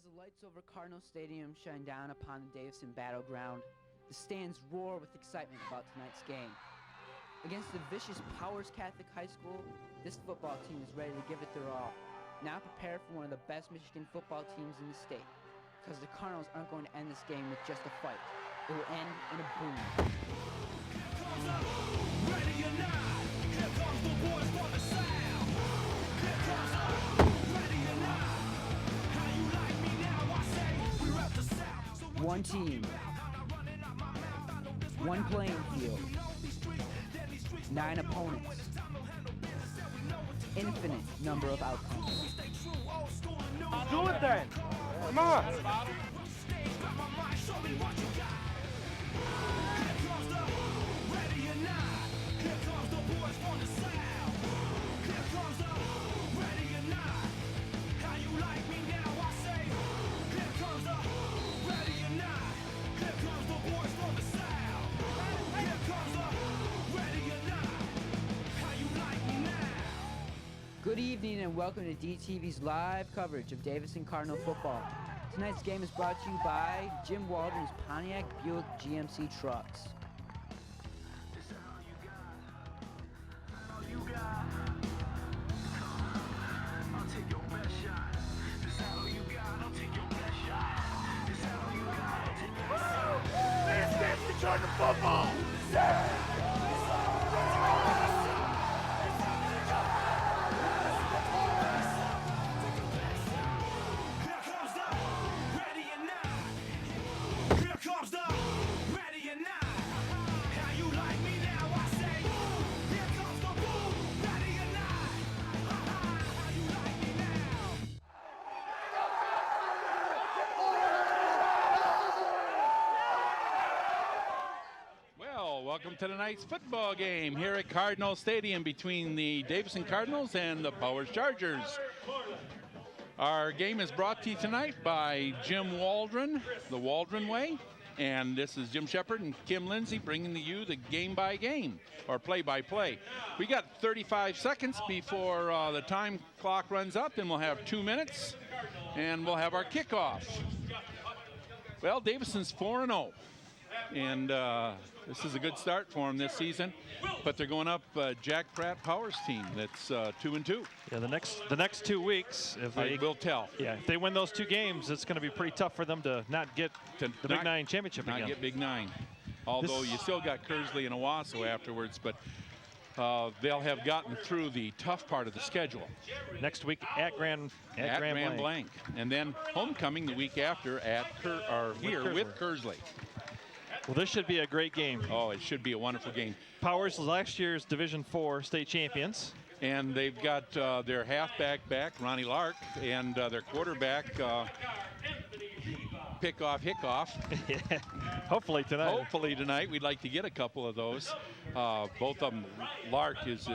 As the lights over Cardinal Stadium shine down upon the Davison battleground, the stands roar with excitement about tonight's game. Against the vicious Powers Catholic High School, this football team is ready to give it their all. Now prepared for one of the best Michigan football teams in the state. Because the Cardinals aren't going to end this game with just a fight. It will end in a boom. Here comes the ready or not. Here comes the boys from the south. Here comes the ready or not. How you like me now? I say we rep the south. So One team, one playing field, 9 opponents, infinite number of outcomes. Do it then. Come on. Here comes the ready or not. Here comes the boys from the south. Here comes the ready or not. How you like me now? I say. Here comes the ready or not. Here comes the boys from the south. Here comes the ready or not. How you like me now? Good evening and welcome to DTV's live coverage of Davison Cardinal football. Tonight's game is brought to you by Jim Waldron's Pontiac Buick GMC trucks. Return to football. Welcome to tonight's football game here at Cardinal Stadium between the Davison Cardinals and the Powers Chargers. Our game is brought to you tonight by Jim Waldron, the Waldron Way, and this is Jim Shepard and Kim Lindsay bringing to you the game by game or play by play. We got 35 seconds before the time clock runs up, and we'll have 2 minutes, and we'll have our kickoff. Well, Davison's 4-0. And this is a good start for them this season, but they're going up Jack Pratt Powers team that's 2-2. Yeah, the next 2 weeks, if they will tell. Yeah, if they win those 2 games, it's going to be pretty tough for them to not get the Big Nine championship again. Not get Big Nine, although you still got Kersley and Owasso afterwards, but they'll have gotten through the tough part of the schedule. Next week at Grand Blanc, and then homecoming the week after at with Kersley. Well, this should be a great game. Oh, it should be a wonderful game. Powers was last year's Division IV state champions. And they've got their halfback back, Ronnie Lark, and their quarterback, Pickoff Hickoff. Yeah. Hopefully tonight. Hopefully tonight. We'd like to get a couple of those. Both of them. Lark is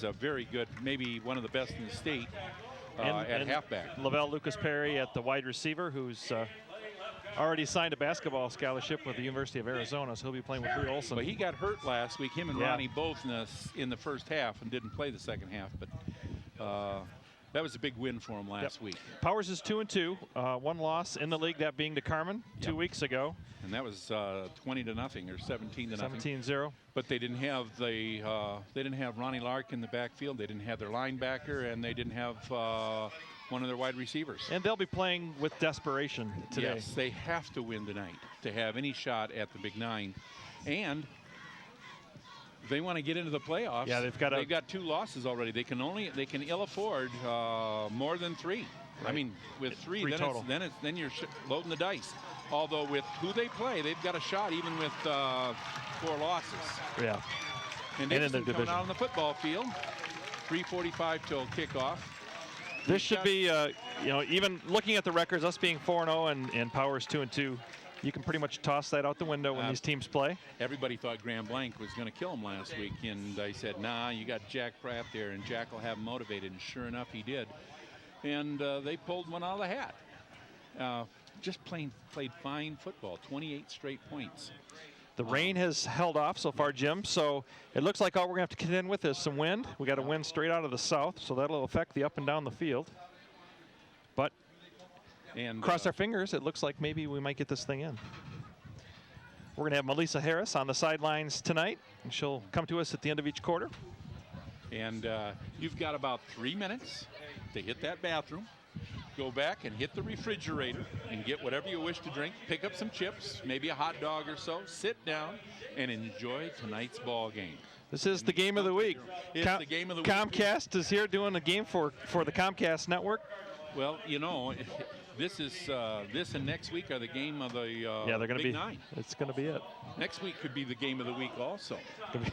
a very good, maybe one of the best in the state at halfback. Lavelle Lucas Perry at the wide receiver, who's already signed a basketball scholarship with the University of Arizona, so he'll be playing with Lee Olson. Well, he got hurt last week, him and Ronnie both in the first half, and didn't play the second half, but that was a big win for him last week. Powers is 2-2, 1 loss in the league, that being to Carmen 2 weeks ago. And that was 20-0 or 17-0. 17-0. But they didn't have Ronnie Lark in the backfield. They didn't have their linebacker, and they didn't have one of their wide receivers. And they'll be playing with desperation today. Yes, they have to win tonight to have any shot at the Big Nine. And they want to get into the playoffs. Yeah, they've got 2 losses already. They can ill afford more than 3. Right. I mean, with 3 then you're loading the dice. Although with who they play, they've got a shot even with 4 losses. Yeah. And Davison coming out on the football field. 3:45 till kickoff. This should be, even looking at the records, us being 4-0 and Powers 2-2, you can pretty much toss that out the window when these teams play. Everybody thought Grand Blanc was going to kill him last week, and I said, nah, you got Jack Pratt there, and Jack will have him motivated, and sure enough, he did. And they pulled one out of the hat. Just played fine football, 28 straight points. The rain has held off so far, Jim, so it looks like all we're going to have to contend with is some wind. We got a wind straight out of the south, so that'll affect the up and down the field. But And cross our fingers. It looks like maybe we might get this thing in. We're going to have Melissa Harris on the sidelines tonight, and she'll come to us at the end of each quarter. And you've got about 3 minutes to hit that bathroom, go back and hit the refrigerator and get whatever you wish to drink, pick up some chips, maybe a hot dog or so, sit down and enjoy tonight's ball game. This is the game of the week. It's the game of the week. Comcast is here doing a game for the Comcast network. Well, you know, this and next week are the game of the yeah, they're going to Big be. Nine. It's going to be it. Next week could be the game of the week also. Going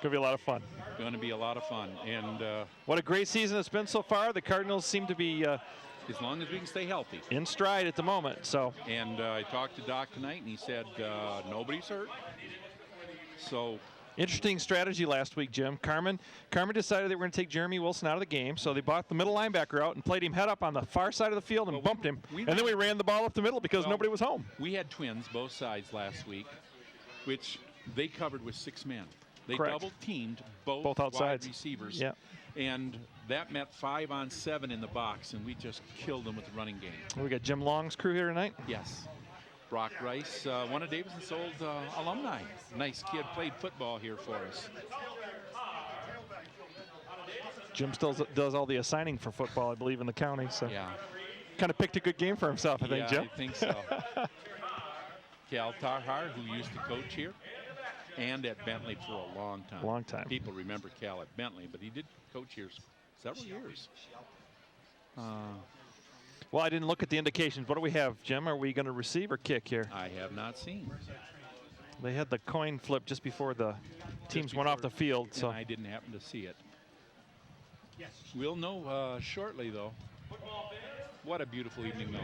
to be a lot of fun. Going to be a lot of fun. And what a great season it's been so far. The Cardinals seem to be as long as we can stay healthy, in stride at the moment. So. And I talked to Doc tonight, and he said nobody's hurt. So. Interesting strategy last week, Jim. Carmen decided they were going to take Jeremy Wilson out of the game, so they bought the middle linebacker out and played him head up on the far side of the field and bumped him. And then we ran the ball up the middle because nobody was home. We had twins both sides last week, which they covered with 6 men. They Correct. double teamed both outsides. wide receivers. Yeah. And that meant 5 on 7 in the box, and we just killed them with the running game. We got Jim Long's crew here tonight. Yes. Brock Rice, one of Davison's old alumni. Nice kid, played football here for us. Jim still does all the assigning for football, I believe, in the county. So yeah, kind of picked a good game for himself, I think, Jim. I think so. Cal Tarhar, who used to coach here and at Bentley for a long time. Long time. People remember Cal at Bentley, but he did coach here several years. Well, I didn't look at the indications. What do we have, Jim? Are we going to receive or kick here? I have not seen. They had the coin flip just before the teams went off the field. And So I didn't happen to see it. We'll know shortly, though. What a beautiful evening, though.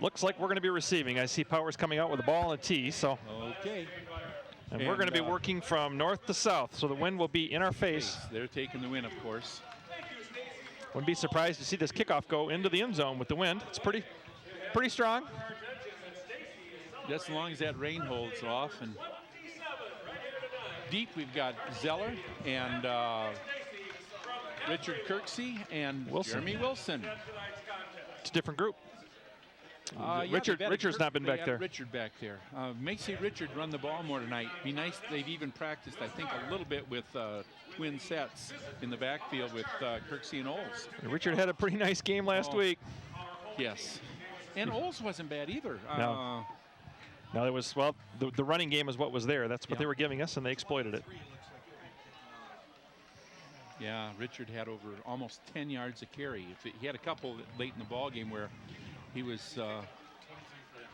looks like we're going to be receiving. I see Powers coming out with a ball and a tee. So. Okay. And we're going to be working from north to south, so the wind will be in our face. They're taking the win, of course. Wouldn't be surprised to see this kickoff go into the end zone with the wind. It's pretty strong. Just as long as that rain holds off. And deep, we've got Zeller and Richard Kirksey and Jeremy Wilson. It's a different group. Yeah, Richard's not been back there. Richard back there. May see Richard run the ball more tonight. Be nice. They've even practiced, I think, a little bit with twin sets in the backfield with Kirksey and Oles. Richard had a pretty nice game last week. Yes. And Oles wasn't bad either. No. No, it was, well, the running game is what was there. That's what they were giving us, and they exploited it. Yeah, Richard had over almost 10 yards a carry. He had a couple late in the ball game where he was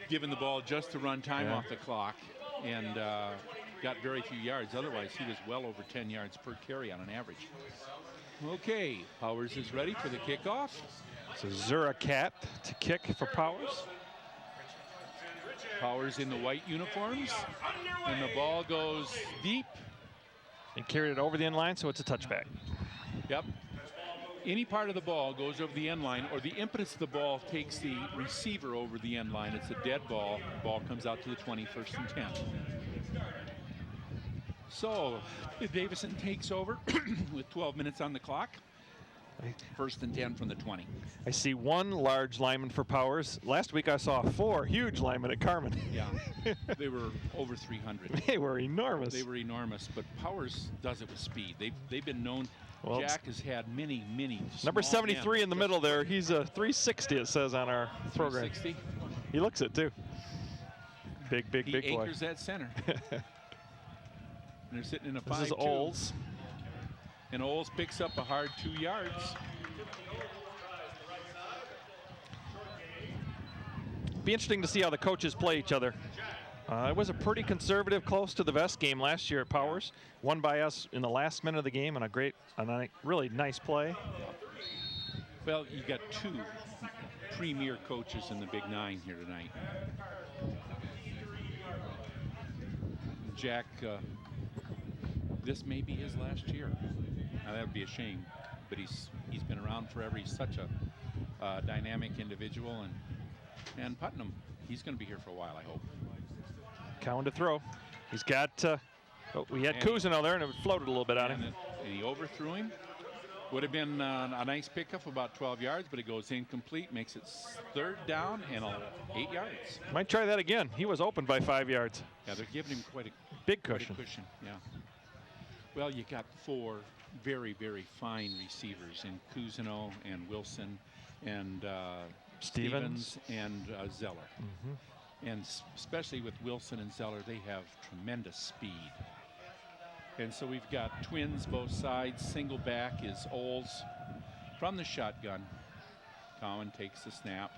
given the ball just to run time off the clock and got very few yards. Otherwise, he was well over 10 yards per carry on an average. Okay, Powers is ready for the kickoff. So Zura Cat to kick for Powers. Powers in the white uniforms, and the ball goes deep. And carried it over the end line, so it's a touchback. Yep. Any part of the ball goes over the end line, or the impetus of the ball takes the receiver over the end line. It's a dead ball. The ball comes out to the 20, 1st and 10. So Davison takes over with 12 minutes on the clock. 1st and 10 from the 20. I see one large lineman for Powers. Last week I saw 4 huge linemen at Carmen. Yeah, they were over 300. They were enormous. They were enormous, but Powers does it with speed. They've been known. Well, Jack has had many number 73 in the middle there. He's a 360, it says on our program. 360. He looks it too. Big boy. He anchors that center. And they're sitting in a 5-2. This is Oles. And Oles picks up a hard 2 yards. Be interesting to see how the coaches play each other. It was a pretty conservative, close to the vest game last year at Powers. Won by us in the last minute of the game on a really nice play. Well, you got 2 premier coaches in the Big Nine here tonight. Jack, this may be his last year. Now, that would be a shame, but he's been around forever. He's such a dynamic individual, and Putnam, he's going to be here for a while, I hope. Cowan to throw. He's got, we had Cousineau there, and it floated a little bit on him. And he overthrew him. Would have been a nice pickup of about 12 yards, but it goes incomplete, makes it 3rd down and 8 yards. Might try that again. He was open by 5 yards. Yeah, they're giving him quite a big cushion. Yeah. Well, you got 4 very, very fine receivers in Cousineau and Wilson and Stevens and Zeller. And especially with Wilson and Zeller, they have tremendous speed. And so we've got twins both sides. Single back is Oles from the shotgun. Cowan takes the snap.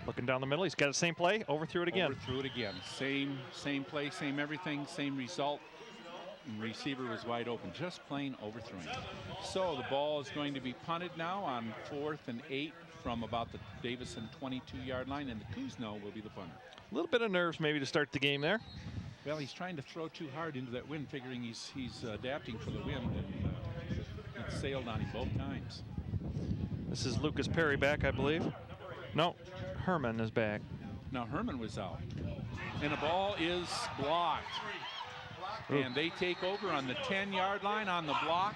Looking down the middle, he's got the same play, overthrew it again. Overthrew it again. Same play, same everything, same result. And receiver was wide open, just plain overthrowing. So the ball is going to be punted now on 4th and 8 from about the Davison 22-yard line, and the Cousineau will be the punter. A little bit of nerves maybe to start the game there. Well, he's trying to throw too hard into that wind, figuring he's adapting for the wind, and it sailed on him both times. This is Lucas Perry back, I believe. No, Herman is back. Now Herman was out, and the ball is blocked. Ooh. And they take over on the 10-yard line on the block.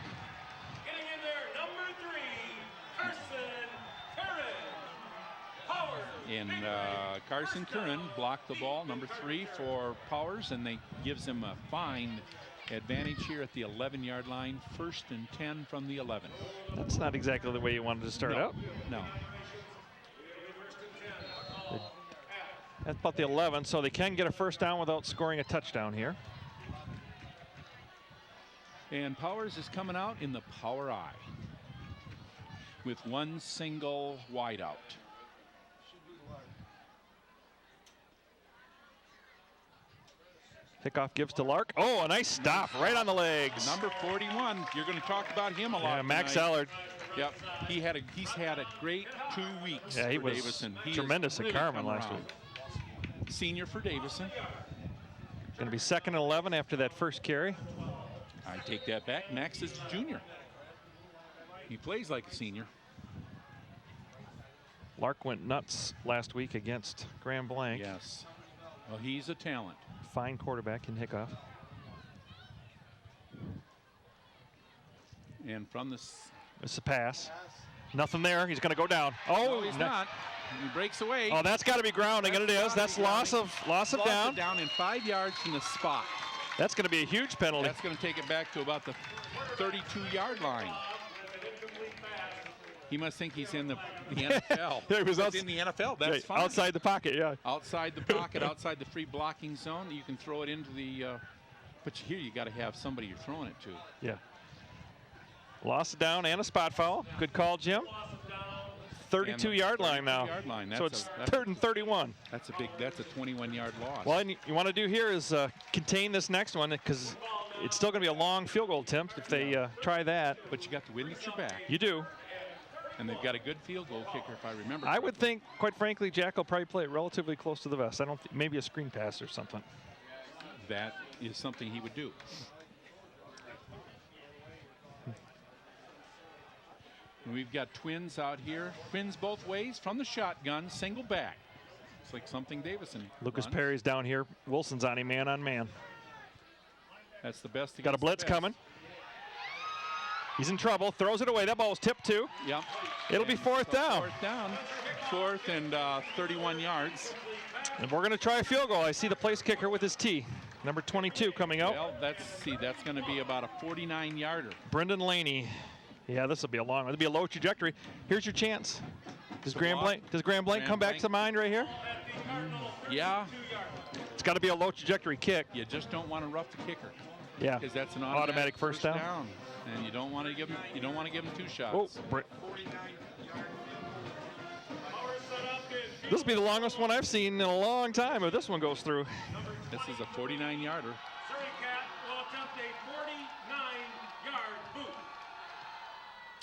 Getting in there, number 3, Carson Curran. And Carson Curran blocked the ball, number 3 for Powers, and they gives him a fine advantage here at the 11-yard line, 1st and 10 from the 11. That's not exactly the way you wanted to start out. No. That's about the 11, so they can get a 1st down without scoring a touchdown here. And Powers is coming out in the power eye with one single wideout. Kickoff gives to Lark. Oh, a nice stop right on the legs. Number 41, you're going to talk about him a lot. Yeah, Max tonight. Allard. Yep, he's had a great 2 weeks. Yeah, he for was Davison. He tremendous has at really Carmen come last around. week. Senior for Davison. Going to be 2nd and 11 after that first carry. I take that back. Max is a junior. He plays like a senior. Lark went nuts last week against Grand Blanc. Yes. Well, he's a talent. Fine quarterback in Hickoff. And from the It's a pass. Nothing there. He's going to go down. Oh, no, he's not. He breaks away. Oh, that's got to be grounding, and it is. That's loss of down. Down in 5 yards from the spot. That's going to be a huge penalty. That's going to take it back to about the 32-yard line. He must think he's in the NFL. He was in the NFL. That's fine. Outside the pocket, yeah. Outside the pocket, outside the free blocking zone. You can throw it into the. But here you got to have somebody you're throwing it to. Yeah. Loss of down and a spot foul. Good call, Jim. 32-yard line now. So it's 3rd and 31. That's a 21-yard loss. Well, and you want to do here is contain this next one, because it's still going to be a long field goal attempt if they try that. But you got the wind at your back. You do. And they've got a good field goal kicker, if I remember. I would think, quite frankly, Jack will probably play it relatively close to the vest. I don't think, maybe a screen pass or something. That is something he would do. And we've got twins out here. Twins both ways from the shotgun, single back. It's like something Davison Lucas runs. Perry's down here. Wilson's on him, man on man. That's the best. Got a blitz coming. He's in trouble. Throws it away. That ball was tipped too. Yep. It'll be 4th down. 4th down. 4th and 31 yards. And we're going to try a field goal. I see the place kicker with his tee. Number 22 coming out. Well, that's going to be about a 49-yarder. Brendan Laney. Yeah, this will be a long one. It'll be a low trajectory. Here's your chance. Does Grand Blanc come back to mind right here? Yeah. It's got to be a low trajectory kick. You just don't want to rough the kicker. Yeah. Because that's an automatic first down. And you don't want to give him 2 shots. Oh, this will be the longest one I've seen in a long time if this one goes through. This is a 49-yarder. Surrey Cat will attempt a 49-yard boot.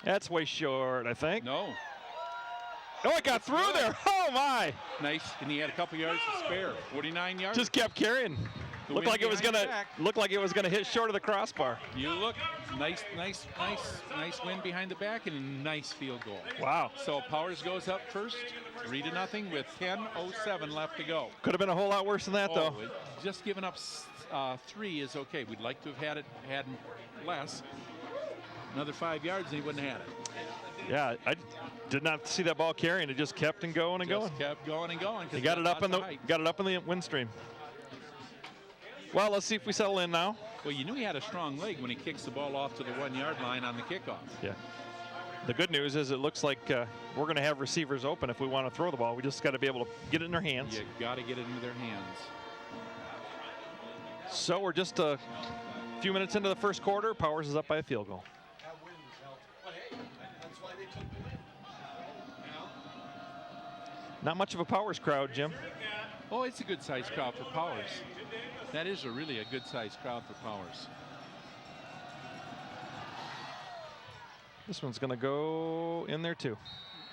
That's way short, I think. No. Oh, it got through there. Oh, my. Nice. And he had a couple yards to spare. 49 yards. Just kept carrying. Looked like it was gonna hit short of the crossbar. You look nice win behind the back and a nice field goal. Wow. So Powers goes up first, 3-0 with 10:07 left to go. Could have been a whole lot worse than that, though. Just giving up 3 is okay. We'd like to have had less. Another 5 yards and he wouldn't have had it. Yeah, I did not see that ball carrying. It just kept and going and going. Just kept going and going. He got it up in the wind stream. Well, let's see if we settle in now. Well, you knew he had a strong leg when he kicks the ball off to the 1 yard line on the kickoff. Yeah. The good news is it looks like we're going to have receivers open if we want to throw the ball. We just got to be able to get it in their hands. You got to get it into their hands. So we're just a few minutes into the first quarter. Powers is up by a field goal. Not much of a Powers crowd, Jim. Oh, it's a good-sized crowd for Powers. That is really a good-sized crowd for Powers. This one's going to go in there too.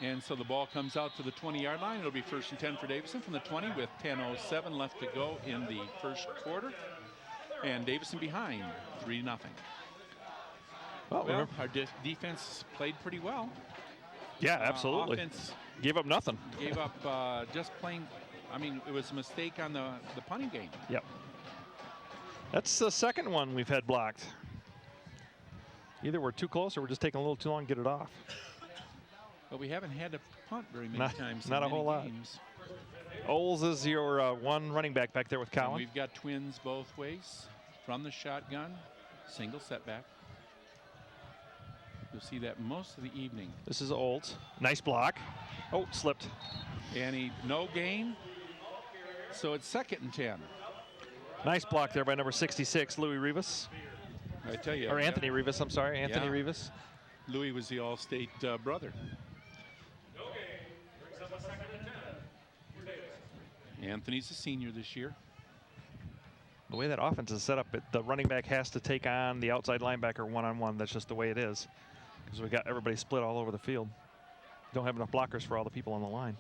And so the ball comes out to the 20-yard line. It'll be 1st and 10 for Davison from the 20 with 10:07 left to go in the first quarter. And Davison behind 3-0. Well, our defense played pretty well. Yeah, absolutely. Offense gave up nothing. Gave up just plain. I mean, it was a mistake on the punting game. Yep. That's the second one we've had blocked. Either we're too close or we're just taking a little too long to get it off. But we haven't had to punt very many times. Not a whole lot. Oles is your one running back there with Cowan. And we've got twins both ways from the shotgun, single setback. You'll see that most of the evening. This is Olds. Nice block. Oh, slipped. And no gain. So it's 2nd and 10. Nice block there by number 66, Louis Rivas. I tell you. Or Anthony Rivas, I'm sorry, Anthony Rivas. Louis was the All-State brother. Anthony's a senior this year. The way that offense is set up, the running back has to take on the outside linebacker one-on-one. That's just the way it is. Because we got everybody split all over the field. Don't have enough blockers for all the people on the line.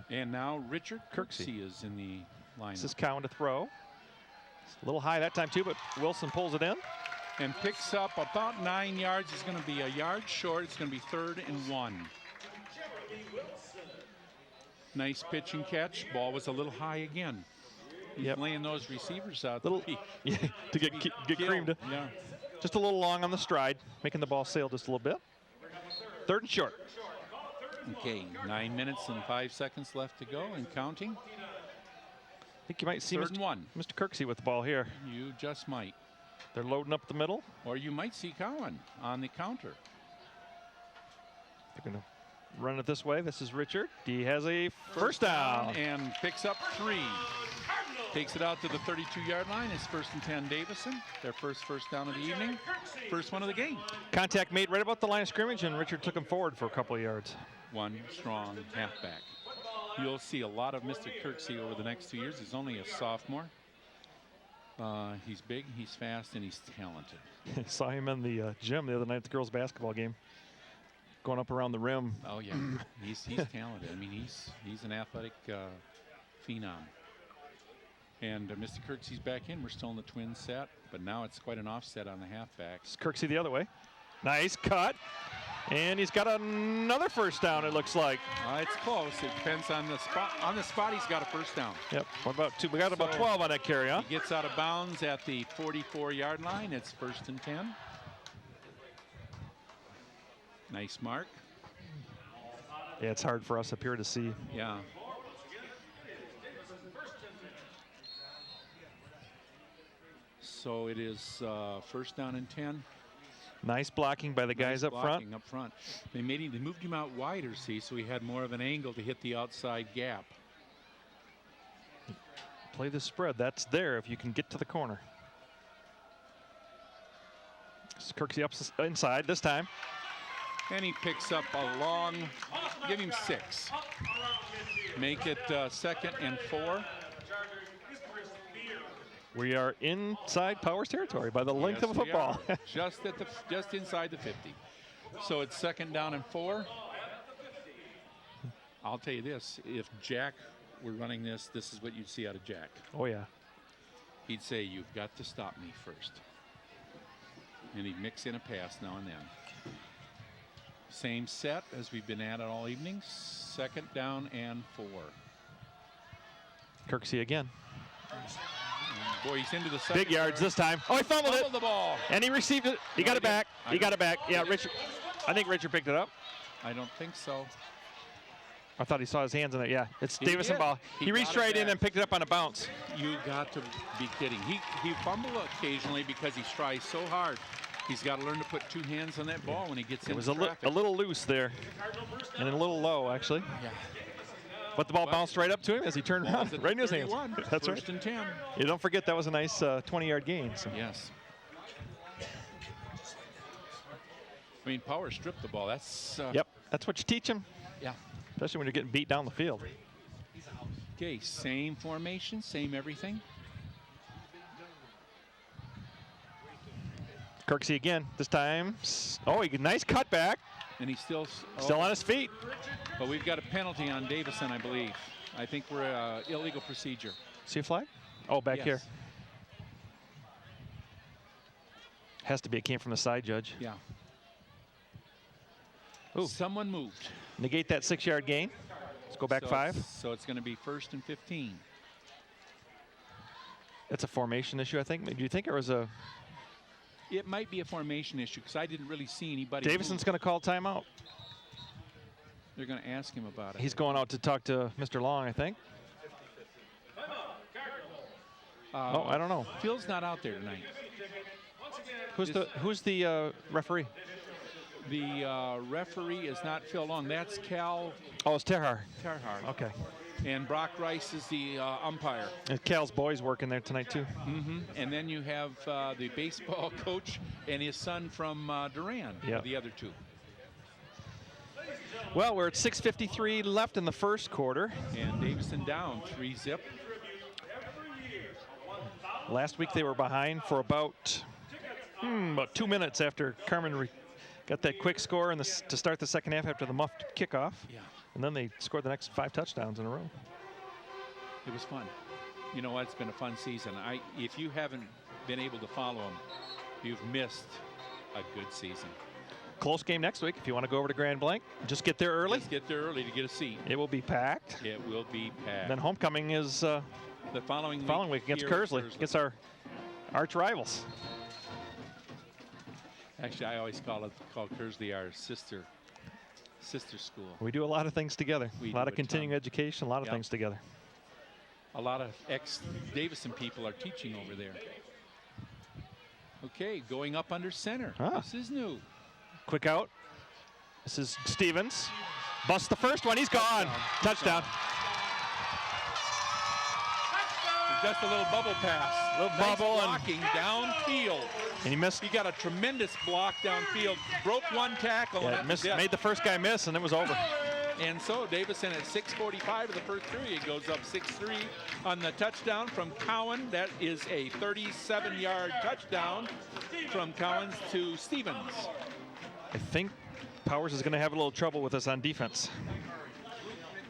And now Richard Kirksey is in the line. This is Cowan to throw. It's a little high that time too, but Wilson pulls it in. And picks up about 9 yards. It's going to be a yard short. It's going to be 3rd and 1. Nice pitch and catch. Ball was a little high again. He's laying those receivers out to get creamed. Yeah. Just a little long on the stride, making the ball sail just a little bit. 3rd and short. Okay, 9 minutes and 5 seconds left to go and counting. I think you might see 3rd and 1. Mr. Kirksey with the ball here. You just might. They're loading up the middle. Or you might see Cowan on the counter. They're going to run it this way. This is Richard. He has a first down. And picks up 3. Takes it out to the 32-yard line. It's 1st and 10 Davison. Their first down of the evening. First one of the game. Contact made right about the line of scrimmage, and Richard took him forward for a couple of yards. One strong halfback. You'll see a lot of Mr. Kirksey over the next 2 years. He's only a sophomore. He's big, he's fast, and he's talented. Saw him in the gym the other night at the girls' basketball game, going up around the rim. Oh yeah, he's talented. I mean, he's an athletic phenom. And Mr. Kirksey's back in. We're still in the twin set, but now it's quite an offset on the halfback. It's Kirksey the other way. Nice cut. And he's got another first down, it looks like. It's close. It depends on the spot. On the spot, he's got a first down. Yep. What about two? We got about 12 on that carry, huh? He gets out of bounds at the 44-yard line. It's 1st and 10. Nice mark. Yeah, it's hard for us up here to see. Yeah. So it is 1st down and 10. Nice blocking by the guys up front. They moved him out wider, see, so he had more of an angle to hit the outside gap. Play the spread. That's there if you can get to the corner. Kirksey up inside this time. And he picks up a long, give him 6. Make it 2nd and 4. We are inside Powers territory by the length of a football. just inside the 50. So it's 2nd down and 4. I'll tell you this, if Jack were running this is what you'd see out of Jack. Oh yeah. He'd say, you've got to stop me first. And he'd mix in a pass now and then. Same set as we've been at it all evening. 2nd down and 4. Kirksey again. Boy, he's into the second. Big yards this time. Oh, he fumbled it. The ball. And he received it. He got it back. He got it back. Yeah, Richard. I think Richard picked it up. I don't think so. I thought he saw his hands in it. Yeah, it's He Davison did. ball. He He reached got it right in back. and picked it up on a bounce. You got to be kidding. He fumbled occasionally because he tries so hard. He's got to learn to put two hands on that ball when he gets It into was traffic. a little loose there, and a little low actually. Yeah. But the ball bounced right up to him as he turned around, right in his hands. 31, That's right. First and 10. You don't forget that was a nice 20-yard gain. So. Yes. I mean, Power stripped the ball. That's Yep, that's what you teach them, yeah. especially when you're getting beat down the field. Okay, same formation, same everything. Kirksey again, this time. Oh, nice cutback. And he's still Still on his feet. But we've got a penalty on Davison, I believe. I think we're illegal procedure. See a flag? Oh, back Yes. here. Has to be. It came from the side, Judge. Yeah. Ooh. Someone moved. Negate that 6-yard gain. Let's go back So 5. So it's going to be 1st and 15. That's a formation issue, I think. Do you think it was a... It might be a formation issue because I didn't really see anybody. Davison's move. going to call timeout. They're going to ask him about it. He's going out to talk to Mr. Long, I think. Oh, I don't know. Phil's not out there tonight. Who's the referee? The referee is not Phil Long. That's Cal Oh, it's Terhar. Terhard. Okay. And Brock Rice is the umpire. And Cal's boys working there tonight, too. And then you have the baseball coach and his son from Duran, Yeah. the other two. Well, we're at 6:53 left in the first quarter. And Davison down 3-zip. Last week they were behind for about 2 minutes after Carmen got that quick score to start the second half after the muffed kickoff. Yeah. And then they scored the next 5 touchdowns in a row. It was fun. You know what? It's been a fun season. If you haven't been able to follow them, you've missed a good season. Close game next week if you want to go over to Grand Blanc. Just get there early. Let's get there early to get a seat. It will be packed. It will be packed. Then homecoming is the following week against here at Kersley. Against our arch rivals. Actually, I always call Kersley our sister school. We do a lot of things together. We A lot do of a continuing ton. education, a lot of Yep. things together. A lot of ex-Davison people are teaching over there. Okay, going up under center. Ah. This is new. Quick out. This is Stevens. Busts the first one. He's gone. Touchdown. Just a little bubble pass. Little Nice bubble and- blocking downfield. And he missed. He got a tremendous block downfield. Broke one tackle. and Yeah, that missed, was it. made the first guy miss, and it was over. And so Davison at 6:45 of the first period goes up 6-3 on the touchdown from Cowan. That is a 37-yard touchdown from Cowans to Stevens. I think Powers is going to have a little trouble with us on defense.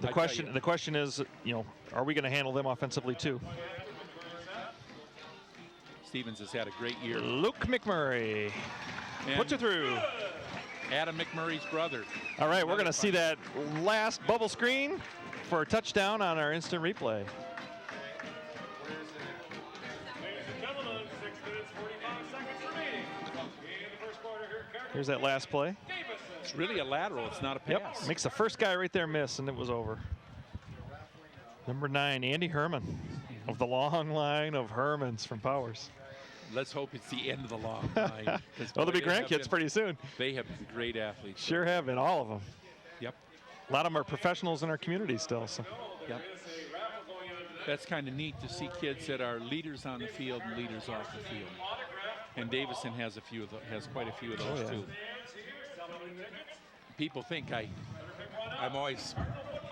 The I question, tell you. the question is, are we going to handle them offensively too? Stevens has had a great year. Luke McMurray puts it through. Adam McMurray's brother. All right, we're going to see that last bubble screen for a touchdown on our instant replay. Here's that last play. It's really a lateral. It's not a pass. Yep, makes the first guy right there miss, and it was over. Number 9, Andy Herman, of the long line of Hermans from Powers. Let's hope it's the end of the long line. 'Cause Well, they'll be boy, they have grandkids been- pretty soon. They have been great athletes. Sure have been, all of them. Yep. A lot of them are professionals in our community still. So. Yep. That's kind of neat to see kids that are leaders on the field and leaders off the field. And Davison has quite a few of those too. People think I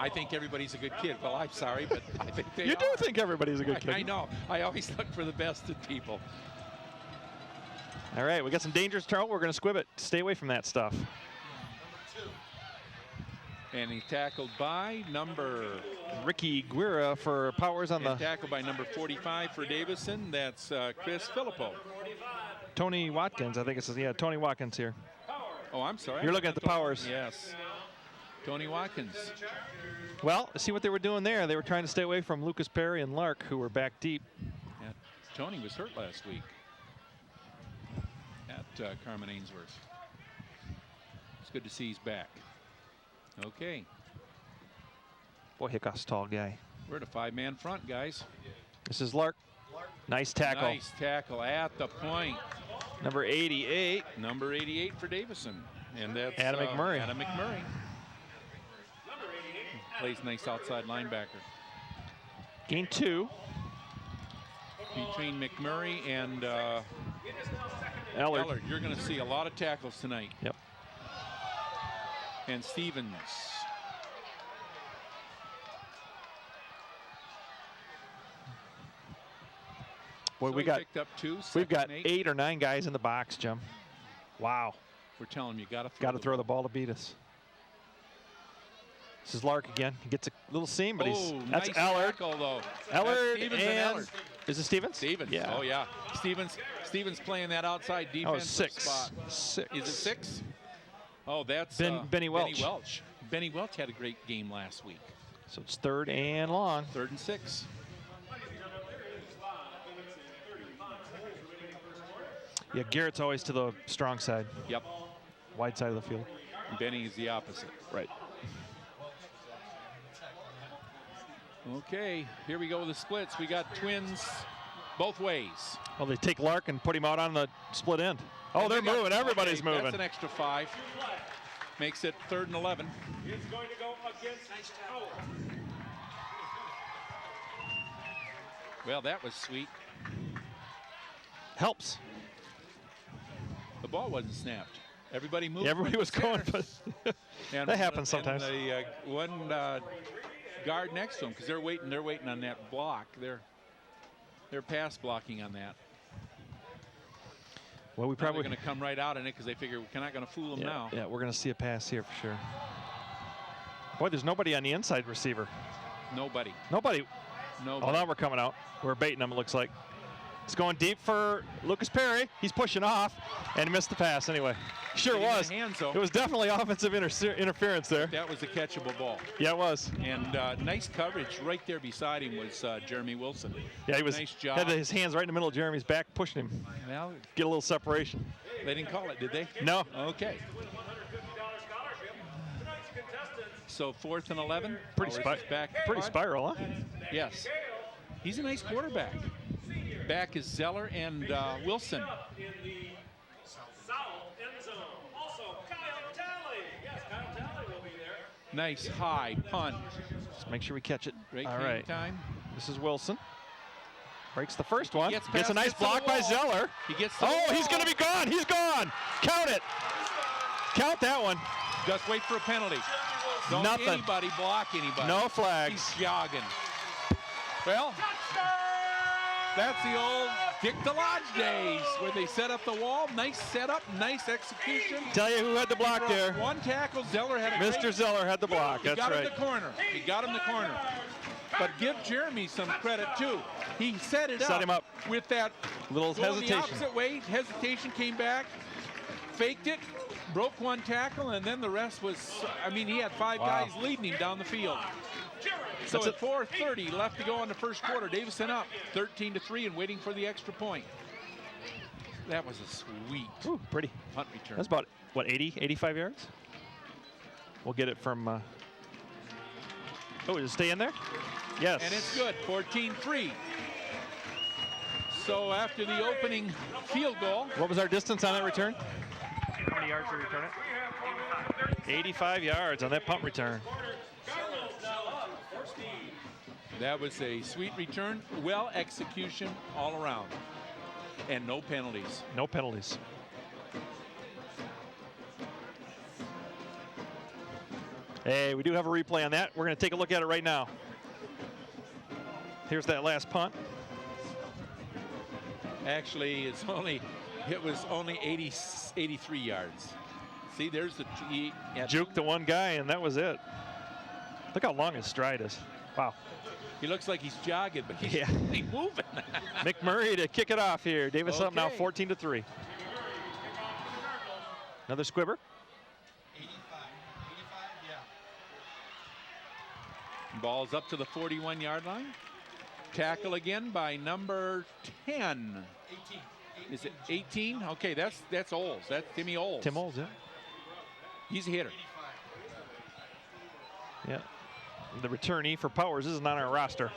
think everybody's a good kid. Well, I'm sorry, but I think they You are. do think everybody's a good kid. I know. I always look for the best in people. All right, we got some dangerous trouble. We're going to squib it. Stay away from that stuff. And he's tackled by number Ricky Guerra for Powers on the tackled by number 45 for Davison. That's Chris Filippo. Tony Watkins. I think it says, yeah, Tony Watkins here. Oh, I'm sorry. You're looking at the Powers. Yes. Tony Watkins. Well, see what they were doing there. They were trying to stay away from Lucas Perry and Lark, who were back deep. Yeah. Tony was hurt last week at Carmen Ainsworth. It's good to see he's back. Okay. Boy, Hickoff's a tall guy. We're at a 5-man front, guys. This is Lark. Nice tackle. Nice tackle at the point. Number 88. Number 88 for Davison. And that's Adam McMurray. Adam McMurray. Plays nice outside linebacker. Gain 2. Between McMurray and Ellard. You're going to see a lot of tackles tonight. Yep. And Stevens. Boy, So we he got picked up 2. we've got second 8 or 9 guys in the box, Jim. Wow. We're telling him you got to Throw the ball to beat us. This is Lark again. He gets a little seam, but that's nice Ellard. tackle, though. Ellard That's Stevens and Ellard. is it Stevens? Stevens. Yeah. Oh yeah. Stevens playing that outside defensive 6. spot. 6. Is it 6? Oh, that's Benny Welch. Benny Welch had a great game last week. So it's 3rd and long. 3rd and 6. Yeah, Garrett's always to the strong side, Yep. wide side of the field. Benny is the opposite. Right. Okay, here we go with the splits. We got twins both ways. Well, they take Lark and put him out on the split end. Oh, And they're they got- moving. Everybody's okay, moving. That's an extra 5. Makes it 3rd and 11. It's going to go against Howard. Well, that was sweet. Helps. The ball wasn't snapped. Everybody moved. Yeah, everybody was going, but And that happens sometimes. And the one guard next to him, because they're waiting on that block. They're pass blocking on that. Well, we Probably probably going to come right out in it because they figure we're not going to fool them now. Yeah, we're going to see a pass here for sure. Boy, there's nobody on the inside receiver. Nobody. Nobody. Nobody. Oh, now we're coming out. We're baiting them, it looks like. It's going deep for Lucas Perry. He's pushing off and missed the pass anyway. Sure Hit him in was. the hands, though. It was definitely offensive interference there. That was a catchable ball. Yeah, it was. And nice coverage right there beside him was Jeremy Wilson. Yeah, he was. Nice job. Had his hands right in the middle of Jeremy's back, pushing him. Well, Get a little separation. they didn't call it, did they? No. Okay. So 4th and 11. Pretty Powers is back. Pretty spiral, huh? Yes. He's a nice quarterback. Back is Zeller and Wilson. In the south end zone. Also, Kyle Talley. Yes, Kyle Talley will be there. Nice high punt. Just make sure we catch it. Great All hang right. time. This is Wilson. Breaks the first one. Gets Gets a past, nice gets to the block by wall. Zeller. He gets to the Oh, he's wall. going to be gone. He's gone. Count it. Count that one. Just wait for a penalty. Don't Nothing. anybody block anybody. No flags. He's jogging. Well, that's the old Dick DeLodge days where they set up the wall. Nice setup, nice execution. Tell you who had the block Broke there. One tackle. Zeller had a Mr. great. Zeller had the block. He That's got him right. the corner. He got him the corner. But give Jeremy some credit too. He set it up. Set him up. With that Little going hesitation. the opposite way. Hesitation came back, faked it, broke one tackle, and then the rest was. I mean, he had 5 Wow. guys leading him down the field. So That's at 4:30 left to go in the first quarter, Davison up 13-3 and waiting for the extra point. That was a sweet Ooh, pretty. punt return. That's about, what, 80, 85 yards? We'll get it from, oh, does it stay in there? Yes. And it's good, 14-3. So after the opening field goal, What was our distance on that return? How many yards did we return it? 85 yards on that punt return. that was a sweet return, well execution all around, and no penalties. No penalties. Hey, we do have a replay on that. We're going to take a look at it right now. Here's that last punt. Actually, it was only 83 yards. See, there's the Juke the one guy, and that was it. Look how long his stride is. Wow. He looks like he's jogging, but he's Yeah. really moving. McMurray to kick it off here. Davis up now Okay. 14-3. Another squibber. Ball's up to the 41-yard line. Tackle again by number 10. 18. Is it 18? Okay, that's Oles. That's Timmy Oles. Tim Oles, yeah. He's a hitter. Yeah. The returnee for Powers isn't on our roster.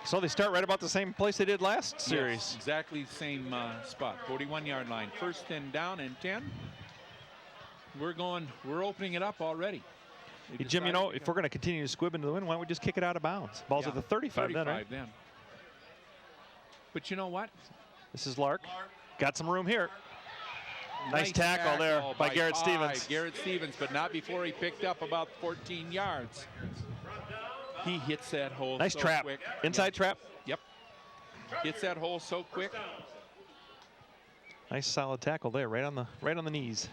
So they start right about the same place they did last series. Yes, exactly the same spot, 41-yard line. First and down and 10. We're opening it up already. Hey, Jim, you know, if we're going to continue to squib into the wind, why don't we just kick it out of bounds? Ball's at the 35 then, right? But you know what? This is Lark. Got some room here. Nice tackle there by Garrett Stevens. Garrett Stevens, but not before he picked up about 14 yards. He hits that hole nice so trap. quick. Inside trap. Yep. Hits that hole so quick. Nice solid tackle there, right on the knees.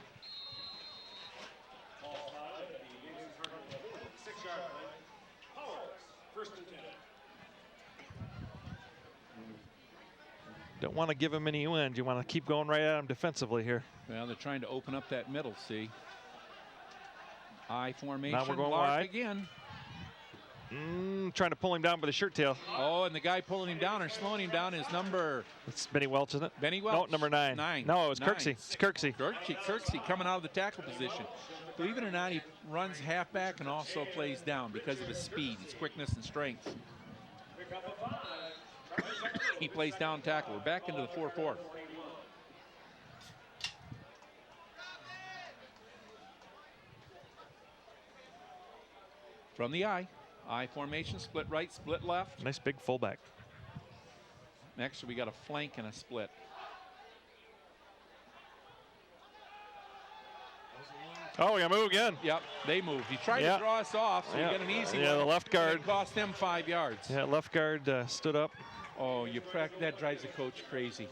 Don't want to give him any wind. You want to keep going right at him defensively here. Well, they're trying to open up that middle, see. I formation. Now we're going Lark wide. Again. Trying to pull him down by the shirt tail. Oh, and the guy pulling him down or slowing him down is number... It's Benny Welch, isn't it? Benny Welch. No, number 9. No, it was Kirksey. It's Kirksey. Kirksey coming out of the tackle position. Believe it or not, he runs halfback and also plays down because of his speed, his quickness and strength. He plays down tackle. We're back into the 4-4. From the I formation, split right, split left. Nice big fullback. Next, we got a flank and a split. Oh, we got to move again. Yep, they moved. He tried to draw us off, so we got an easy one. Yeah, the left guard. It cost them 5 yards. Yeah, left guard stood up. Oh, that drives the coach crazy.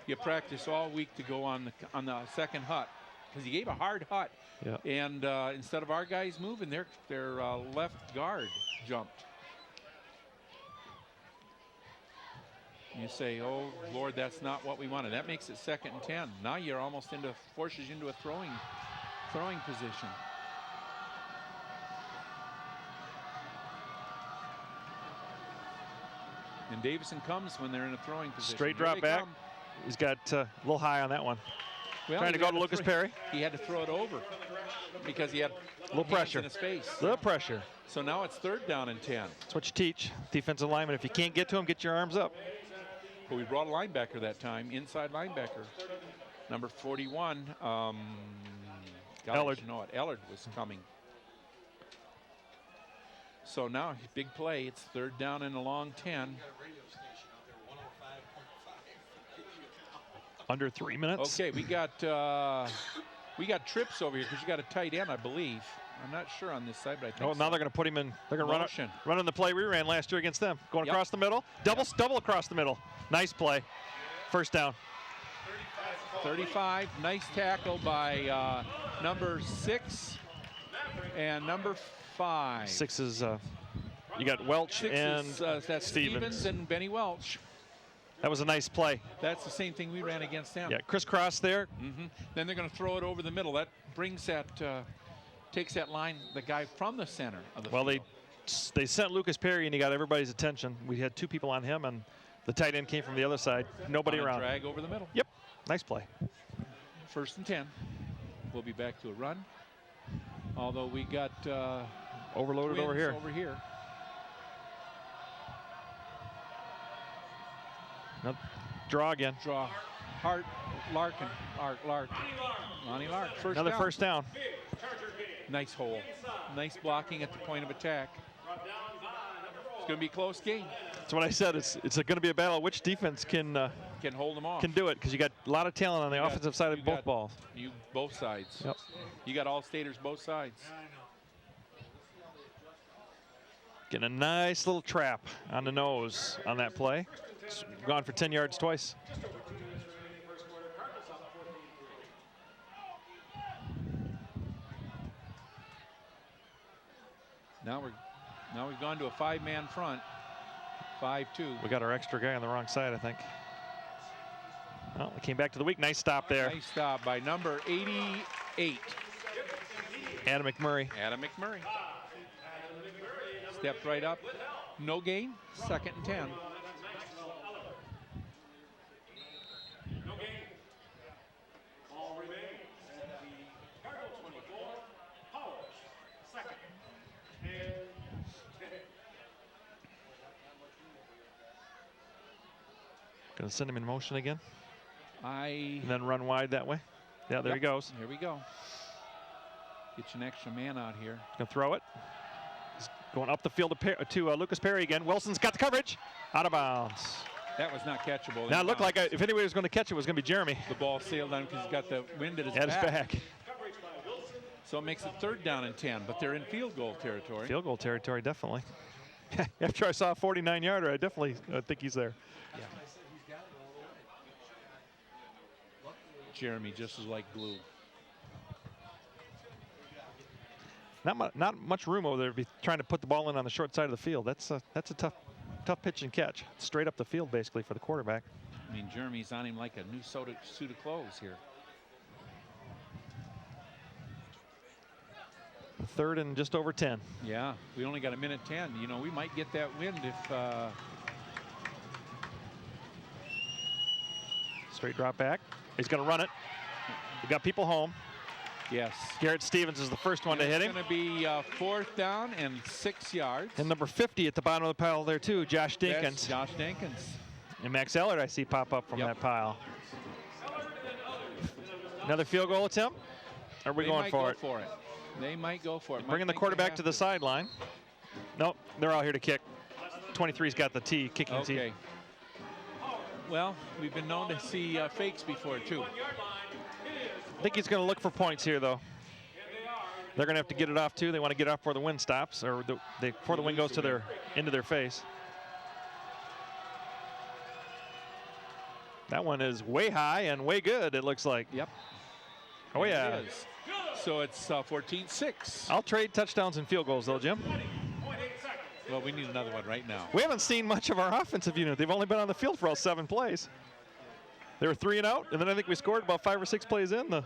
You practice all week to go on the second hut because he gave a hard hut. Yeah. And instead of our guys moving, their left guard jumped. You say, oh Lord, that's not what we wanted. That makes it 2nd and 10. Now you're almost forces you into a throwing position. And Davison comes when they're in a throwing position. Straight drop back. He's got a little high on that one. Well, trying to go to Lucas Perry. He had to throw it over because he had a little pressure in his face. Little pressure. So now it's 3rd down and 10. That's what you teach defensive linemen. If you can't get to him, get your arms up. But we brought a linebacker that time, inside linebacker, number 41. Ellard. You know it. Ellard was coming. So now big play. It's 3rd down and a long 10. Under 3 minutes. Okay, we got trips over here because you got a tight end, I believe. I'm not sure on this side, but I think. Oh, now they're going to put him in. They're going to run in the play we ran last year against them. Going across the middle. Double across the middle. Nice play. 1st down. 35. Nice tackle by number 6 and number 5. 6 is you got Welch and that's Stevens and Benny Welch. That was a nice play. That's the same thing we ran against them. Yeah, crisscross there. Then they're going to throw it over the middle. That brings that, takes that line, the guy from the center of the field. They sent Lucas Perry and he got everybody's attention. We had 2 people on him and the tight end came from the other side. Nobody around. Drag over the middle. Yep, nice play. 1st and 10. We'll be back to a run. Although we got overloaded over here. Nope. Draw again. Draw. Hart, Larkin, Lark. Lonnie Lark. Another first down. Nice hole. Nice blocking at the point of attack. It's going to be a close game. That's what I said. It's going to be a battle. Which defense can hold them off? Can do it because you got a lot of talent on the offensive side of both balls. Both sides. Yep. You got all staters both sides. Getting a nice little trap on the nose on that play. It's gone for 10 yards twice. Now we've gone to a 5-man front. 5-2. We got our extra guy on the wrong side, I think. Well, we came back to the week. Nice stop there. Nice stop by number 88. Adam McMurray. Adam McMurray. stepped right up. No gain, 2nd and 10. No gain. Ball remains at the Cardinal 24, Powers, 2nd and 10. Going to send him in motion again And and then run wide that way. Yeah, there he goes. Here we go. Get you an extra man out here. Going to throw it. He's going up the field to Lucas Perry again. Wilson's got the coverage. Out of bounds. That was not catchable. Now it looked like if anybody was going to catch it, it was going to be Jeremy. The ball sailed on because he's got the wind at his At his back. So it makes it 3rd down and 10, but they're in field goal territory. Field goal territory, definitely. After I saw a 49-yarder, I definitely think he's there. Yeah. Jeremy just is like glue. Not much room over there to be trying to put the ball in on the short side of the field. That's a tough pitch and catch. Straight up the field, basically, for the quarterback. I mean, Jeremy's on him like a new suit of clothes here. 3rd and just over 10. Yeah, we only got a minute 10. You know, we might get that wind if... Straight drop back. He's going to run it. We've got people home. Yes. Garrett Stevens is the first one to hit him. It's going to be 4th down and 6 yards. And number 50 at the bottom of the pile there, too, Josh Dinkins. That's Josh Dinkins. And Max Ellard, I see pop up from that pile. Another field goal attempt? Or are we going for it? They might go for it. Bringing the quarterback to the sideline. Nope, they're all here to kick. 23's got the tee, kicking tee. Okay. Well, we've been known to see fakes before, too. I think he's going to look for points here, though. They're going to have to get it off, too. They want to get it off before the wind stops, or before the wind goes to into their face. That one is way high and way good, it looks like. Yep. Oh, yeah. It is. So it's 14-6. I'll trade touchdowns and field goals, though, Jim. Well, we need another one right now. We haven't seen much of our offensive unit. They've only been on the field for all 7 plays. They were 3 and out, and then I think we scored about 5 or 6 plays in.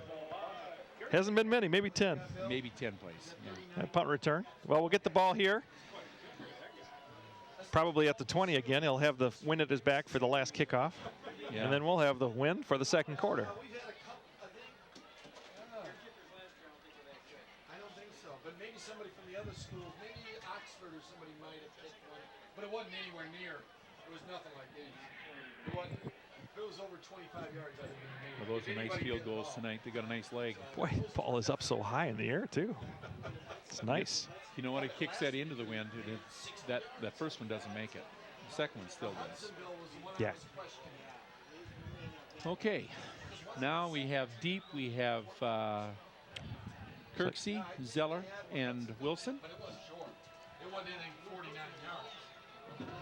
Hasn't been many, maybe 10. Maybe 10 plays. Yeah. That punt return. Well, we'll get the ball here. Probably at the 20 again. He'll have the wind at his back for the last kickoff. Yeah. And then we'll have the wind for the 2nd quarter. Maybe somebody from the other schools, maybe Oxford or somebody might have picked one, but it wasn't anywhere near. It was nothing like this. If it was over 25 yards, I think it would have Well, those are nice field goals tonight. They got a nice leg. Boy, the ball is up so high in the air, too. It's nice. You know what? It kicks that into the wind. That first one doesn't make it. The second one still does. Yeah. Okay. Now we have deep. We have Kirksey, Zeller, and Wilson. But it wasn't short. It wasn't anything 49 yards.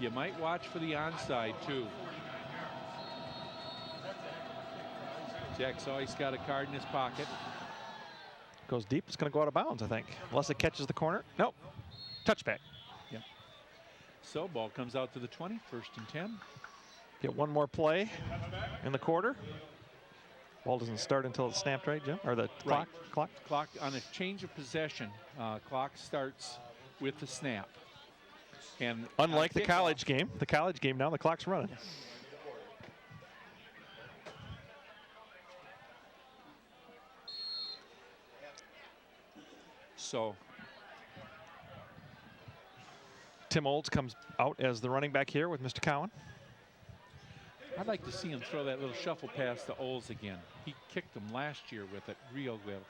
You might watch for the onside, too. Jack Sawye's got a card in his pocket. Goes deep. It's going to go out of bounds, I think. Unless it catches the corner. Nope. Touchback. Yep. So ball comes out to the 20, 1st and 10. Get one more play in the quarter. Ball doesn't start until it's snapped, right, Jim? Or the clock? Clock on a change of possession. Clock starts with the snap. And unlike the college game, now the clock's running. So Tim Olds comes out as the running back here with Mr. Cowan. I'd like to see him throw that little shuffle pass to Olds again. He kicked him last year with it real well.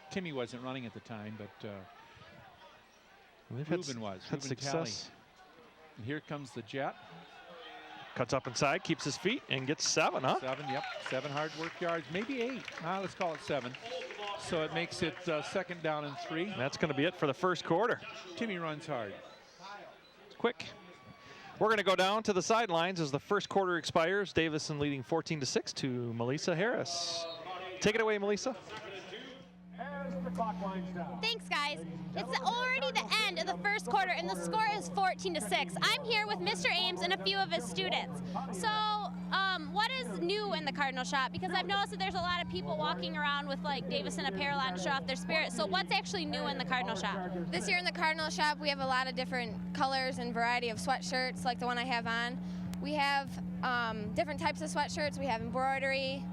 Timmy wasn't running at the time, but Ruben was. Had Ruben success. Talley. And here comes the jet. Cuts up inside, keeps his feet, and gets 7, huh? 7, yep. 7 hard work yards, maybe 8. Let's call it 7. So it makes it 2nd down and 3. That's going to be it for the 1st quarter. Timmy runs hard. It's quick. We're going to go down to the sidelines as the 1st quarter expires. Davison leading 14-6 to Melissa Harris. Take it away, Melissa. As Thanks, guys. It's already the end of the first quarter, and the score is 14-6. I'm here with Mr. Ames and a few of his students. So, what is new in the Cardinal shop? Because I've noticed that there's a lot of people walking around with like Davison apparel on to show off their spirit. So, what's actually new in the Cardinal shop? This year in the Cardinal shop, we have a lot of different colors and variety of sweatshirts, like the one I have on. We have different types of sweatshirts. We have embroidery,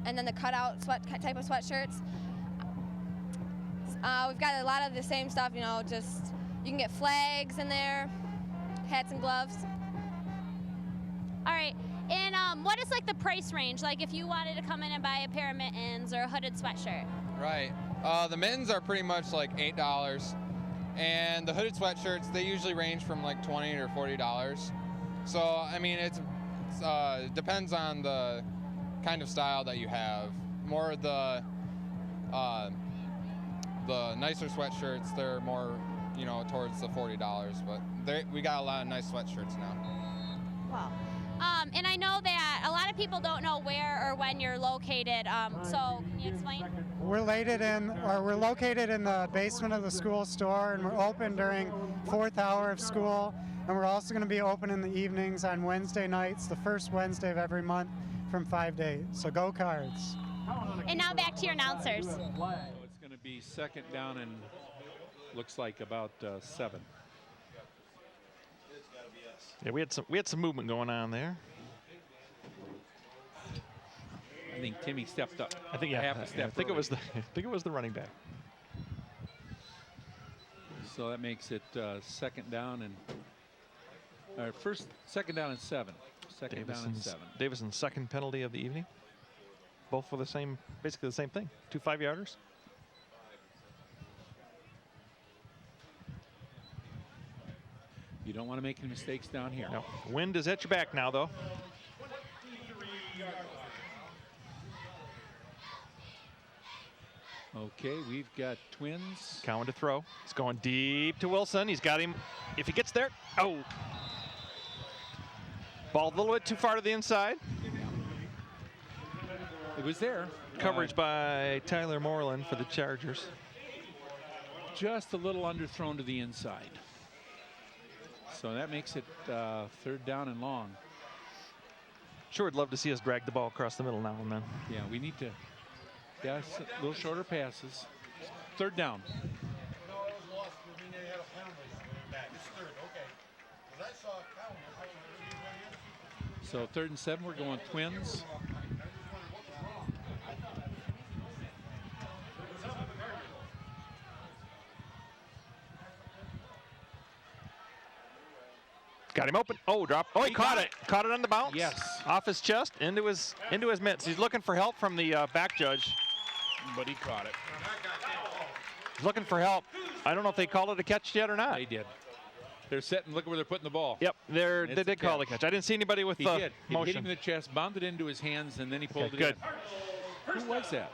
and then the cutout type of sweatshirts. We've got a lot of the same stuff, you know, just you can get flags in there, hats and gloves. All right, and what is like the price range? Like if you wanted to come in and buy a pair of mittens or a hooded sweatshirt? Right. The mittens are pretty much like $8, and the hooded sweatshirts, they usually range from like $20 or $40. So, I mean, it depends on the kind of style that you have. More the nicer sweatshirts, they're more, you know, towards the $40, but we got a lot of nice sweatshirts now. Wow. And I know that a lot of people don't know where or when you're located, so can you explain? We're located in the basement of the school store, and we're open during 4th hour of school, and we're also going to be open in the evenings on Wednesday nights, the first Wednesday of every month from 5 to 8. So go Cards. And now back to your announcers. It's going to be second down and looks like about 7. Yeah, we had some movement going on there. I think Timmy stepped up. I think half a step. I think it was the running back. So that makes it second down and second down and 7. Second down and 7. Davison's second penalty of the evening. Both for basically the same thing. 2 5-yarders. You don't want to make any mistakes down here. No. Wind is at your back now, though. Okay, we've got Twins. Cowan to throw. He's going deep to Wilson. He's got him. If he gets there, oh. Ball a little bit too far to the inside. It was there. Coverage by Tyler Moreland for the Chargers. Just a little underthrown to the inside. So that makes it third down and long. Sure would love to see us drag the ball across the middle now and then. Yeah, we need to. Yeah, a little shorter passes. Third down. So 3rd and 7, we're going Twins. Got him open. Oh, drop. Oh, he caught it. Caught it on the bounce. Yes. Off his chest, into his mitts. He's looking for help from the back judge. But he caught it. He's looking for help. I don't know if they called it a catch yet or not. They did. They're setting. Look where they're putting the ball. Yep, they did call the catch. I didn't see anybody with he the did. He motion. hit him in the chest, bounded into his hands, and then he pulled it good. in. Who was that?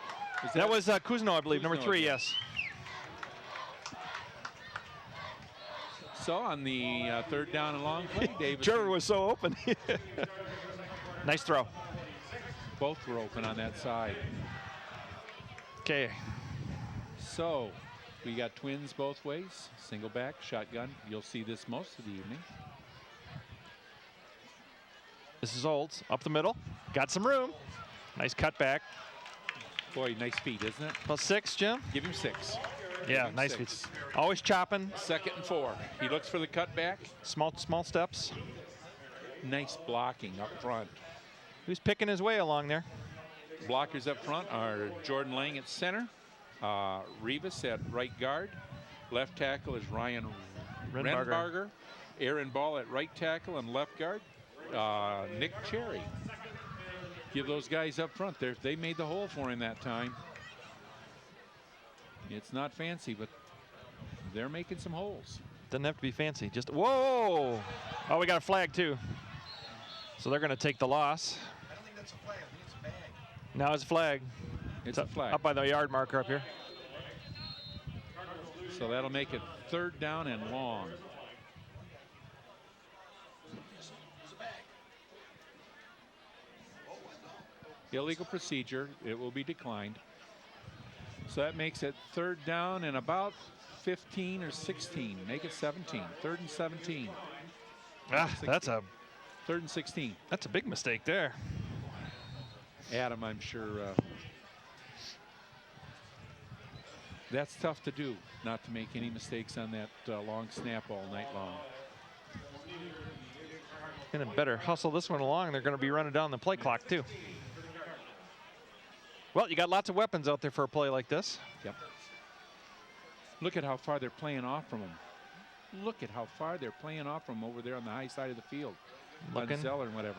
That was Kuzno, I believe, number 3, yes. So on the third down and long play, Davis. Trevor was so open. Nice throw. Both were open on that side. Okay. So we got Twins both ways. Single back, shotgun. You'll see this most of the evening. This is Olds. Up the middle. Got some room. Nice cutback. Boy, nice feet, isn't it? Plus 6, Jim. Give him 6. Yeah, nice feet. Always chopping. 2nd and 4. He looks for the cutback. Small steps. Nice blocking up front. Who's picking his way along there? Blockers up front are Jordan Lang at center, Rivas at right guard. Left tackle is Ryan Renbarger. Aaron Ball at right tackle and left guard. Nick Cherry. Give those guys up front. They made the hole for him that time. It's not fancy, but they're making some holes. Doesn't have to be fancy. Just, whoa! Oh, we got a flag, too. So they're going to take the loss. I don't think that's a flag. I think it's a bag. Now it's a flag. It's a flag. Up by the yard marker up here. So that'll make it third down and long. Illegal procedure. It will be declined. So that makes it 3rd down and about 15 or 16. Make it 17. 3rd and 17. That's a 3rd and 16. That's a big mistake there. Adam, I'm sure that's tough to do, not to make any mistakes on that long snap all night long. Gonna better hustle this one along. They're gonna be running down the play clock too. Well, you got lots of weapons out there for a play like this. Yep. Look at how far they're playing off from him. Look at how far they're playing off from him over there on the high side of the field. Looking. Zeller and whatever.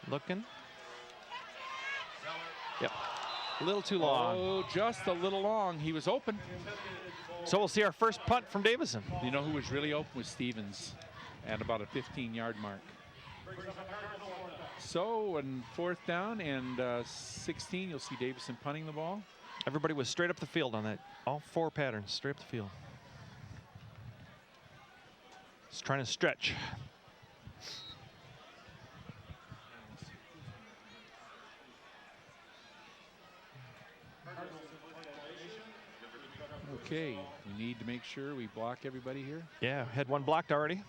Looking. Yep. A little too long. Oh, just a little long. He was open. So we'll see our first punt from Davison. You know who was really open was Stevens at about a 15-yard mark. So, on 4th down and 16, you'll see Davison punting the ball. Everybody was straight up the field on that. All 4 patterns, straight up the field. Just trying to stretch. Okay, we need to make sure we block everybody here. Yeah, had one blocked already.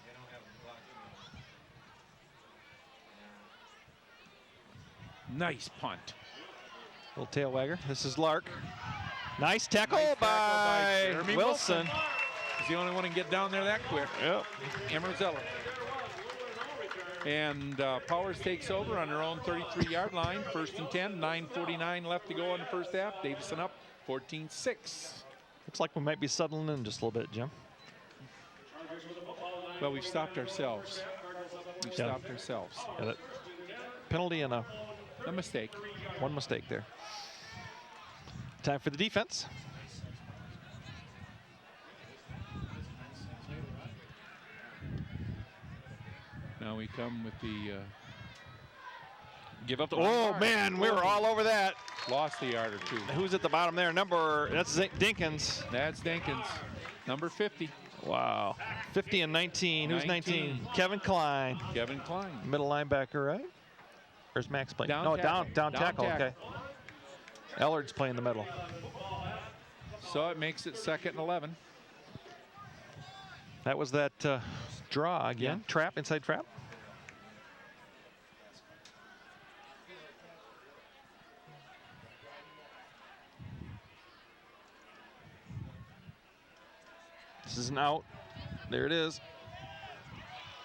Nice punt. Little tail wagger. This is Lark. Nice tackle, Nice tackle by Jeremy Wilson. He's the only one who can get down there that quick. Yep. Emmer Zeller. And Powers takes over on their own 33-yard line. 1st and 10, 9:49 left to go in the first half. Davison up 14-6. Looks like we might be settling in just a little bit, Jim. Well, we've stopped ourselves. We've stopped ourselves. Yeah, that penalty and a mistake. One mistake there. Time for the defense. Now we come with the give up. Oh man, we were all over that. Lost a yard or two. Who's at the bottom there? That's Dinkins. That's Dinkins. Number 50. Wow. 50 and 19. Who's 19? Kevin Klein. Kevin Klein. Middle linebacker, right? Where's Max playing? Down no, tackle. down tackle. Okay. Ellard's playing the middle. So it makes it 2nd and 11. That was that draw again. Yeah. Trap, inside trap. This is an out. There it is.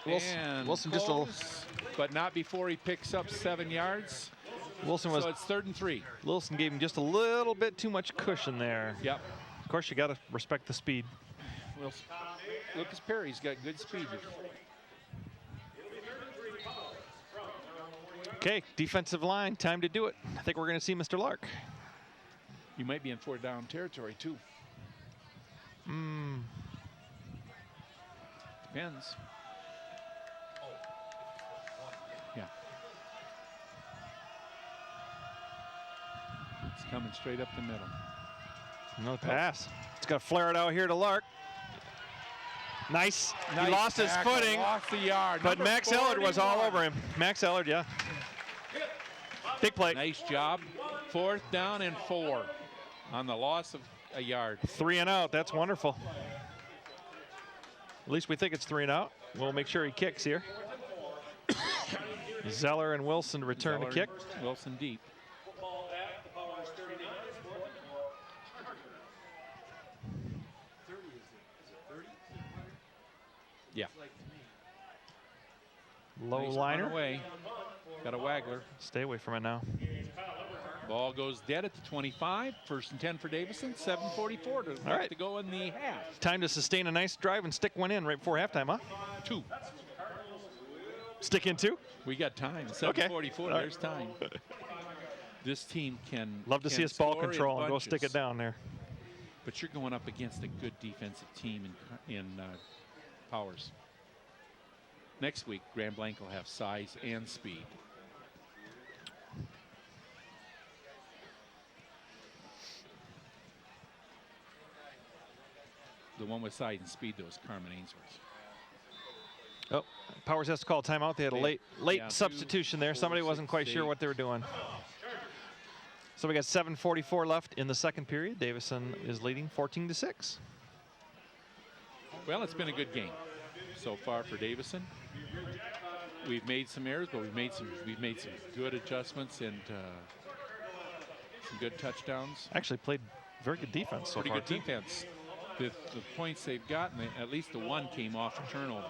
Wilson just a little, but not before he picks up 7 yards. Wilson was. So it's 3rd and 3. Wilson gave him just a little bit too much cushion there. Yep. Of course, you got to respect the speed. Wilson. Lucas Perry's got good speed. Okay, defensive line, time to do it. I think we're going to see Mr. Lark. You might be in 4th down territory too. Depends. Yeah. It's coming straight up the middle. No pass. It's got to flare it out here to Lark. Nice. He lost his footing. Lost the yard. But Number Max Ellard was all 41. over him. Max Ellard, yeah. Big play. Nice job. 4th down and 4 on the loss of a yard. 3 and out. That's wonderful. At least we think it's 3 and out. We'll make sure he kicks here. Zeller and Wilson return Zeller, to kick. Wilson deep. Yeah. Low Nice liner. run away. Got a waggler. Stay away from it now. Ball goes dead at the 25. 1st and 10 for Davison. 7:44 to go in the half. Time to sustain a nice drive and stick one in right before halftime, huh? 2. Stick in 2? We got time. Okay. 7:44. There's time. This team can love to see us ball control and go stick it down there. But you're going up against a good defensive team in Powers. Next week, Grand Blanc will have size and speed. The one with size and speed, though, is Carmen Ainsworth. Oh, Powers has to call timeout. They had a late yeah, substitution there. Somebody wasn't quite sure what they were doing. So we got 7:44 left in the second period. Davison is leading 14-6. Well, it's been a good game so far for Davison. We've made some errors, but we've made some good adjustments and some good touchdowns. Actually played very good defense so Pretty far. good defense. The points they've gotten, at least the one came off a turnover.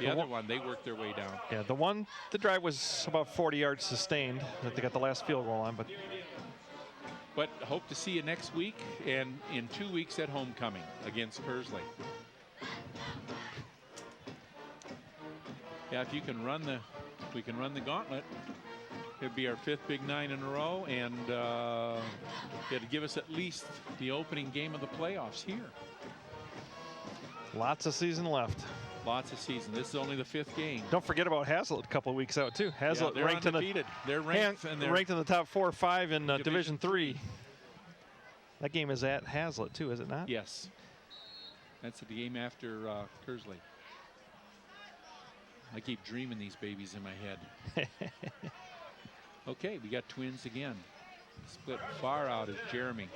The other one, they worked their way down. Yeah, the drive was about 40 yards sustained that they got the last field goal on, But hope to see you next week and in 2 weeks at homecoming against Pursley. Yeah, if we can run the gauntlet, it'd be our 5th Big 9 in a row, and it'd give us at least the opening game of the playoffs here. lots of season left. Lots of season. This is only the 5th game. Don't forget about Hazlitt a couple of weeks out too. Hazlitt they're ranked undefeated. They're ranked, and they're ranked in the top 4 or 5 in Division 3. That game is at Hazlitt too, is it not? Yes. That's the game after Kersley. I keep dreaming these babies in my head. Okay, we got twins again. Split far out is Jeremy.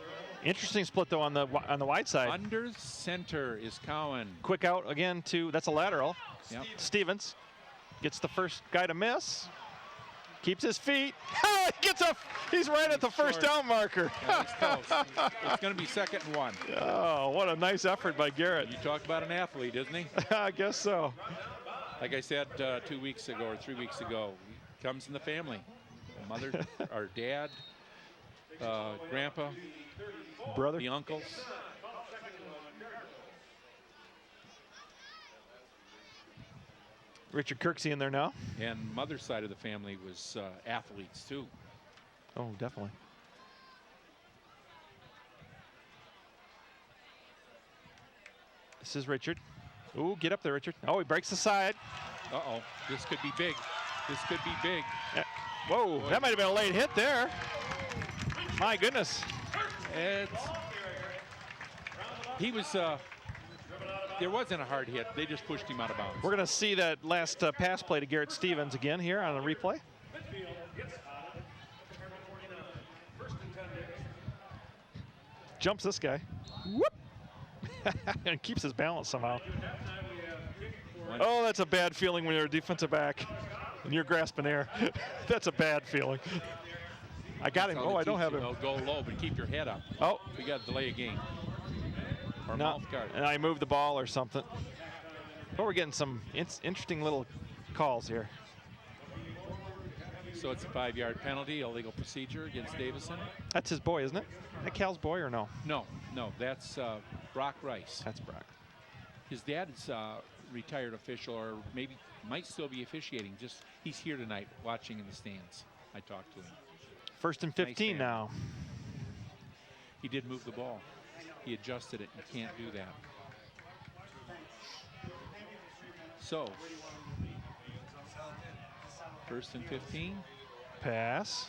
Interesting split though on the wide side. Under center is Cowan. Quick out again to, that's a lateral. Yep. Stevens gets the first guy to miss. Keeps his feet. He's right at the first down marker. Yeah, he's close. It's going to be 2nd and 1. Oh, what a nice effort by Garrett. You talk about an athlete, isn't he? I guess so. Like I said 2 weeks ago or 3 weeks ago, he comes in the family. Mother, our dad, grandpa, brother, the uncles. Richard Kirksey in there now. And mother's side of the family was athletes too. Oh, definitely. This is Richard. Ooh, get up there, Richard. Oh, he breaks the side. Uh-oh, this could be big. This could be big. Whoa, that might have been a late hit there. My goodness. He was, there wasn't a hard hit. They just pushed him out of bounds. We're going to see that last pass play to Garrett Stevens again here on a replay. Jumps this guy. Whoop. And keeps his balance somehow. Oh, that's a bad feeling when you're a defensive back and you're grasping air. That's a bad feeling. I got him. Oh, I don't have him. Go low, but keep your head up. Oh. We got to delay a game. Or No, mouth guard. and I moved the ball or something. But we're getting some interesting little calls here. So it's a 5-yard penalty, illegal procedure against Davison. That's his boy, isn't it? Is that Cal's boy or no? No, that's Brock Rice. That's Brock. His dad's retired official, or maybe might still be officiating. Just he's here tonight, watching in the stands. I talked to him. 1st and 15 now. He did move the ball. He adjusted it. You can't do that. So, 1st and 15. Pass.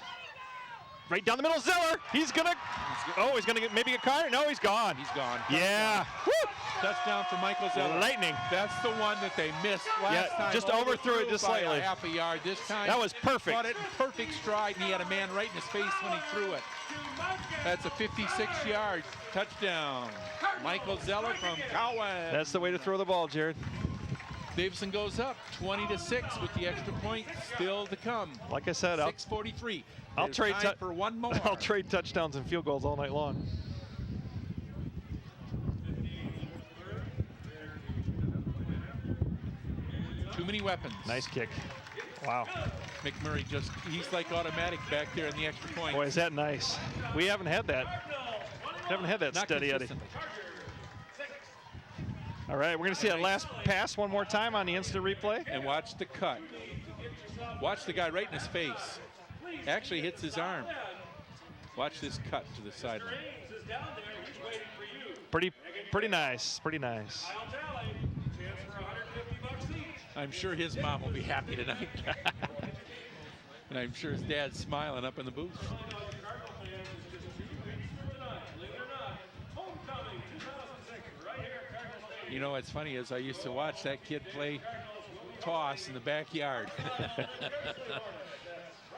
Right down the middle, Zeller. He's gonna get maybe a card. No, he's gone. He's gone. Yeah. Woo! Touchdown for Michael Zeller. Lightning. That's the one that they missed last time. Just overthrew it just by slightly. A half a yard. This time That was perfect. Caught it in perfect stride, and he had a man right in his face when he threw it. That's a 56-yard touchdown. Michael Zeller from Cowan. That's the way to throw the ball, Jared. Davison goes up 20-6 with the extra point still to come. Like I said, 6:43. I'll trade time for one more. I'll trade touchdowns and field goals all night long. Too many weapons. Nice kick. Wow. McMurray he's like automatic back there in the extra point. Boy, is that nice. We haven't had that. Haven't had that Not steady Eddie. consistently. All right, we're going to see that last pass one more time on the instant replay. And watch the cut. Watch the guy right in his face. Actually hits his arm. Watch this cut to the sideline. Pretty nice. Pretty nice. I'm sure his mom will be happy tonight. And I'm sure his dad's smiling up in the booth. You know what's funny is I used to watch that kid play toss in the backyard.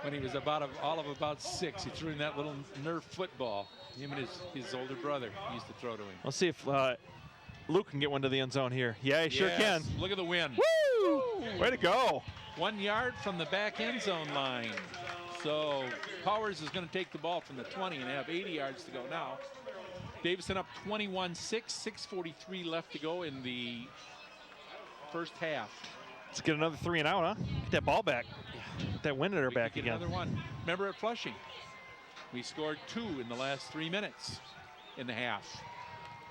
when he was all of about 6. He threw in that little Nerf football. Him and his older brother used to throw to him. Let's see if Luke can get one to the end zone here. Yeah, he sure can. Look at the win. Woo! Way to go. 1 yard from the back end zone line. So Powers is going to take the ball from the 20 and have 80 yards to go now. Davison up 21-6, 6:43 left to go in the first half. Let's get another 3 and out, huh? Get that ball back. Get that wind at her back again. Another one. Remember at Flushing, we scored 2 in the last 3 minutes in the half.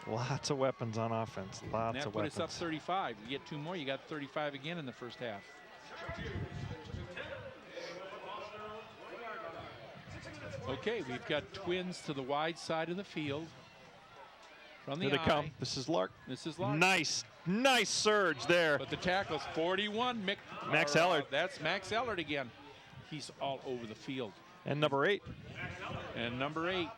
Lots of weapons on offense. Lots and that of put weapons. us up 35. You get 2 more, you got 35 again in the first half. Okay, we've got Twins to the wide side of the field. From the Here they come. This is Lark. This is Lark. Nice surge there. But the tackle's 41. Max Ellard. That's Max Ellard again. He's all over the field. And number 8. And number 8.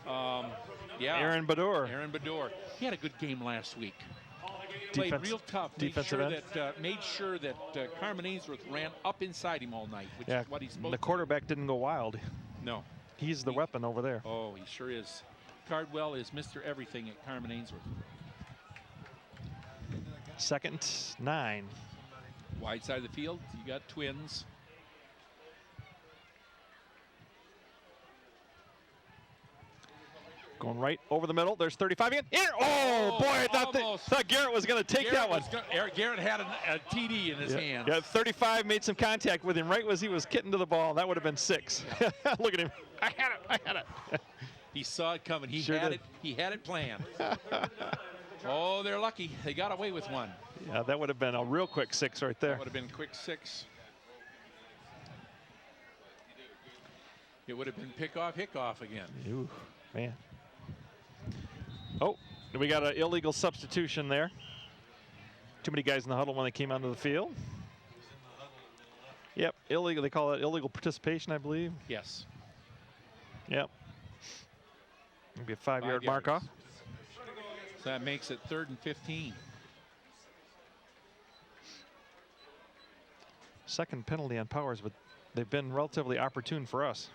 Yeah. Aaron Bador. Aaron Bador. He had a good game last week. Played real tough. Made sure that Carmen Ainsworth ran up inside him all night, which is what he's supposed to do. The quarterback didn't go wild. No. He's the weapon over there. Oh, he sure is. Cardwell is Mr. Everything at Carmen Ainsworth. 2nd 9. Wide side of the field, you got Twins. Going right over the middle. There's 35 again. Oh, boy, I thought Garrett was going to take that one. Garrett had a TD in his hands. Yeah, 35 made some contact with him right as he was getting to the ball. That would have been 6. Look at him. I had it. He saw it coming. He Sure had did. it. He had it planned. Oh, they're lucky. They got away with one. Yeah, that would have been a real quick 6 right there. That would have been a quick 6. It would have been pick-off, hick-off again. Ooh, man. Oh, we got an illegal substitution there. Too many guys in the huddle when they came onto the field. Yep, illegal. They call that illegal participation, I believe. Yes. Yep. Maybe a 5-yard mark off. So that makes it 3rd and 15. Second penalty on Powers, but they've been relatively opportune for us.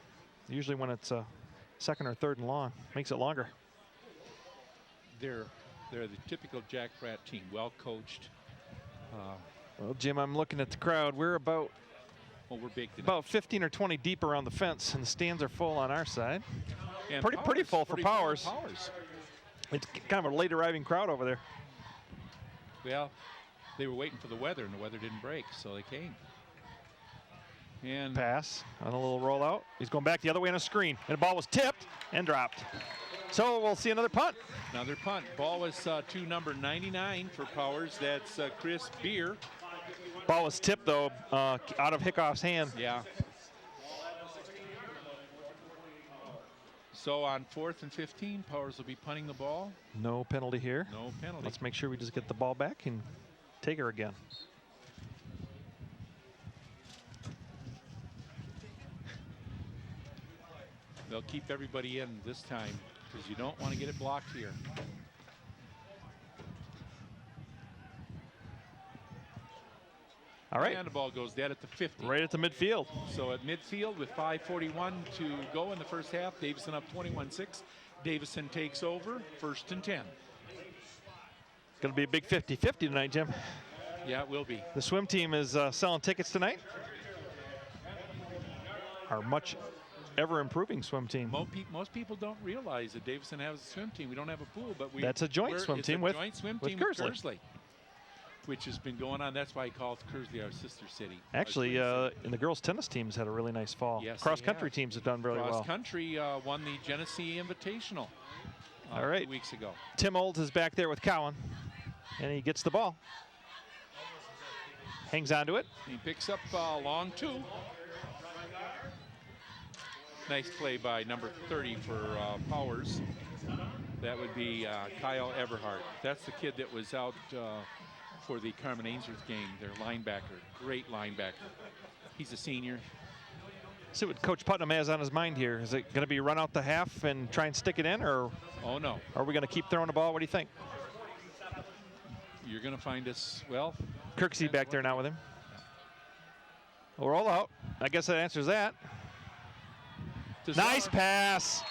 Usually when it's 2nd or 3rd and long, makes it longer. They're the typical Jack Pratt team, well coached. Well, Jim, I'm looking at the crowd. We're about we're big tonight. About 15 or 20 deep around the fence, and the stands are full on our side. And pretty full for Powers. It's kind of a late arriving crowd over there. Well, they were waiting for the weather, and the weather didn't break, so they came. And pass on a little rollout. He's going back the other way on a screen, and the ball was tipped and dropped. So we'll see another punt. Another punt. Ball was to number 99 for Powers. That's Chris Beer. Ball was tipped, though, out of Hickoff's hand. Yeah. So on 4th and 15, Powers will be punting the ball. No penalty here. No penalty. Let's make sure we just get the ball back and take her again. They'll keep everybody in this time because you don't want to get it blocked here. All right. And the ball goes dead at the 50. Right at the midfield. So at midfield with 5:41 to go in the first half, Davison up 21-6. Davison takes over, 1st and 10. Going to be a big 50-50 tonight, Jim. Yeah, it will be. The swim team is selling tickets tonight. Our much ever-improving swim team. Most people don't realize that Davison has a swim team. We don't have a pool, but that's a joint swim team with Kersley, which has been going on. That's why he calls Kersley our sister city. Actually, and the girls' tennis teams had a really nice fall. Yes, cross-country teams have done really well. Cross-country won the Genesee Invitational all right. 2 weeks ago. Tim Olds is back there with Cowan, and he gets the ball. Hangs onto it. He picks up long 2. Nice play by number 30 for Powers. That would be Kyle Everhart. That's the kid that was out for the Carmen Ainsworth game, their linebacker. Great linebacker. He's a senior. See what Coach Putnam has on his mind here. Is it going to be run out the half and try and stick it in, or oh no, are we going to keep throwing the ball? What do you think? You're going to find us, well, Kirksey back there now with him. We'll roll out. I guess that answers that. To Nice Zeller. pass.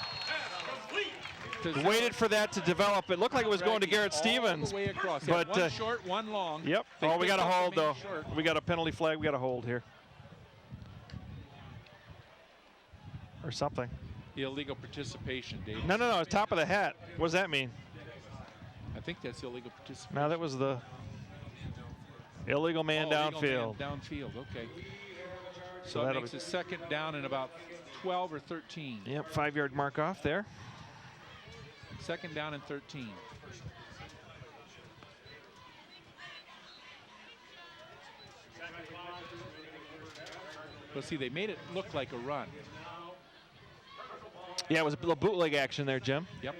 To Waited for that to develop. It looked like it was going to Garrett all Stevens. the way across. But one short, one long. Yep. They Oh, we got picked a up the hold main though. short. We got a penalty flag. We got a hold here. Or something. Illegal participation, Dave. No. Top of the hat. What does that mean? I think that's illegal participation. No, that was the illegal man downfield. Illegal man downfield, okay. So So it that'll makes be- a second down and about 12 or 13. Yep, 5-yard mark off there. Second down and 13. Well, see, they made it look like a run. Yeah, it was a little bootleg action there, Jim. Yep.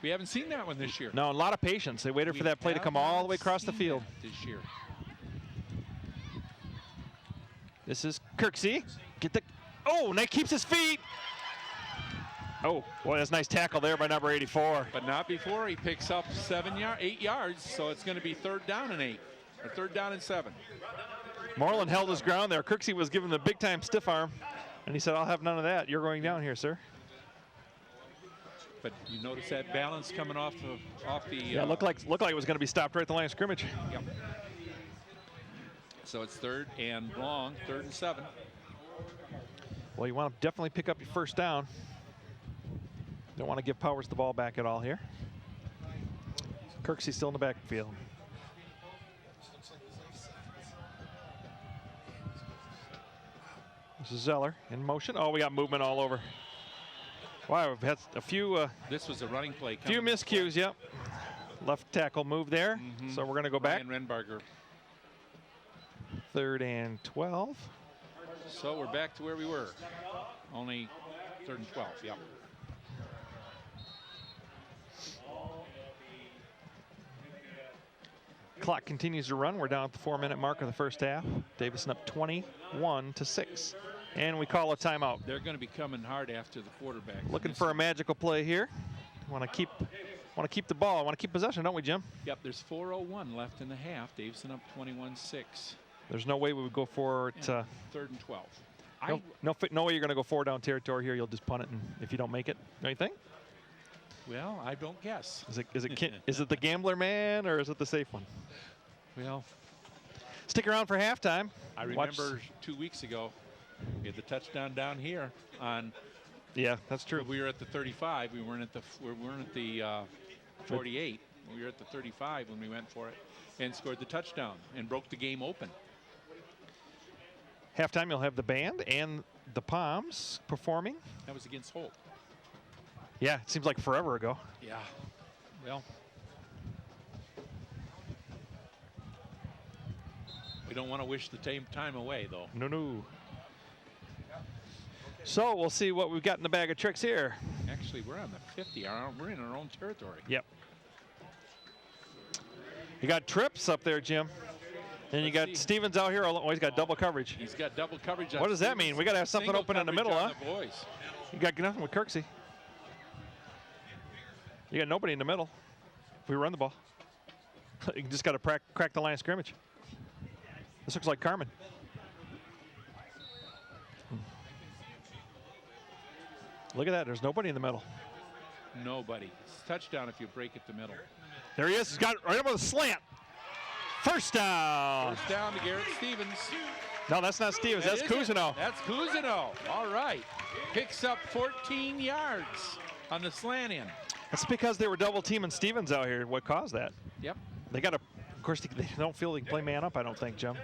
We haven't seen that one this year. No, a lot of patience. They waited for that play to come all the way across the field. This year. This is Kirksey. Get the. Oh, and that keeps his feet. Oh, boy, that's a nice tackle there by number 84. But not before he picks up 8 yards, so it's going to be third down and 8, or third down and 7. Moreland held his ground there. Kirksey was given the big-time stiff arm, and he said, I'll have none of that. You're going down here, sir. But you notice that balance coming off the. Yeah, looked like it was going to be stopped right at the line of scrimmage. Yep. So it's third and long, third and 7. Well, you want to definitely pick up your first down. Don't want to give Powers the ball back at all here. Kirksey's still in the backfield. This is Zeller in motion. Oh, we got movement all over. Wow, we've had a few. This was a running play. Few miscues, yep. Left tackle move there. So we're going to go back. Ryan Renbarger. 3rd and 12. So we're back to where we were. Only 3rd and 12, yep. Clock continues to run. We're down at the 4-minute mark of the first half. Davison up 21-6. And we call a timeout. They're going to be coming hard after the quarterback. Looking for a magical play here. Want to keep the ball. Want to keep possession, don't we, Jim? Yep, there's 4:01 left in the half. Davison up 21-6. There's no way we would go for it. 3rd and 12. No way you're going to go 4-down territory here. You'll just punt it, and if you don't make it, don't you think? Well, I don't guess. Is it the gambler man or is it the safe one? Well, stick around for halftime. I remember 2 weeks ago, we had the touchdown down here on. Yeah, that's true. We were at the 35. We weren't at the 48. We were at the 35 when we went for it and scored the touchdown and broke the game open. Halftime, you'll have the band and the Palms performing. That was against Holt. Yeah, it seems like forever ago. Yeah. Well, we don't want to wish the time away, though. No. So we'll see what we've got in the bag of tricks here. Actually, we're on the 50. We're in our own territory. Yep. You got Trips up there, Jim. And you got Stevens out here. Oh, he's got double coverage. He's got double coverage. What does that mean? We got to have something open in the middle, huh? The boys. You got nothing with Kirksey. You got nobody in the middle. If we run the ball, you just got to crack the line of scrimmage. This looks like Carmen. Look at that. There's nobody in the middle. Nobody. It's touchdown if you break at the middle. There he is. He's got it right over the slant. First down. First down to Garrett Stevens. No, that's not Stevens. That's Cousineau. That's Cousineau. All right. Picks up 14 yards on the slant in. That's because they were double teaming Stevens out here. What caused that? Yep. They got to, of course, they don't feel they can play man up, I don't think, Jim.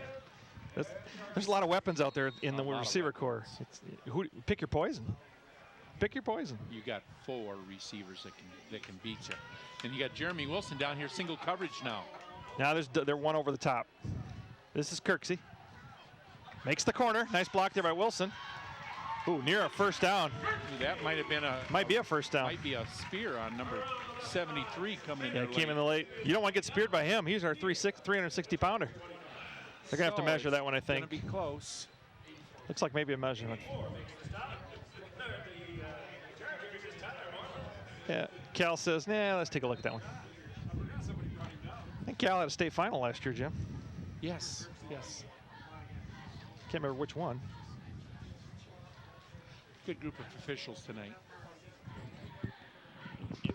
There's a lot of weapons out there in the receiver corps. Pick your poison. Pick your poison. You got 4 receivers that can beat you. And you got Jeremy Wilson down here, single coverage now. Now they're one over the top. This is Kirksey. Makes the corner. Nice block there by Wilson. Ooh, near a first down. That might have been Might be a first down. Might be a spear on number 73 coming in. Yeah, came in the late. You don't want to get speared by him. He's our 360 pounder. They're gonna have to measure that one, I think. Gonna be close. Looks like maybe a measurement. Yeah, Cal says, nah, let's take a look at that one. I think Cal had a state final last year, Jim. Yes. Can't remember which one. Good group of officials tonight. Can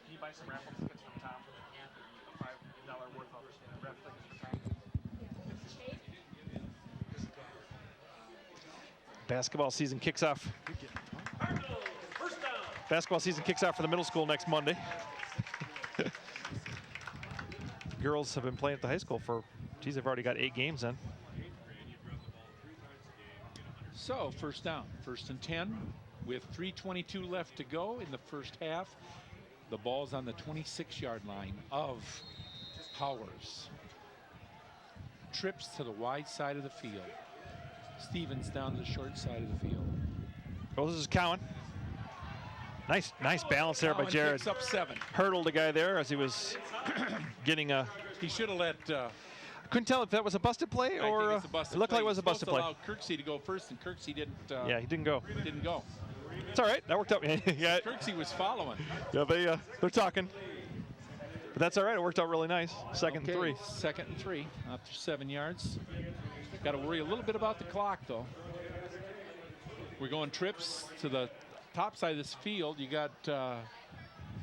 you buy some raffle tickets from Tom? $5 worth of raffle tickets for Tom. Basketball season kicks off. Basketball season kicks off for the middle school next Monday. Girls have been playing at the high school for, geez, they've already got 8 games in. So first down, 1st and 10 with 3:22 left to go in the first half. The ball's on the 26-yard line of Powers. Trips to the wide side of the field. Stevens down to the short side of the field. Oh, this is Cowan. Nice balance there by Cowan Jared. picks up 7. Hurdled the guy there as he was getting a. He should have let. Couldn't tell if that was a busted play or it's a busted it looked play. like it was a busted play. Allowed Kirksey to go first, and Kirksey didn't. Yeah, he didn't go. Didn't go. It's all right. That worked out. Yeah. Kirksey was following. Yeah, they're talking. But that's all right. It worked out really nice. Second and 3. 2nd and 3 after 7 yards. Got to worry a little bit about the clock, though. We're going trips to the top side of this field. You got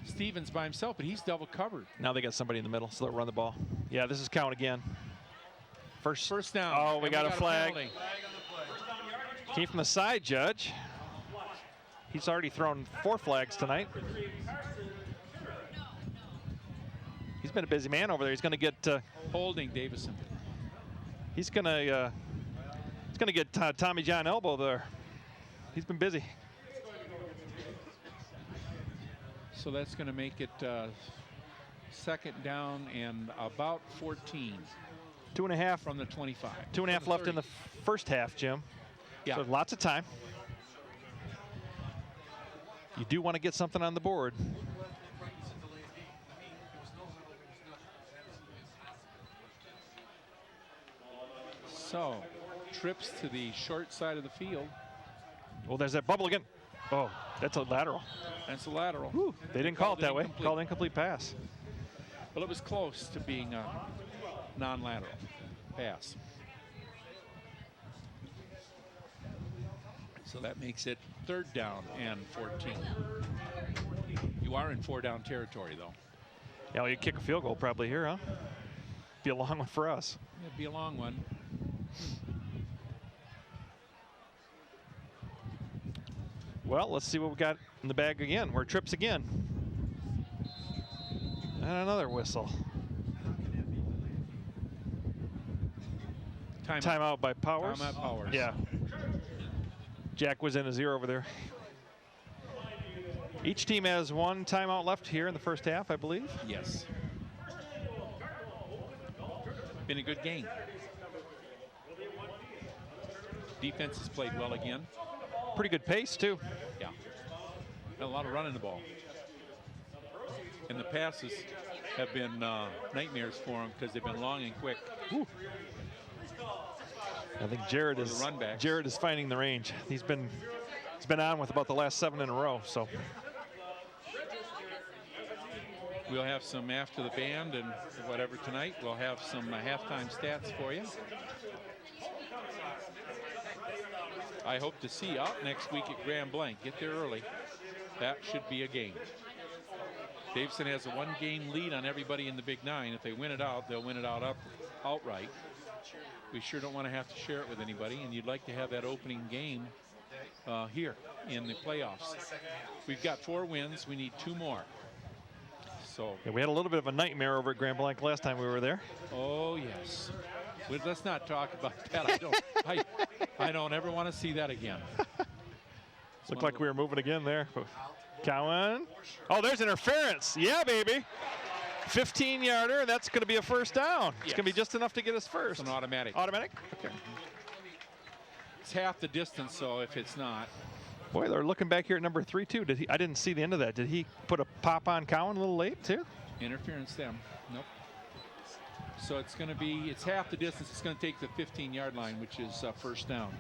Stevens by himself, but he's double covered. Now they got somebody in the middle, so they'll run the ball. Yeah, this is Cowan again. First down. Oh, we got a flag. penalty. Came from the side, Judge. He's already thrown 4 flags tonight. He's been a busy man over there. He's going to get holding Davison. He's going to get Tommy John elbow there. He's been busy. So that's going to make it 2nd down and about 14. 2.5 from the 25. 2.5 left in the first half, Jim. Yeah. So lots of time. You do want to get something on the board. So, trips to the short side of the field. Well, there's that bubble again. Oh, that's a lateral. That's a lateral. Whew, they didn't call it that way. Called incomplete pass. Well, it was close to being a non-lateral pass. So that makes it 3rd down and 14. You are in 4-down territory, though. Yeah, well, you kick a field goal probably here, huh? Be a long one for us. It'd be a long one. Well, let's see what we got in the bag again. We're trips again. And another whistle. Timeout by Powers. Timeout Powers. Yeah. Jack was in his ear over there. Each team has 1 timeout left here in the first half, I believe. Yes. Been a good game. Defense has played well again. Pretty good pace, too. Yeah. Had a lot of running the ball. And the passes have been nightmares for them because they've been long and quick. Ooh. I think Jared is finding the range. He's been on with about the last 7 in a row. So we'll have some after the band and whatever tonight. We'll have some halftime stats for you. I hope to see you out next week at Grand Blanc. Get there early. That should be a game. Davison has a 1-game lead on everybody in the Big 9. If they win it out, they'll win it out outright. We sure don't want to have to share it with anybody, and you'd like to have that opening game here in the playoffs. We've got 4 wins. We need 2 more. So yeah, we had a little bit of a nightmare over at Grand Blanc last time we were there. Oh yes. Let's not talk about that. I don't ever want to see that again. Looked like we were moving again there. Cowan. Oh, there's interference. Yeah, baby. 15-yarder. That's going to be a first down. It's going to be just enough to get us first. It's an automatic. Automatic? Okay. It's half the distance, so if it's not. Boy, they're looking back here at number 3, too. I didn't see the end of that. Did he put a pop on Cowan a little late, too? Interference them. Nope. So it's going to be, it's half the distance. It's going to take the 15-yard line, which is first down.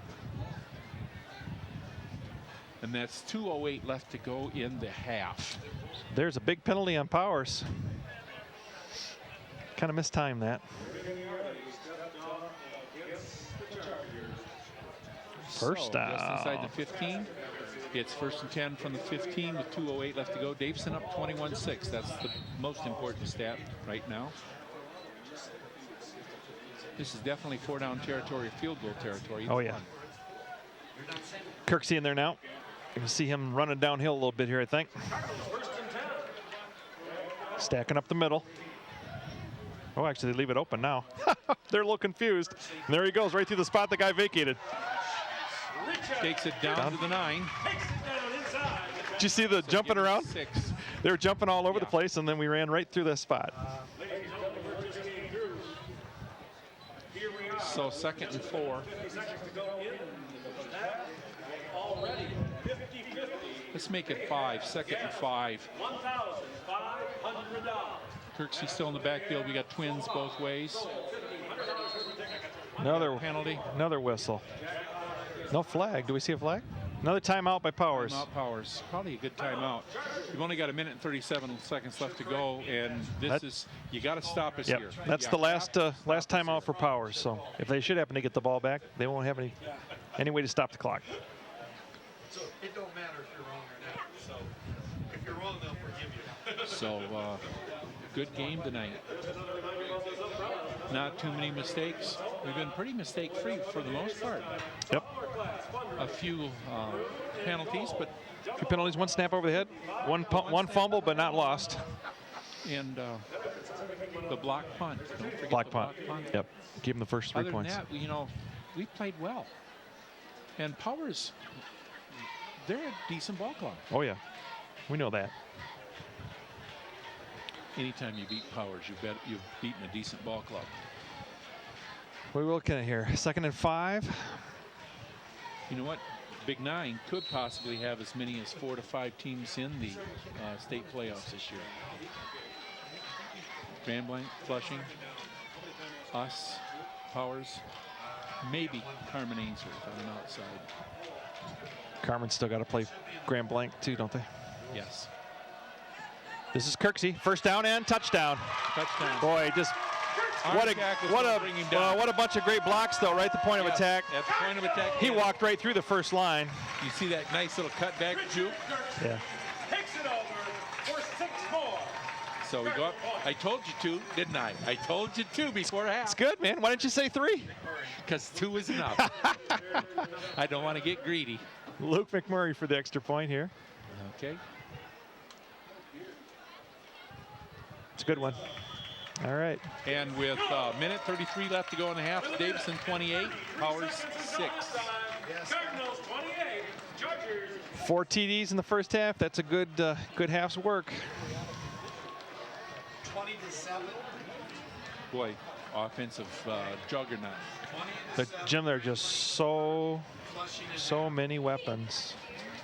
And that's 2:08 left to go in the half. There's a big penalty on Powers. Kind of mistimed that. First down. Just inside the 15. It's 1st and 10 from the 15 with 2:08 left to go. Davison up 21-6. That's the most important stat right now. This is definitely 4-down territory, field goal territory. Oh, yeah. Kirksey in there now. You can see him running downhill a little bit here, I think. Stacking up the middle. Oh, actually, they leave it open now. They're a little confused. And there he goes, right through the spot the guy vacated. Takes it down to the 9. Did you see the jumping around? 6. They were jumping all over the place, and then we ran right through that spot. So 2nd and 4. Let's make it 5. 2nd and 5. Kirksey still in the backfield. We got twins both ways. Another penalty. Another whistle. No flag. Do we see a flag? Another timeout by Powers. Timeout Powers. Probably a good timeout. We've only got 1 minute and 37 seconds left to go, and this is, you got to stop us here. That's the last timeout for Powers. So if they should happen to get the ball back, they won't have any way to stop the clock. So it don't matter if you're wrong or not. So if you're wrong, they'll forgive you. So good game tonight. Not too many mistakes. We've been pretty mistake-free for the most part. Yep. A few penalties, but a few penalties, 1 snap over the head, one fumble, but not lost. And the block punt. Don't forget block the punt. Block punt. Yep. Give them the first 3 Other points. than that, you know, we played well. And Powers, they're a decent ball club. Oh yeah, we know that. Anytime you beat Powers, you've beaten a decent ball club. What are we looking at here? 2nd and 5. You know what? Big 9 could possibly have as many as 4 to 5 teams in the state playoffs this year. Grand Blanc, Flushing, us, Powers, maybe Carmen Ainsworth on the outside. Carmen's still got to play Grand Blanc too, don't they? Yes. This is Kirksey, 1st down and touchdown. Touchdown. Boy, just what a bunch of great blocks though, right at the point of attack. At the point of attack. He walked right through the first line. You see that nice little cutback juke? Yeah. Takes it over for 6 more. So we go up. I told you 2, didn't I? I told you 2 before half. It's good, man. Why didn't you say 3? Because 2 is enough. I don't want to get greedy. Luke McMurray for the extra point here. Okay. It's a good one. All right. And with minute 33 left to go in the half, Davison 28, Powers 6. Cardinals 28, Chargers 4 TDs in the first half. That's a good half's work. 20-7. Boy, offensive juggernaut. Jim, there are just so many weapons.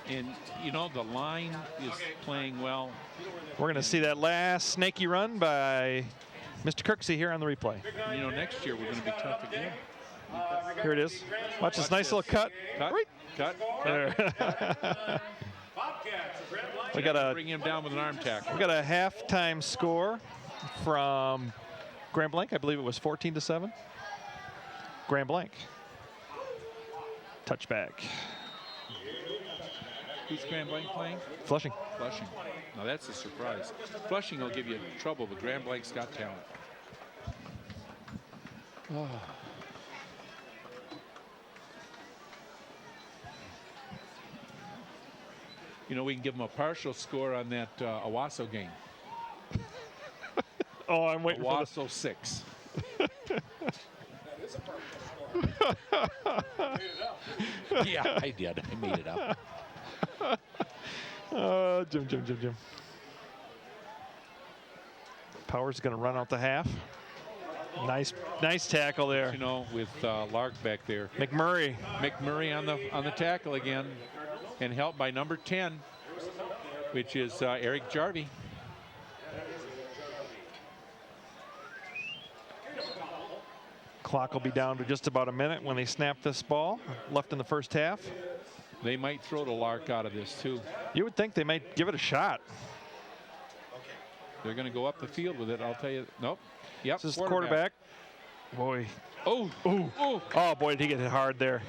And, you know, the line is playing well. We're going to see that last snaky run by Mr. Kirksey here on the replay. You know, next year we're going to be tough again. Here it is. Watch this nice little cut. Cut. There. We got a bring him down with an arm tackle. We got a halftime score from Grand Blanc. I believe it was 14-7. Grand Blanc. Touchback. Who's Grand Blanc playing? Flushing. Flushing. Now that's a surprise. Flushing will give you trouble, but Grand Blanc's got talent. Oh. You know, we can give them a partial score on that Owasso game. Oh, I'm waiting for Owasso 6. Yeah, I did. I made it up. Jim. Powers going to run out the half. Nice tackle there. You know, with Lark back there. McMurray on the tackle again, and helped by number 10, which is Eric Jarvie. Clock will be down to just about a minute when they snap this ball. Left in the first half. They might throw the Lark out of this too. You would think they might give it a shot. They're going to go up the field with it. I'll tell you. Nope. Yep. This is the quarterback. Boy. Oh. Boy, did he get hit hard there.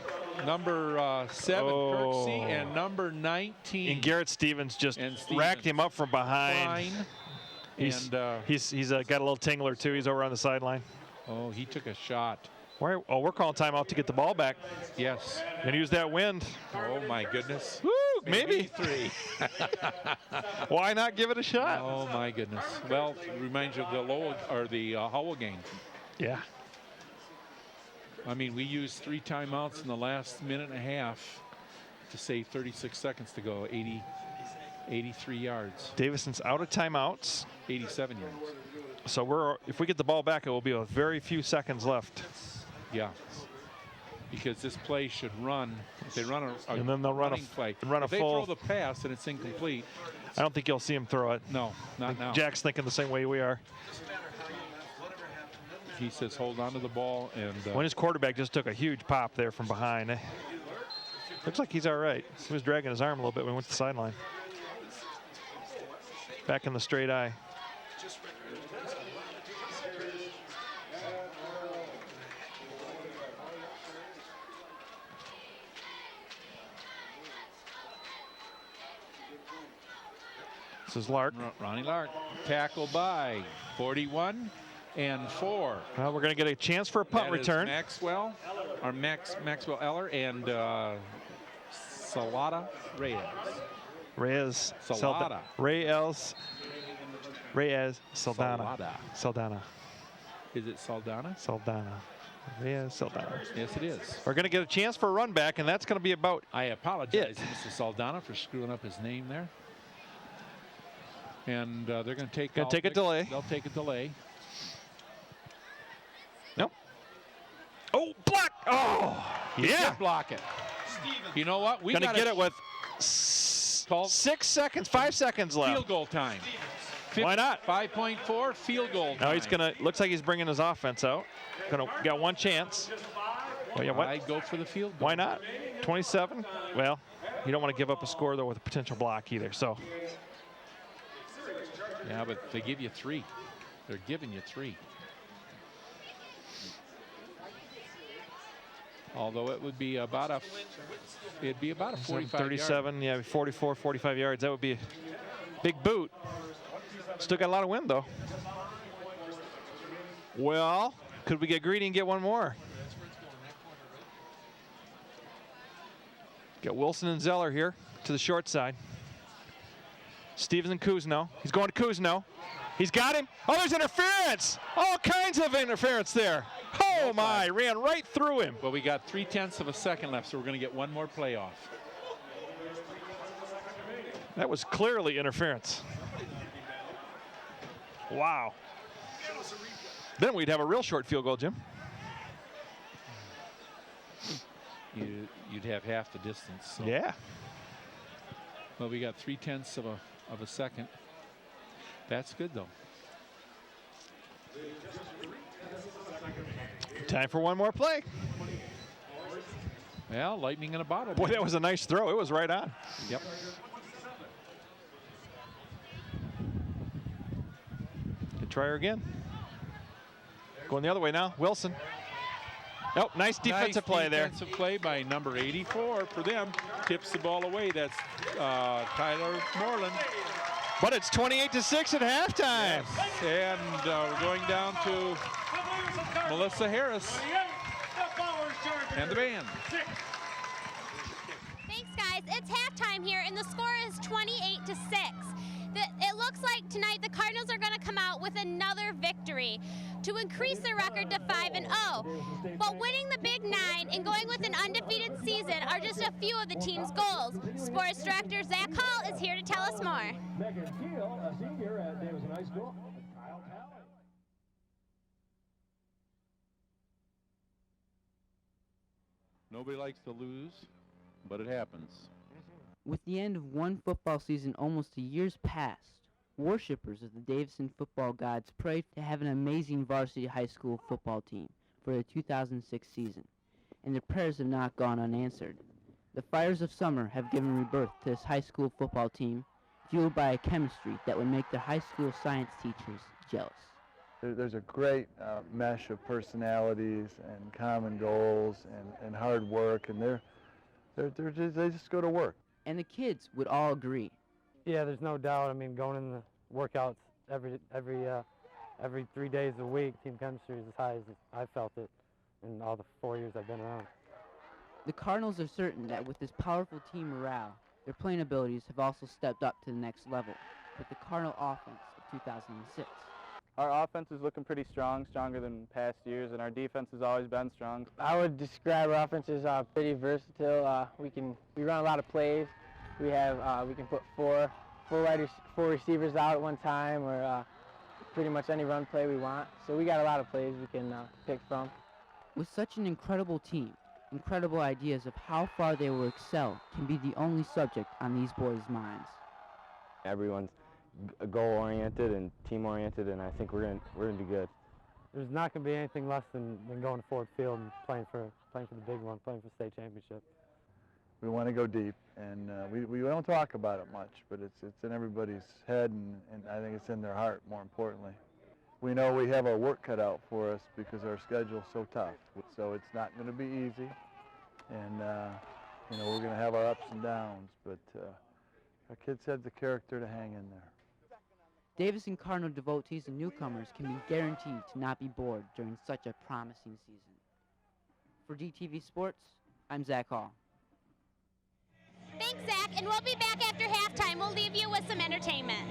number 7, Kirksey, and number 19. And Garrett Stevens just racked him up from behind. He's got a little tingler too. He's over on the sideline. Oh, he took a shot. We're calling timeout to get the ball back. Yes. And use that wind. Oh my goodness. Woo, maybe 3. Why not give it a shot? Oh my goodness. Well, it reminds you of the Howell game. Yeah. I mean, we used 3 timeouts in the last minute and a half to save 36 seconds to go. 83 yards. Davison's out of timeouts. 87 yards. So if we get the ball back, it will be a very few seconds left. Yeah. Because this play should run. If they run and then they'll run a play. If they throw the pass and it's incomplete. I don't think you'll see him throw it. No, not now. Jack's thinking the same way we are. He says hold on to the ball. And when his quarterback just took a huge pop there from behind. Looks like he's all right. He was dragging his arm a little bit when he went to the sideline. Back in the straight eye. This is Lark. Ronnie Lark. Tackled by 41 and 4. Well, we're going to get a chance for a punt return. Maxwell Eller and Salada Reyes. Salada. Reyes Saldana. Saldana. Is it Saldana? Saldana. Reyes Saldana. Yes, it is. We're going to get a chance for a run back, and that's going to be about I apologize, Mr. Saldana, for screwing up his name there. And they're going to take a delay. They'll take a delay. Nope. Oh, block! Oh, yeah. Block it. You know what? We're going to get it with 6 seconds, 5 seconds left. Field goal time. Why not? 5.4 field goal time. Now he's going to, looks like he's bringing his offense out. Got one chance. Oh, yeah, what? I'd go for the field goal. Why not? 27? Well, you don't want to give up a score, though, with a potential block either, so. Yeah, but they give you 3. They're giving you 3. Although it would be about a 45 37, yeah, 44, 45 yards. That would be a big boot. Still got a lot of wind, though. Well, could we get greedy and get one more? Got Wilson and Zeller here to the short side. Stevens and Kuzno. He's going to Kuzno. He's got him. Oh, there's interference. All kinds of interference there. Oh, my. Ran right through him. Well, we got 0.3 of a second left, so we're going to get one more play off. That was clearly interference. Wow. Then we'd have a real short field goal, Jim. You'd have half the distance. So. Yeah. Well, we got 0.3 of a second. That's good, though. Time for one more play. Well, lightning in a bottle. Boy, that was a nice throw. It was right on. Yep. Good try her again. Going the other way now. Wilson. Nope, nice defensive play there. Defensive play by number 84 for them. Tips the ball away. That's Tyler Moreland. But it's 28-6 at halftime. Yes. And we're going down to Melissa Harris and the band. Thanks, guys. It's halftime here, and the score is 28-6. It looks like tonight the Cardinals are going to come out with another victory to increase their record to 5-0. But winning the Big 9 and going with an undefeated season are just a few of the team's goals. Sports Director Zach Hall is here to tell us more. Megan Keel, a senior at Davison High School. Kyle Talley. Nobody likes to lose, but it happens. With the end of one football season almost a year's past, worshippers of the Davison football gods pray to have an amazing varsity high school football team for the 2006 season, and their prayers have not gone unanswered. The fires of summer have given rebirth to this high school football team, fueled by a chemistry that would make their high school science teachers jealous. There's a great mesh of personalities and common goals and hard work, and they just go to work. And the kids would all agree. Yeah, there's no doubt. I mean, going in the workouts every 3 days a week, team chemistry is as high as I felt it in all the 4 years I've been around. The Cardinals are certain that with this powerful team morale, their playing abilities have also stepped up to the next level with the Cardinal offense of 2006. Our offense is looking pretty strong, stronger than past years, and our defense has always been strong. I would describe our offense as pretty versatile. We run a lot of plays. We can put four receivers out at one time, or pretty much any run play we want. So we got a lot of plays we can pick from. With such an incredible team, incredible ideas of how far they will excel can be the only subject on these boys' minds. Everyone's goal-oriented and team-oriented, and I think we're gonna do good. There's not going to be anything less than going to Ford Field and playing for the big one, playing for state championship. We want to go deep, and we don't talk about it much, but it's in everybody's head, and I think it's in their heart, more importantly. We know we have our work cut out for us because our schedule's so tough, so it's not going to be easy, and we're going to have our ups and downs, but our kids have the character to hang in there. Davison Cardinal devotees and newcomers can be guaranteed to not be bored during such a promising season. For DTV Sports, I'm Zach Hall. Thanks, Zach, and we'll be back after halftime. We'll leave you with some entertainment.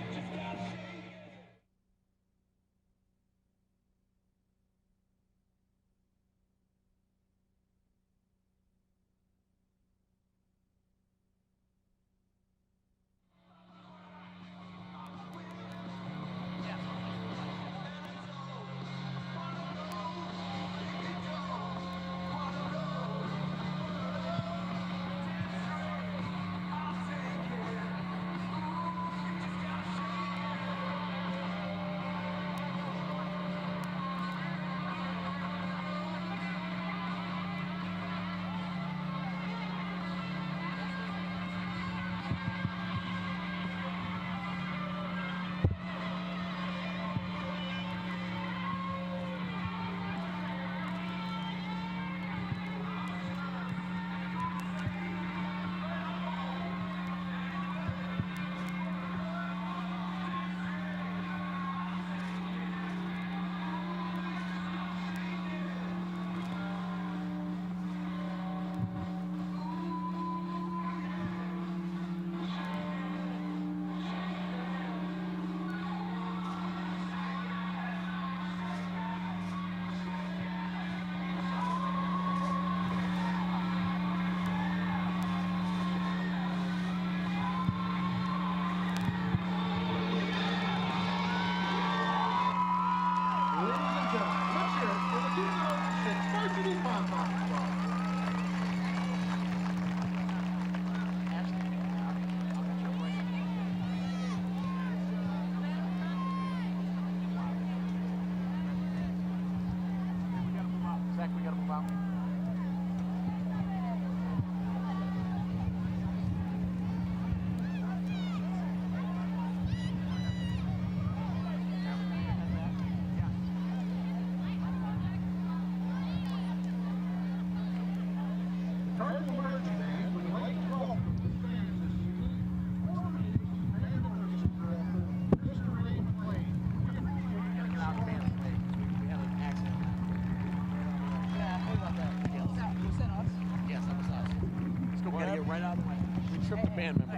Right out of the way. We tripped the band member.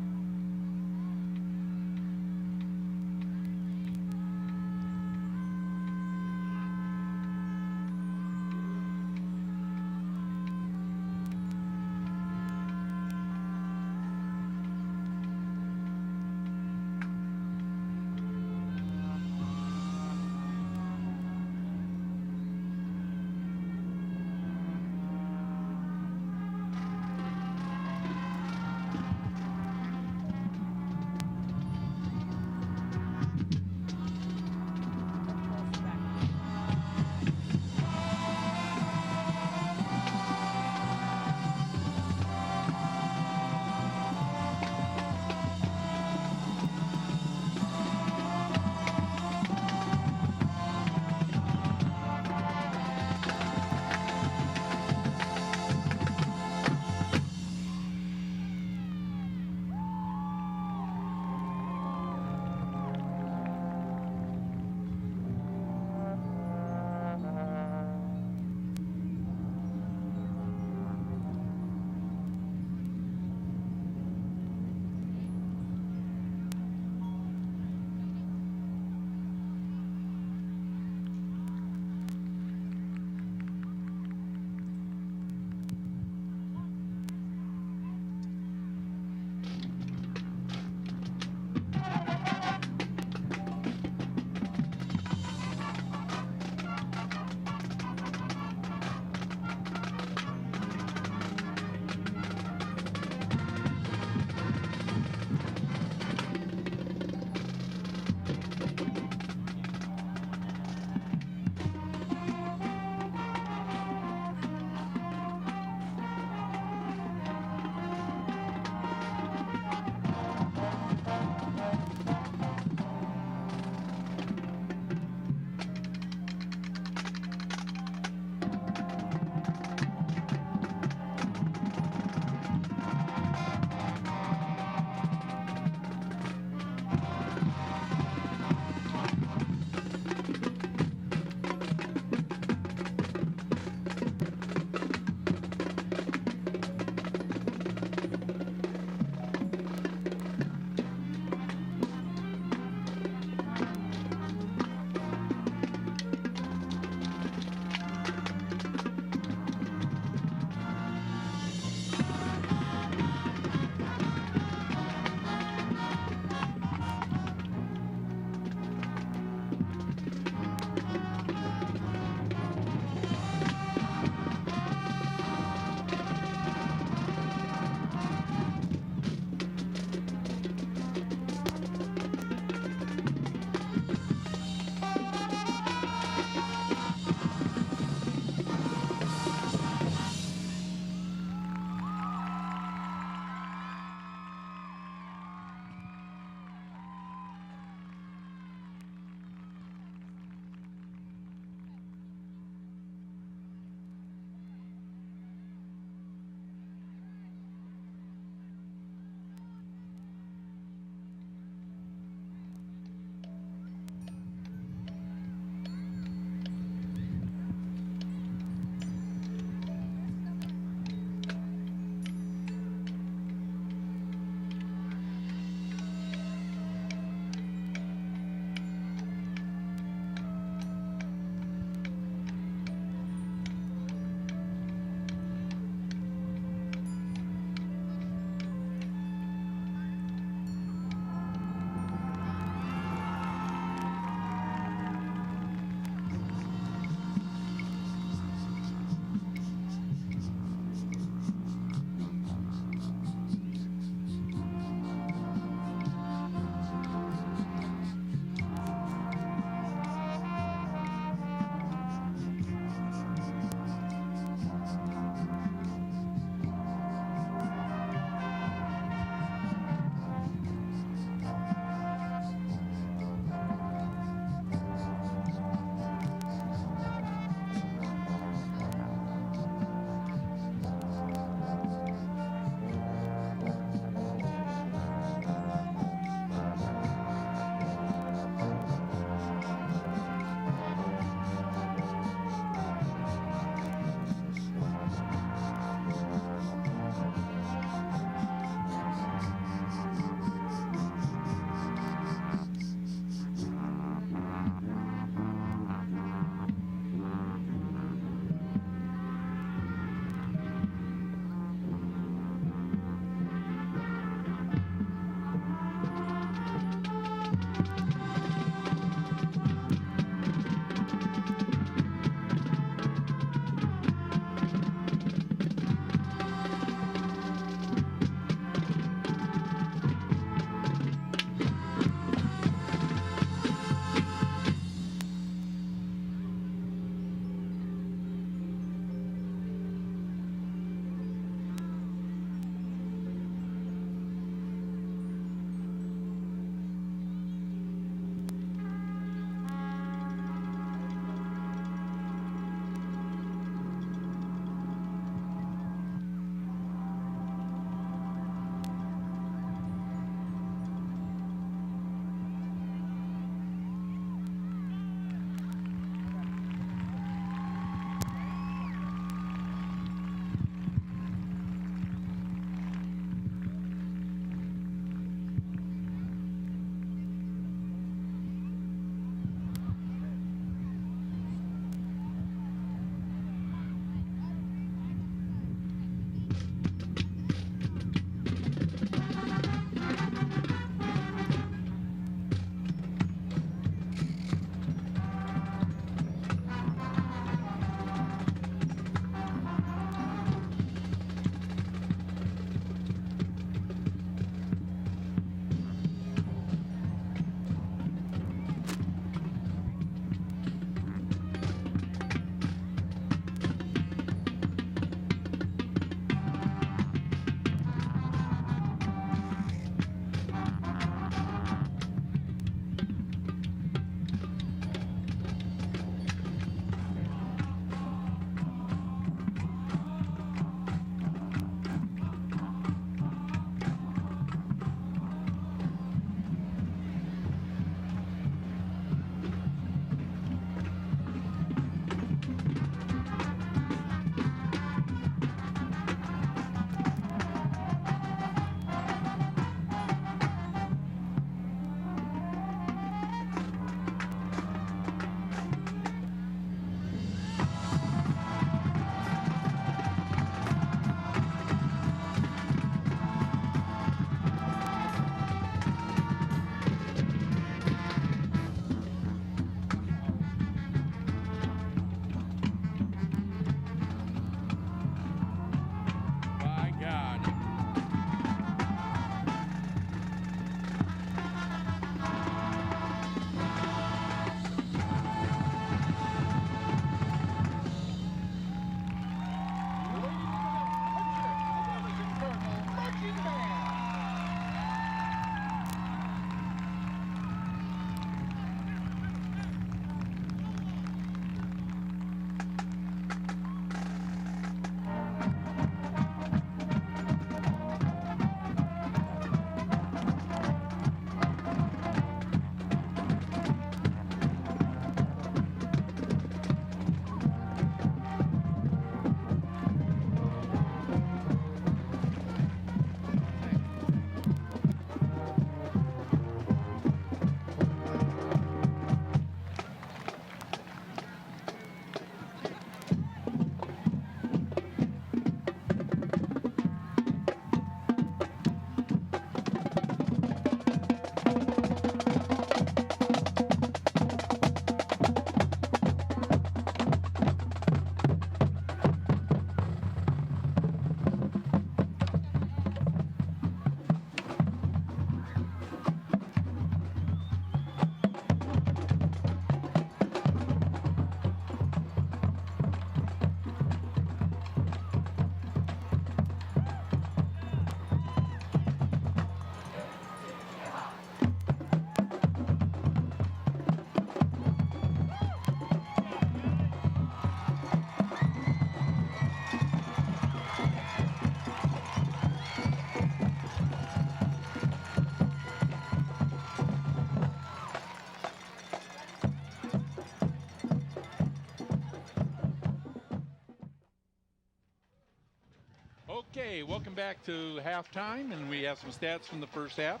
Okay, welcome back to halftime, and we have some stats from the first half.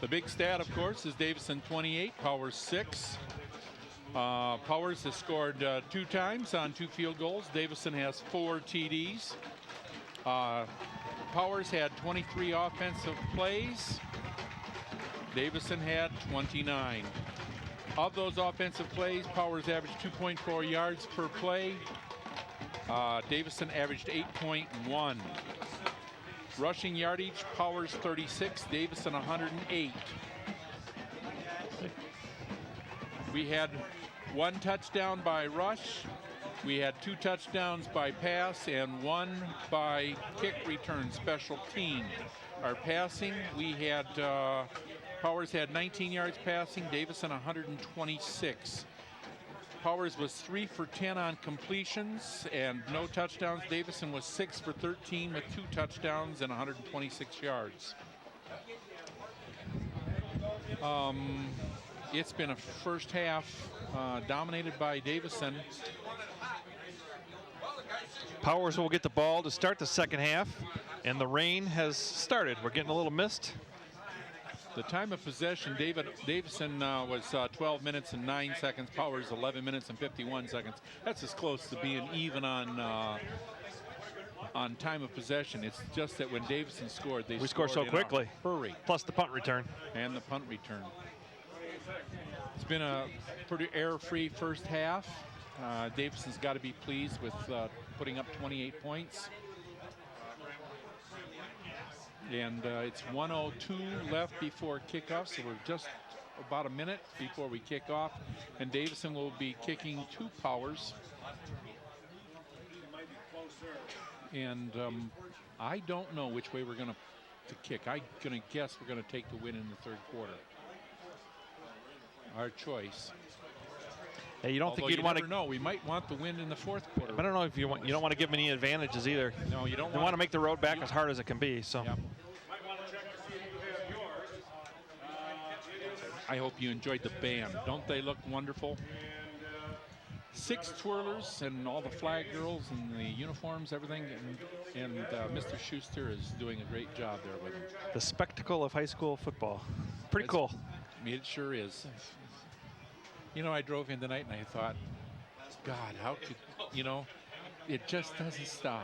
The big stat, of course, is Davison 28, Powers 6. Powers has scored 2 times on 2 field goals. Davison has 4 TDs. Powers had 23 offensive plays. Davison had 29. Of those offensive plays, Powers averaged 2.4 yards per play. Davison averaged 8.1. Rushing yardage, Powers 36, Davison 108. We had 1 touchdown by rush. We had 2 touchdowns by pass and 1 by kick return special team. Our passing, we had Powers had 19 yards passing, Davison 126. Powers was 3 for 10 on completions and no touchdowns. Davison was 6 for 13 with 2 touchdowns and 126 yards. It's been a first half dominated by Davison. Powers will get the ball to start the second half, and the rain has started. We're getting a little mist. The time of possession, Davison was 12 minutes and 9 seconds. Powers 11 minutes and 51 seconds. That's as close to being even on time of possession. It's just that when Davison scored, they scored so quickly. Hurry. Plus the punt return. And the punt return. It's been a pretty error-free first half. Davison's got to be pleased with putting up 28 points. And it's 1:02 left before kickoff, so we're just about a minute before we kick off. And Davison will be kicking to Powers. And I don't know which way we're going to kick. I'm going to guess we're going to take the win in the third quarter. Our choice. Hey, you don't think you'd want to? No, we might want the win in the fourth quarter. I don't know if you want. You don't want to give them any advantages either. No, you don't. They want to make the road back as hard as it can be. So. Yep. I hope you enjoyed the band. Don't they look wonderful? 6 twirlers and all the flag girls and the uniforms, everything. And Mr. Schuster is doing a great job there with them. The spectacle of high school football. Pretty cool. It sure is. You know, I drove in tonight and I thought, God, how could, you know, it just doesn't stop.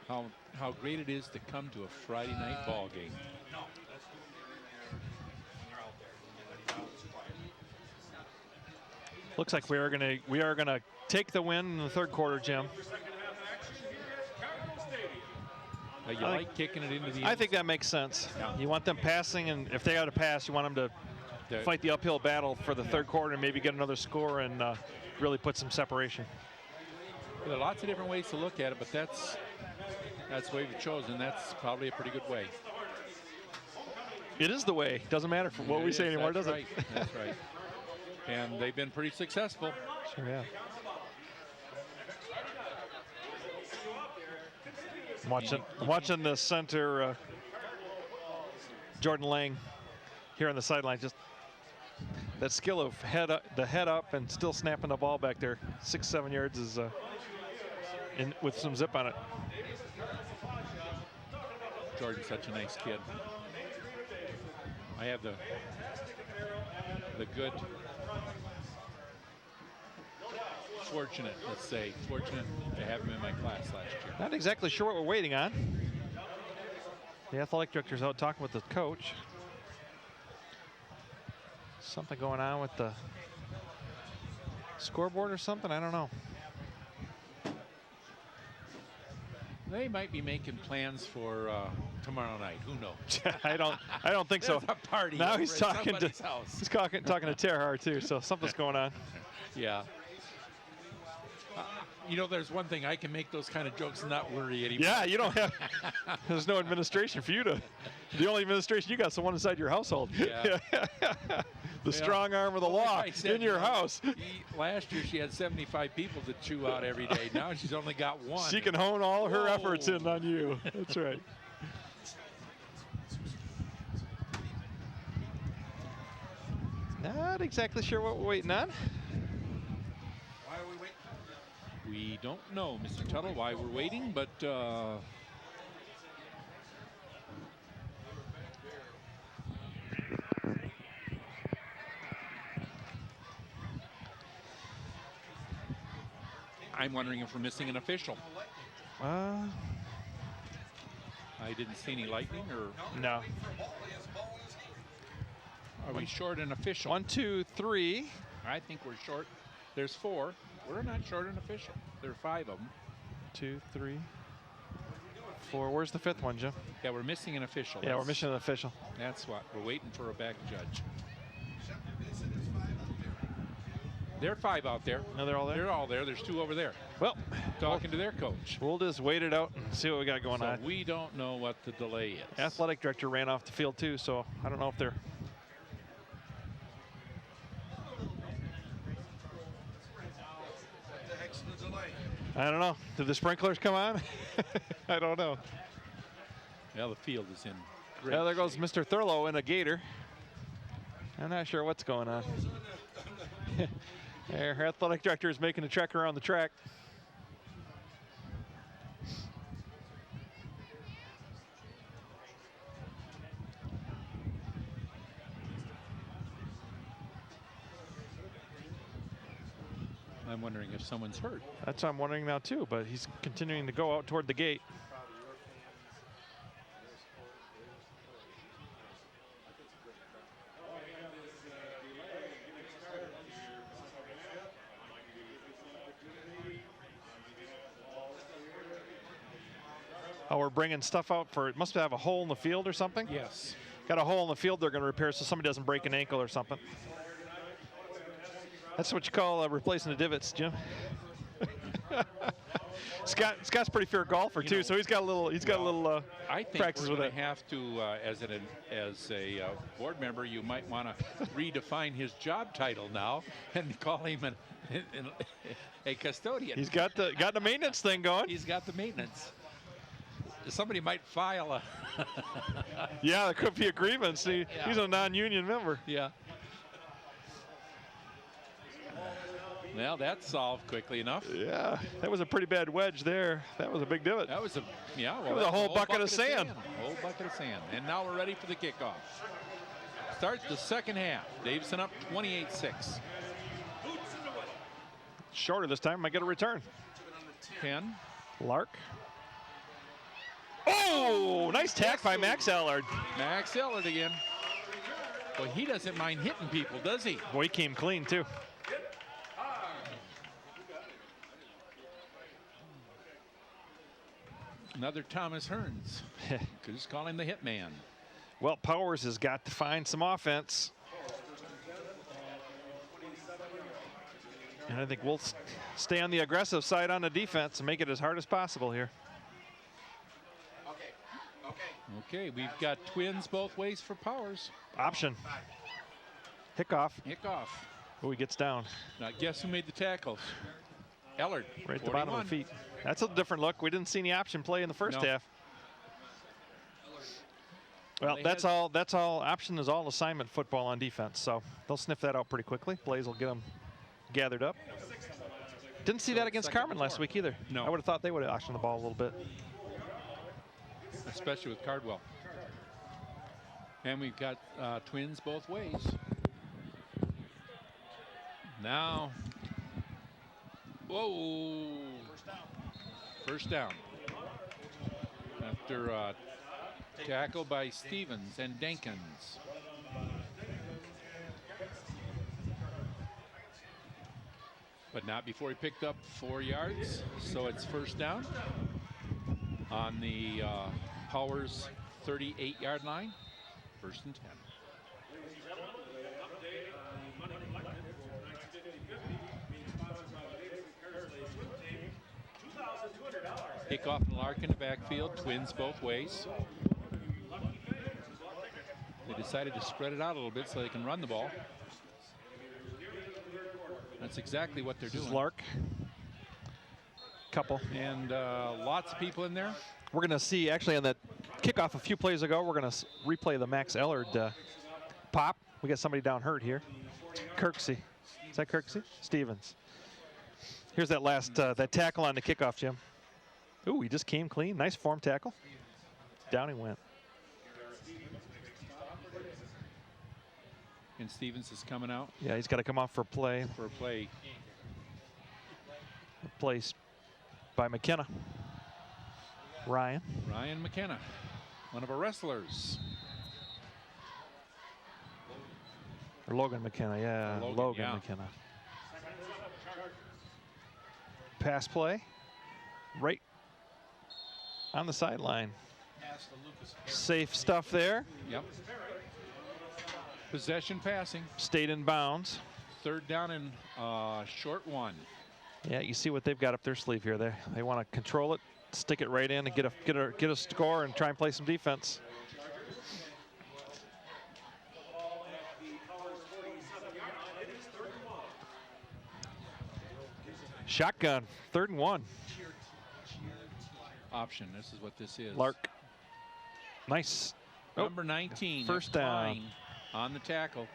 How great it is to come to a Friday night ball game. Looks like we are gonna take the win in the third quarter, Jim. You like kicking it into the end? I think that makes sense. Yeah. You want them passing, and if they got to pass, you want them to fight the uphill battle for the third quarter and maybe get another score and really put some separation. There are lots of different ways to look at it, but that's the way we've chosen. That's probably a pretty good way. It is the way. Doesn't matter for what we say anymore, does it? That's right. And they've been pretty successful. Sure, yeah. Watching the center, Jordan Lang, here on the sideline, just that skill of the head up and still snapping the ball back there. 6-7 yards is with some zip on it. Jordan's such a nice kid. I have the good, fortunate to have him in my class last year. Not exactly sure what we're waiting on. The athletic director's out talking with the coach. Something going on with the scoreboard or something, I don't know. They might be making plans for tomorrow night. Who knows? I don't think so. There's a party now over he's at talking to somebody's house. he's talking to Terhar too. So something's going on. Yeah. You know, there's one thing, I can make those kind of jokes and not worry anymore. Yeah, you don't have. There's no administration for you to. The only administration you got is the one inside your household. Yeah. The strong arm of the law in your house. Last year she had 75 people to chew out every day. Now she's only got 1. She can hone all her efforts in on you. That's right. Not exactly sure what we're waiting on. Why are we waiting? We don't know, Mr. Tuttle, why we're waiting, but I'm wondering if we're missing an official. I didn't see any lightning, or no. Are we short an official? 1, 2, 3. I think we're short. There's 4. We're not short an official. There are 5 of them. 2, 3, 4. Where's the 5th one, Jim? Yeah, we're missing an official. Yeah, we're missing an official. That's what. We're waiting for a back judge. There are 5 out there. No, they're all there? They're all there. There's 2 over there. Well, talking to their coach. We'll just wait it out and see what we got going on. We don't know what the delay is. Athletic director ran off the field too, so I don't know if they're. I don't know. Did the sprinklers come on? I don't know. Well, the field is in great Yeah, there goes shape. Mr. Thurlow in a gator. I'm not sure what's going on. Our athletic director is making a trek around the track. I'm wondering if someone's hurt. That's what I'm wondering now too, but he's continuing to go out toward the gate. Oh, we're bringing stuff out for, it must have a hole in the field or something? Yes. Got a hole in the field they're going to repair so somebody doesn't break an ankle or something. That's what you call replacing the divots, Jim. Scott's pretty fair golfer too, so he's got a little I think practice we're with going it. to have to, as a board member, you might want to redefine his job title now and call him a custodian. He's got the maintenance thing going. He's got the maintenance. Somebody might file a. Yeah, there could be a grievance. He's a non-union member. Yeah. Well, that's solved quickly enough. Yeah, that was a pretty bad wedge there. That was a big divot. That was a, yeah. Well, that was a whole bucket of sand. Whole bucket of sand. And now we're ready for the kickoff. Starts the second half. Davison up 28-6. Shorter this time. Might get a return. 10. Lark. Oh, nice tack by Max Ellard. Max Ellard again. Well, he doesn't mind hitting people, does he? Boy, he came clean too. Another Thomas Hearns. Could just call him the hitman. Well, Powers has got to find some offense. And I think we'll stay on the aggressive side on the defense and make it as hard as possible here. Okay, we've got twins both ways for Powers. Option. Hickoff. Hickoff. Oh, he gets down. Now, guess who made the tackles? Ellard. Right at the bottom of the feet. That's a different look. We didn't see any option play in the first half. Well, that's all. Option is all assignment football on defense, so they'll sniff that out pretty quickly. Blaze will get them gathered up. Didn't see that against Carmen last week either. No. I would have thought they would have auctioned the ball a little bit. Especially with Cardwell. And we've got twins both ways. Now, whoa. First down. After tackle by Stevens and Denkins. But not before he picked up 4 yards. So it's first down on the Powers 38-yard line. First and 10. Kickoff and Lark in the backfield, twins both ways. They decided to spread it out a little bit so they can run the ball. That's exactly what they're doing. Lark. Couple. And lots of people in there. We're going to see, actually, on that kickoff a few plays ago, we're going to replay the Max Ellard pop. We got somebody down hurt here. Kirksey. Is that Kirksey? Stevens. Here's that last that tackle on the kickoff, Jim. Ooh, he just came clean. Nice form tackle. Down he went. And Stevens is coming out. Yeah, he's got to come off for a play. For a play. Placed by McKenna. Ryan McKenna, one of our wrestlers. Or Logan McKenna, yeah. Logan McKenna. Pass play. Right on the sideline. Safe stuff there. Yep. Possession passing. Stayed in bounds. Third down and short one. Yeah, you see what they've got up their sleeve here. They want to control it, stick it right in, and get a score and try and play some defense. Shotgun, 3rd and 1. Option. This is what this is. Lark. Nice. Number 19. First down. On the tackle,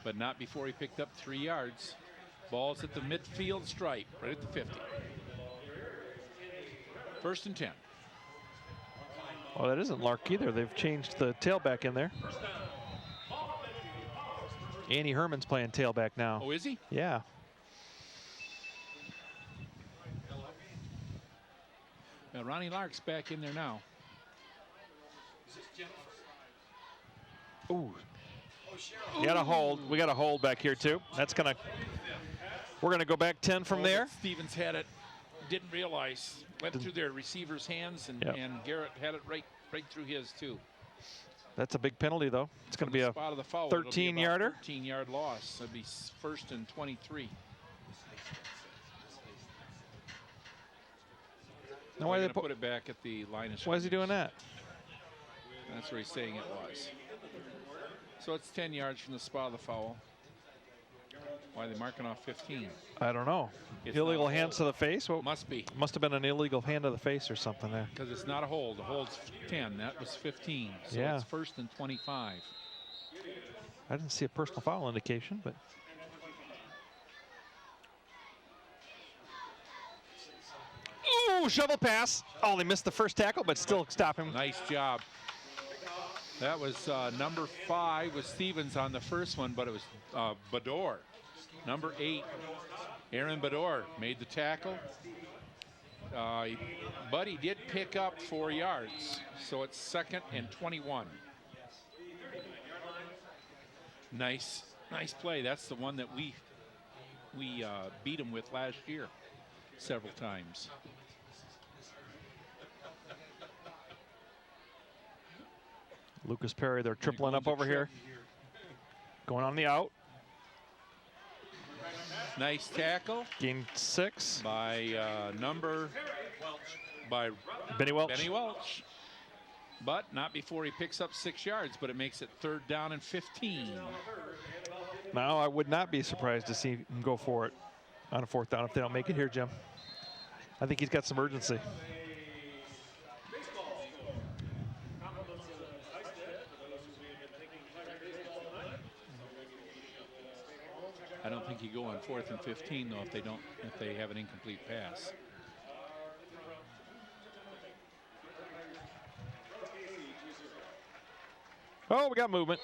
but not before he picked up 3 yards. Ball's at the midfield stripe, right at the 50. 1st and 10. Oh, that isn't Lark either. They've changed the tailback in there. Andy Herman's playing tailback now. Oh, is he? Yeah. Now Ronnie Lark's back in there now. Ooh. We got a hold. We got a hold back here too. That's gonna. We're gonna go back 10 from there. Stevens had it. Didn't realize. Went through their receiver's hands, and Garrett had it right through his too. That's a big penalty though. It's gonna be a 13-yarder. 13-yard loss. It'll be 1st and 23. Now why they they put it back at the line of scrimmage? Why is he doing that? That's where he's saying it was. So it's 10 yards from the spot of the foul. Why are they marking off 15? I don't know. It's illegal hands to the face? Well, must be. Must have been an illegal hand to the face or something there. Because it's not a hold. The hold's 10. That was 15. So yeah. It's 1st and 25. I didn't see a personal foul indication, but. Ooh, shovel pass. Oh, they missed the first tackle, but still stop him. Nice job. That was number 5 was Stevens on the first one, but it was Bador. Number 8, Aaron Bador made the tackle. But he did pick up 4 yards, so it's 2nd and 21. Nice play. That's the one that we beat him with last year several times. Lucas Perry, they're tripling up over here. Going on the out. Nice tackle. Gain 6. By Benny Welch. Benny Welch. But not before he picks up 6 yards, but it makes it 3rd down and 15. Now, I would not be surprised to see him go for it on a 4th down if they don't make it here, Jim. I think he's got some urgency. I don't think you go on 4th and 15 though if they have an incomplete pass. Oh, we got movement.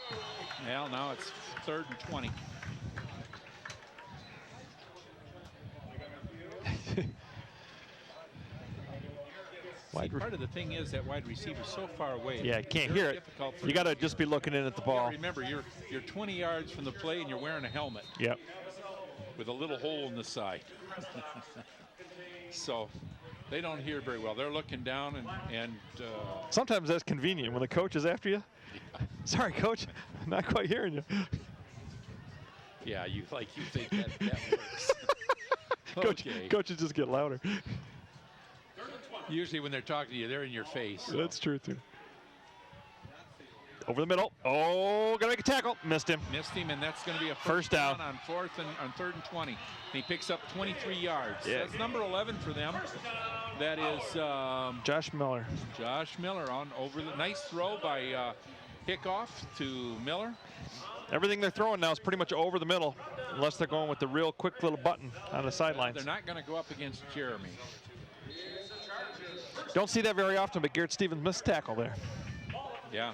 Well, now it's 3rd and 20. See, part of the thing is that wide receiver's so far away. Yeah, can't hear it. You got to just be looking in at the ball. Remember, you're 20 yards from the play and you're wearing a helmet. Yep. With a little hole in the side. So they don't hear very well. They're looking down and sometimes that's convenient when the coach is after you. Yeah. Sorry, coach, I'm not quite hearing you. Yeah, you think that works. Okay. Coaches just get louder. Usually when they're talking to you, they're in your face. So. That's true too. Over the middle. Oh, gonna make a tackle. Missed him. Missed him, and that's gonna be a first down on 3rd and 20. And he picks up 23 yards. Yeah. That's number 11 for them. That is Josh Miller. Josh Miller on over the nice throw by Hickoff to Miller. Everything they're throwing now is pretty much over the middle, unless they're going with the real quick little button on the sidelines. They're not going to go up against Jeremy. Don't see that very often, but Garrett Stevens missed tackle there. Yeah.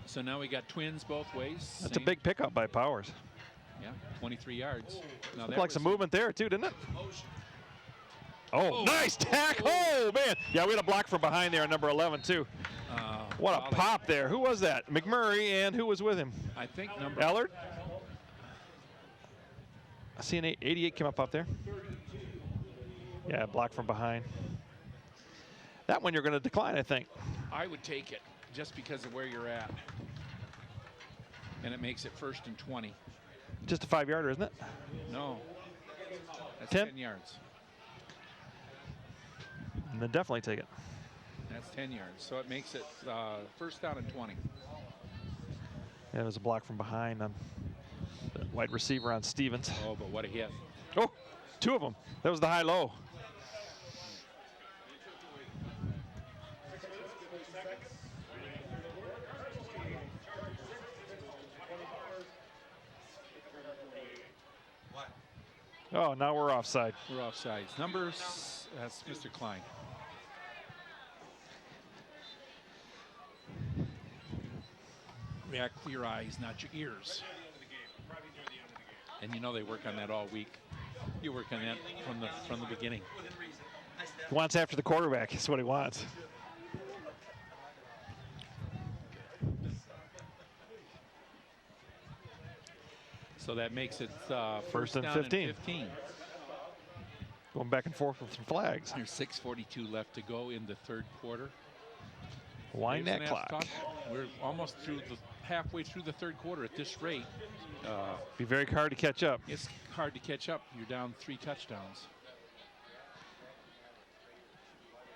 So now we got twins both ways. That's a big pickup by Powers. Yeah, 23 yards. Now Looked like some movement there too, didn't it? Oh, nice tackle. Oh, man. Yeah, we had a block from behind there on number 11 too. What a pop there. Who was that? McMurray, and who was with him? I think number... Ellard? I see an 88 came up there. Yeah, block from behind. That one you're going to decline, I think. I would take it just because of where you're at. And it makes it 1st and 20. Just a 5-yarder, isn't it? No. That's 10 yards. And then definitely take it. That's 10 yards. So it makes it 1st down and 20. Yeah, it was a block from behind on the wide receiver on Stevens. Oh, but what a hit. Oh, 2 of them. That was the high-low. Oh, now we're offside. We're offside. Numbers, that's Mr. Klein. React to your eyes, not your ears. And you know they work on that all week. You work on that from the beginning. He wants after the quarterback. That's what he wants. So that makes it first and down 15. Going back and forth with some flags. There's 6:42 left to go in the 3rd quarter. Wind that clock. We're almost through halfway through the 3rd quarter at this rate. Be very hard to catch up. It's hard to catch up. You're down 3 touchdowns.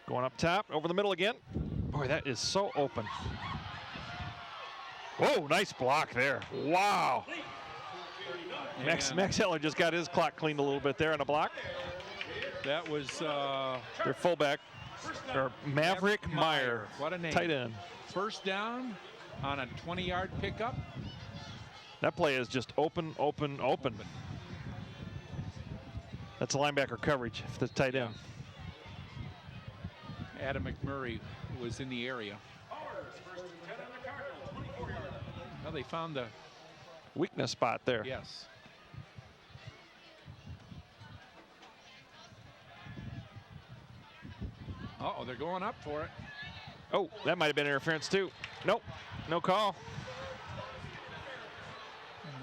Going up top, over the middle again. Boy, that is so open. Whoa, nice block there. Wow. Max Heller just got his clock cleaned a little bit there on a block. That was their fullback, or Maverick Meyer. What a name. Tight end. 1st down on a 20-yard pickup. That play is just open, open, open. That's a linebacker coverage for the tight end. Adam McMurray was in the area. Well, they found the weakness spot there. Yes. Uh-oh, they're going up for it. Oh, that might have been interference too. Nope, no call.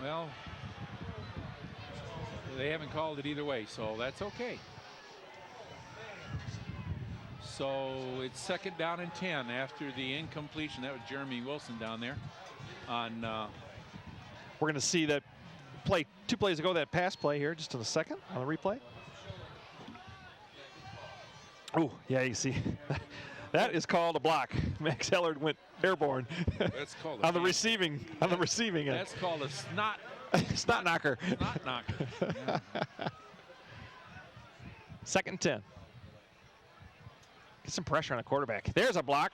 Well, they haven't called it either way, so that's okay. So it's 2nd down and 10 after the incompletion. That was Jeremy Wilson down there on... We're going to see that play 2 plays ago, that pass play here, just in a second on the replay. Oh, yeah, you see. That is called a block. Max Heller went airborne. That's called on the receiving end. That's called a snot snot knocker. Snot knocker. Yeah. 2nd and 10. Get some pressure on the quarterback. There's a block.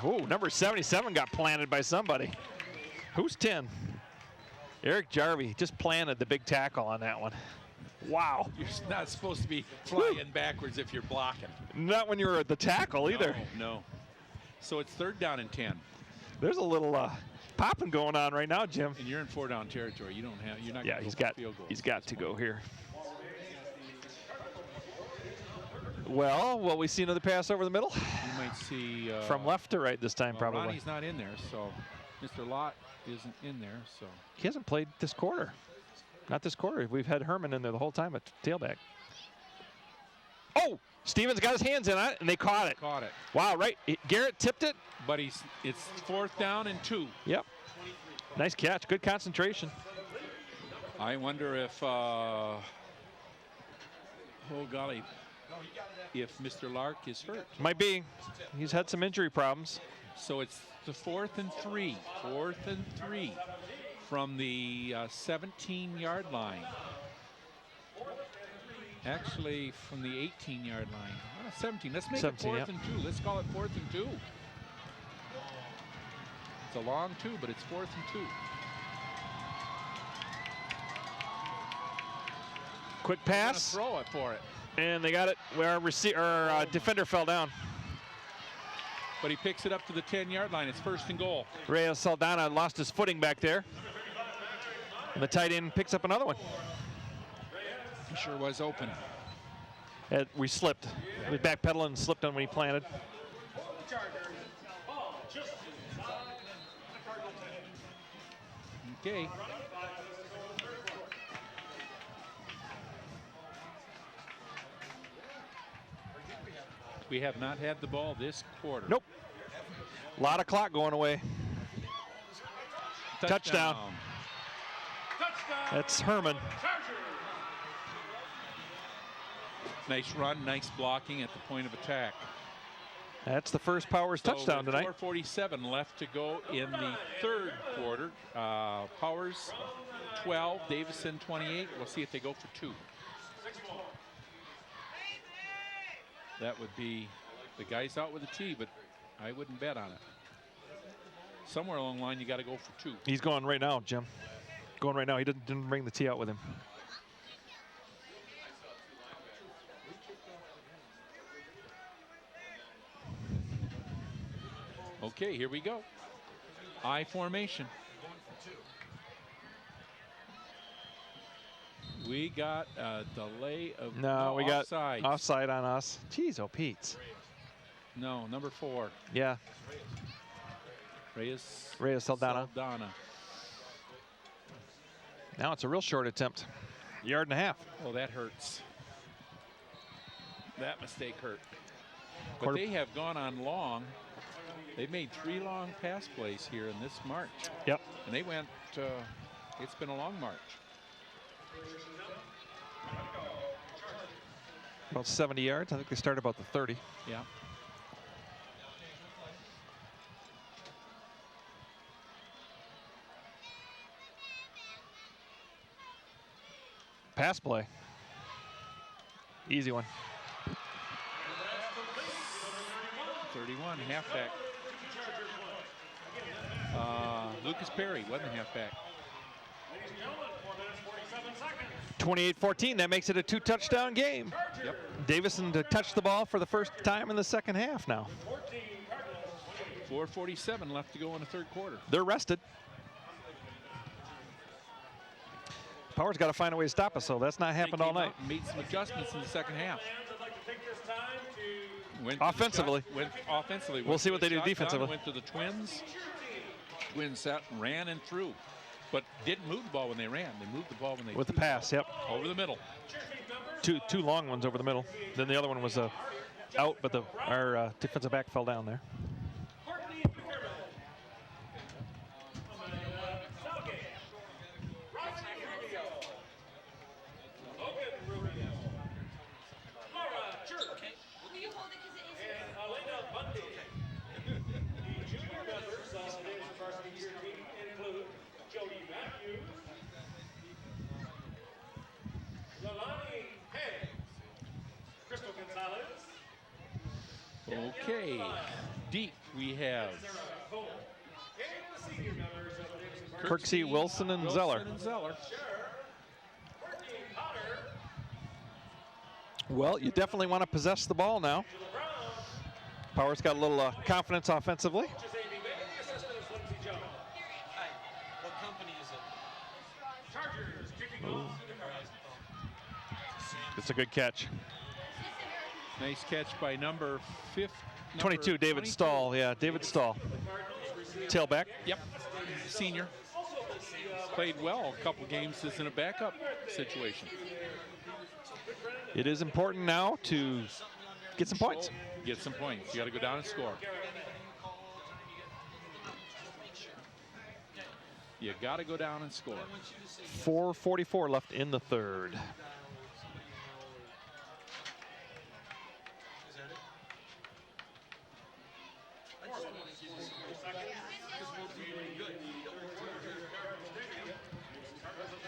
Oh, number 77 got planted by somebody. Who's 10? Eric Jarvie just planted the big tackle on that one. Wow. You're not supposed to be flying backwards if you're blocking. Not when you're at the tackle either. No. So it's 3rd down and 10. There's a little popping going on right now, Jim. And you're in 4-down territory. You're not. Yeah, he's got to go here. Well, will we see another pass over the middle? You might see from left to right this time, probably. Ronnie's not in there, so Mr. Lott isn't in there, so he hasn't played this quarter. Not this quarter. We've had Herman in there the whole time at tailback. Oh, Stevens got his hands in on it, and they caught it. Caught it. Wow, right. Garrett tipped it. But it's 4th down and 2. Yep. Nice catch. Good concentration. I wonder if, oh golly, if Mr. Lark is hurt. Might be. He's had some injury problems. So it's the 4th and 3. 4th and 3 from the 17-yard line. Actually, from the 18-yard line. 17. Let's make 17, it 4th and 2. Let's call it 4th and 2. It's a long 2, but it's 4th and 2. Quick They're gonna pass. throw it for it. And they got it where our defender fell down. But he picks it up to the 10-yard line. It's 1st and goal. Reyes Saldana lost his footing back there. And the tight end picks up another one. He sure was open. We slipped. We backpedaling and slipped on when he planted. Okay. We have not had the ball this quarter. Nope. A lot of clock going away. Touchdown. That's Herman. Nice run, nice blocking at the point of attack. That's the first Powers touchdown tonight. 4:47 left to go in the 3rd quarter. Powers 12, Davison 28. We'll see if they go for 2. That would be the guys out with a tee, but I wouldn't bet on it. Somewhere along the line, you got to go for 2. He's going right now, Jim. Going right now. He didn't bring the tee out with him. Okay, here we go. I formation. We got a delay of we got offside. offside on us. Jeez, oh, Pete. No, number 4. Yeah. Reyes Saldana. Now it's a real short attempt. 1.5 yards. Oh, that hurts. That mistake hurt. But they have gone on long. They've made 3 long pass plays here in this march. Yep. And they went, it's been a long march. About 70 yards. I think they started about the 30. Yeah. Pass play. Easy one. 31, halfback. Lucas Perry wasn't halfback. 28-14. That makes it a 2-touchdown game. Yep. Davison to touch the ball for the first time in the second half now. 4:47 left to go in the 3rd quarter. They're rested. Powers got to find a way to stop us, so that's not happened all night. Made some adjustments in the second half. Offensively. We'll see what they do defensively. Went to the Twins. Twins sat and ran and threw, but didn't move the ball when they ran. They moved the ball when they with the pass. Yep. Over the middle. Two long ones over the middle. Then the other one was out, but our defensive back fell down there. Okay, deep we have Kirksey, Wilson, and Zeller. Well, you definitely want to possess the ball now. Powers got a little confidence offensively. Ooh. It's a good catch. Nice catch by number 22, David Stahl. Yeah, David Stahl. Tailback. Yep, senior. Played well a couple games as in a backup situation. It is important now to get some points. Get some points. You got to go down and score. You got to go down and score. 4:44 left in the 3rd.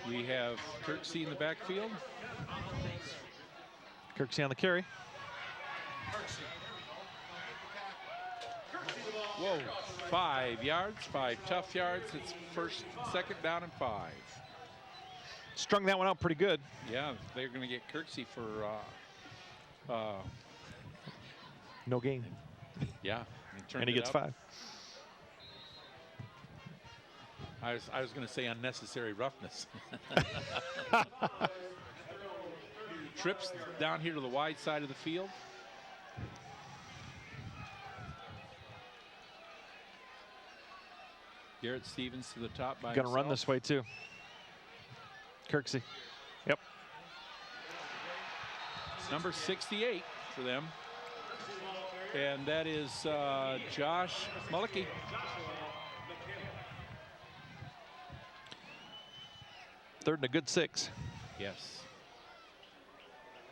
We have Kirksey in the backfield. Kirksey on the carry. Whoa, 5 yards, 5 tough yards. It's second down and 5. Strung that one out pretty good. Yeah, they're going to get Kirksey for no gain. Yeah, and he gets 5. I was going to say unnecessary roughness. Trips down here to the wide side of the field. Garrett Stevens to the top by Gonna run this way too. Kirksey. Yep. Number 68 for them. And that is Josh Mullicky. Third and a good 6. Yes.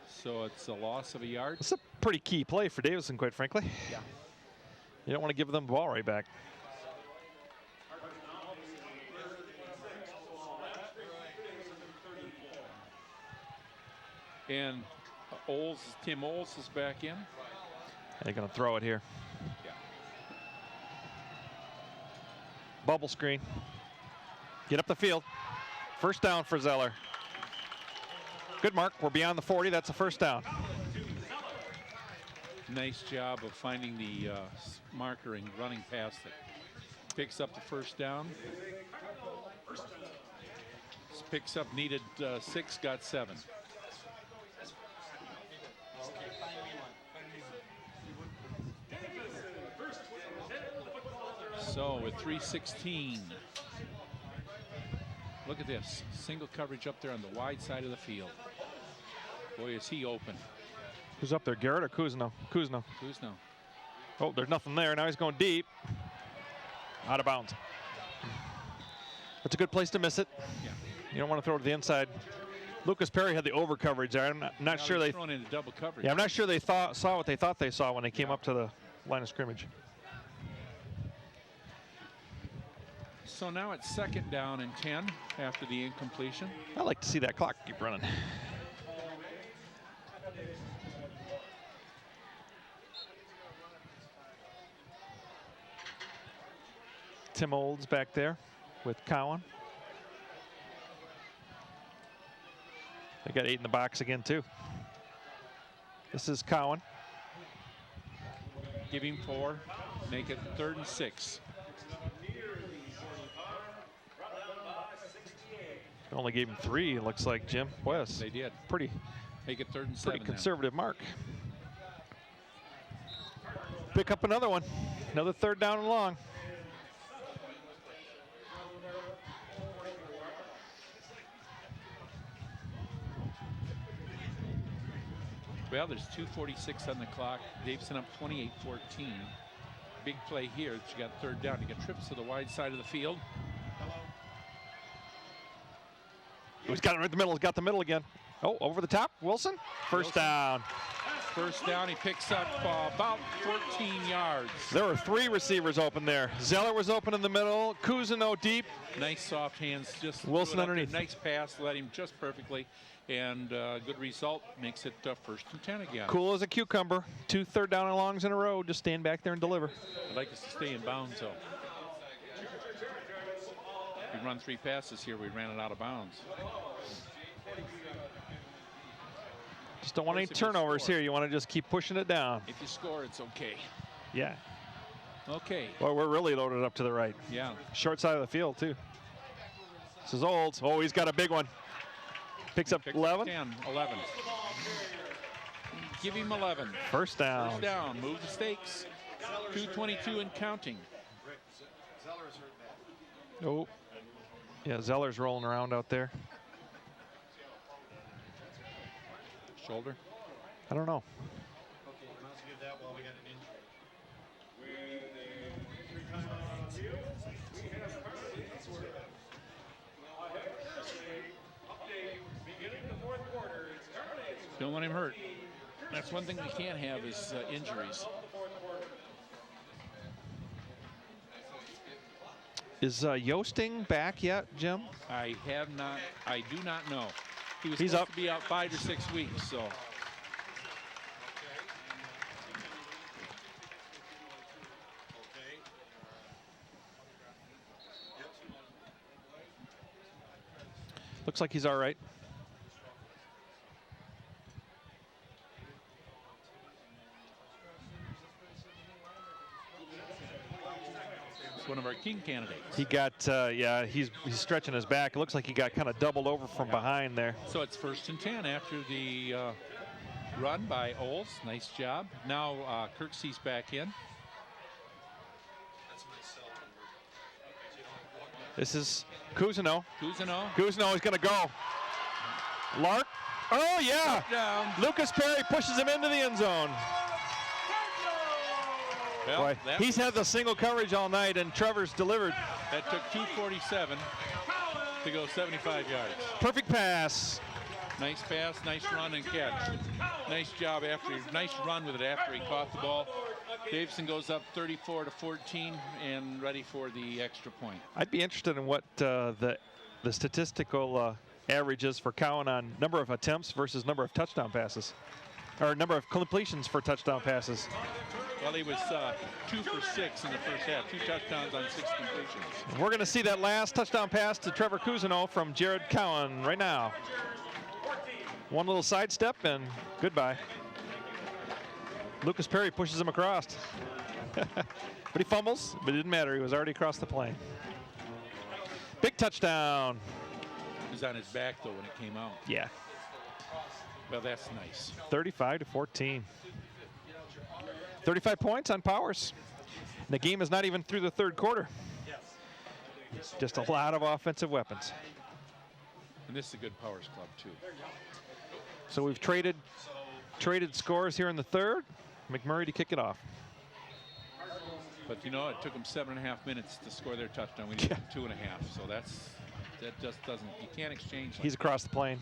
So it's a loss of a yard. It's a pretty key play for Davison, quite frankly. Yeah. You don't want to give them the ball right back. And Tim Oles is back in. They're going to throw it here. Yeah. Bubble screen. Get up the field. First down for Zeller. Good mark. We're beyond the 40. That's a first down. Nice job of finding the marker and running past it. Picks up the first down. Picks up needed 6, got 7. So with 3:16. Look at this. Single coverage up there on the wide side of the field. Boy, is he open. Who's up there, Garrett or Kuzno? Kuzno. Kuzno. Oh, there's nothing there. Now he's going deep. Out of bounds. That's a good place to miss it. Yeah. You don't want to throw it to the inside. Lucas Perry had the over coverage there. I'm not sure they thrown into double coverage. Yeah, I'm not sure they saw what they thought they saw when they came up to the line of scrimmage. So now it's second down and 10 after the incompletion. I like to see that clock keep running. Tim Olds back there with Cowan. They got 8 in the box again too. This is Cowan. Give him 4, make it 3rd and 6. Only gave him 3, it looks like, Jim. West. They did. Pretty. Make it 3rd and 7. Pretty conservative mark. Pick up another one. Another 3rd down and long. Well, there's 2:46 on the clock. Davison up 28-14. Big play here. You got 3rd down. You got trips to the wide side of the field. He's got it right in the middle. He's got the middle again. Oh, over the top. Wilson. First down. First down. He picks up about 14 yards. There were 3 receivers open there. Zeller was open in the middle. Cousineau deep. Nice soft hands. Just Wilson underneath. Nice pass. Led him just perfectly. And good result. Makes it 1st and 10 again. Cool as a cucumber. 2 3rd down and longs in a row. Just stand back there and deliver. I'd like us to stay in bounds, though. We run 3 passes here. We ran it out of bounds. Just don't want any turnovers here. You want to just keep pushing it down. If you score, it's okay. Yeah. Okay. Well, we're really loaded up to the right. Yeah. Short side of the field, too. This is Olds. Oh, he's got a big one. Picks up 11. 10, 11. Give him 11. First down. First down. Move the stakes. 2:22 and counting. Oh. Yeah, Zeller's rolling around out there. Shoulder? I don't know. Okay, you must give that while we got an injury. Don't want him hurt. That's one thing we can't have is injuries. Is Yosting back yet, Jim? I do not know. He's supposed up to be out 5 or 6 weeks, so. Looks like he's all right. It's one of our king candidates. He got, yeah, he's stretching his back. It looks like he got kind of doubled over from behind there. So it's 1st and 10 after the run by Oles. Nice job. Now Kirksey's back in. This is Cousineau. Cousineau is going to go. Lark. Oh, yeah. Touchdown. Lucas Perry pushes him into the end zone. Well, Boy, he's had the single coverage all night, and Trevor's delivered. That took 2:47 to go 75 yards. Perfect pass. Nice pass, nice run and catch. Nice job nice run with it after he caught the ball. Davison goes up 34-14 and ready for the extra point. I'd be interested in what the statistical average is for Cowan on number of attempts versus number of touchdown passes, or number of completions for touchdown passes. Well, he was 2 for 6 in the first half, 2 touchdowns on 6 completions. We're going to see that last touchdown pass to Trevor Cousineau from Jared Cowan right now. One little sidestep and goodbye. Lucas Perry pushes him across. But he fumbles, but it didn't matter. He was already across the plane. Big touchdown. He was on his back, though, when it came out. Yeah. Well, that's nice. 35-14. 35 points on Powers. And the game is not even through the third quarter. Just a lot of offensive weapons. And this is a good Powers club, too. So we've traded scores here in the third. McMurray to kick it off. But you know, it took them 7.5 minutes to score their touchdown. We needed 2.5. So that just doesn't, you can't exchange. Like He's across the plane.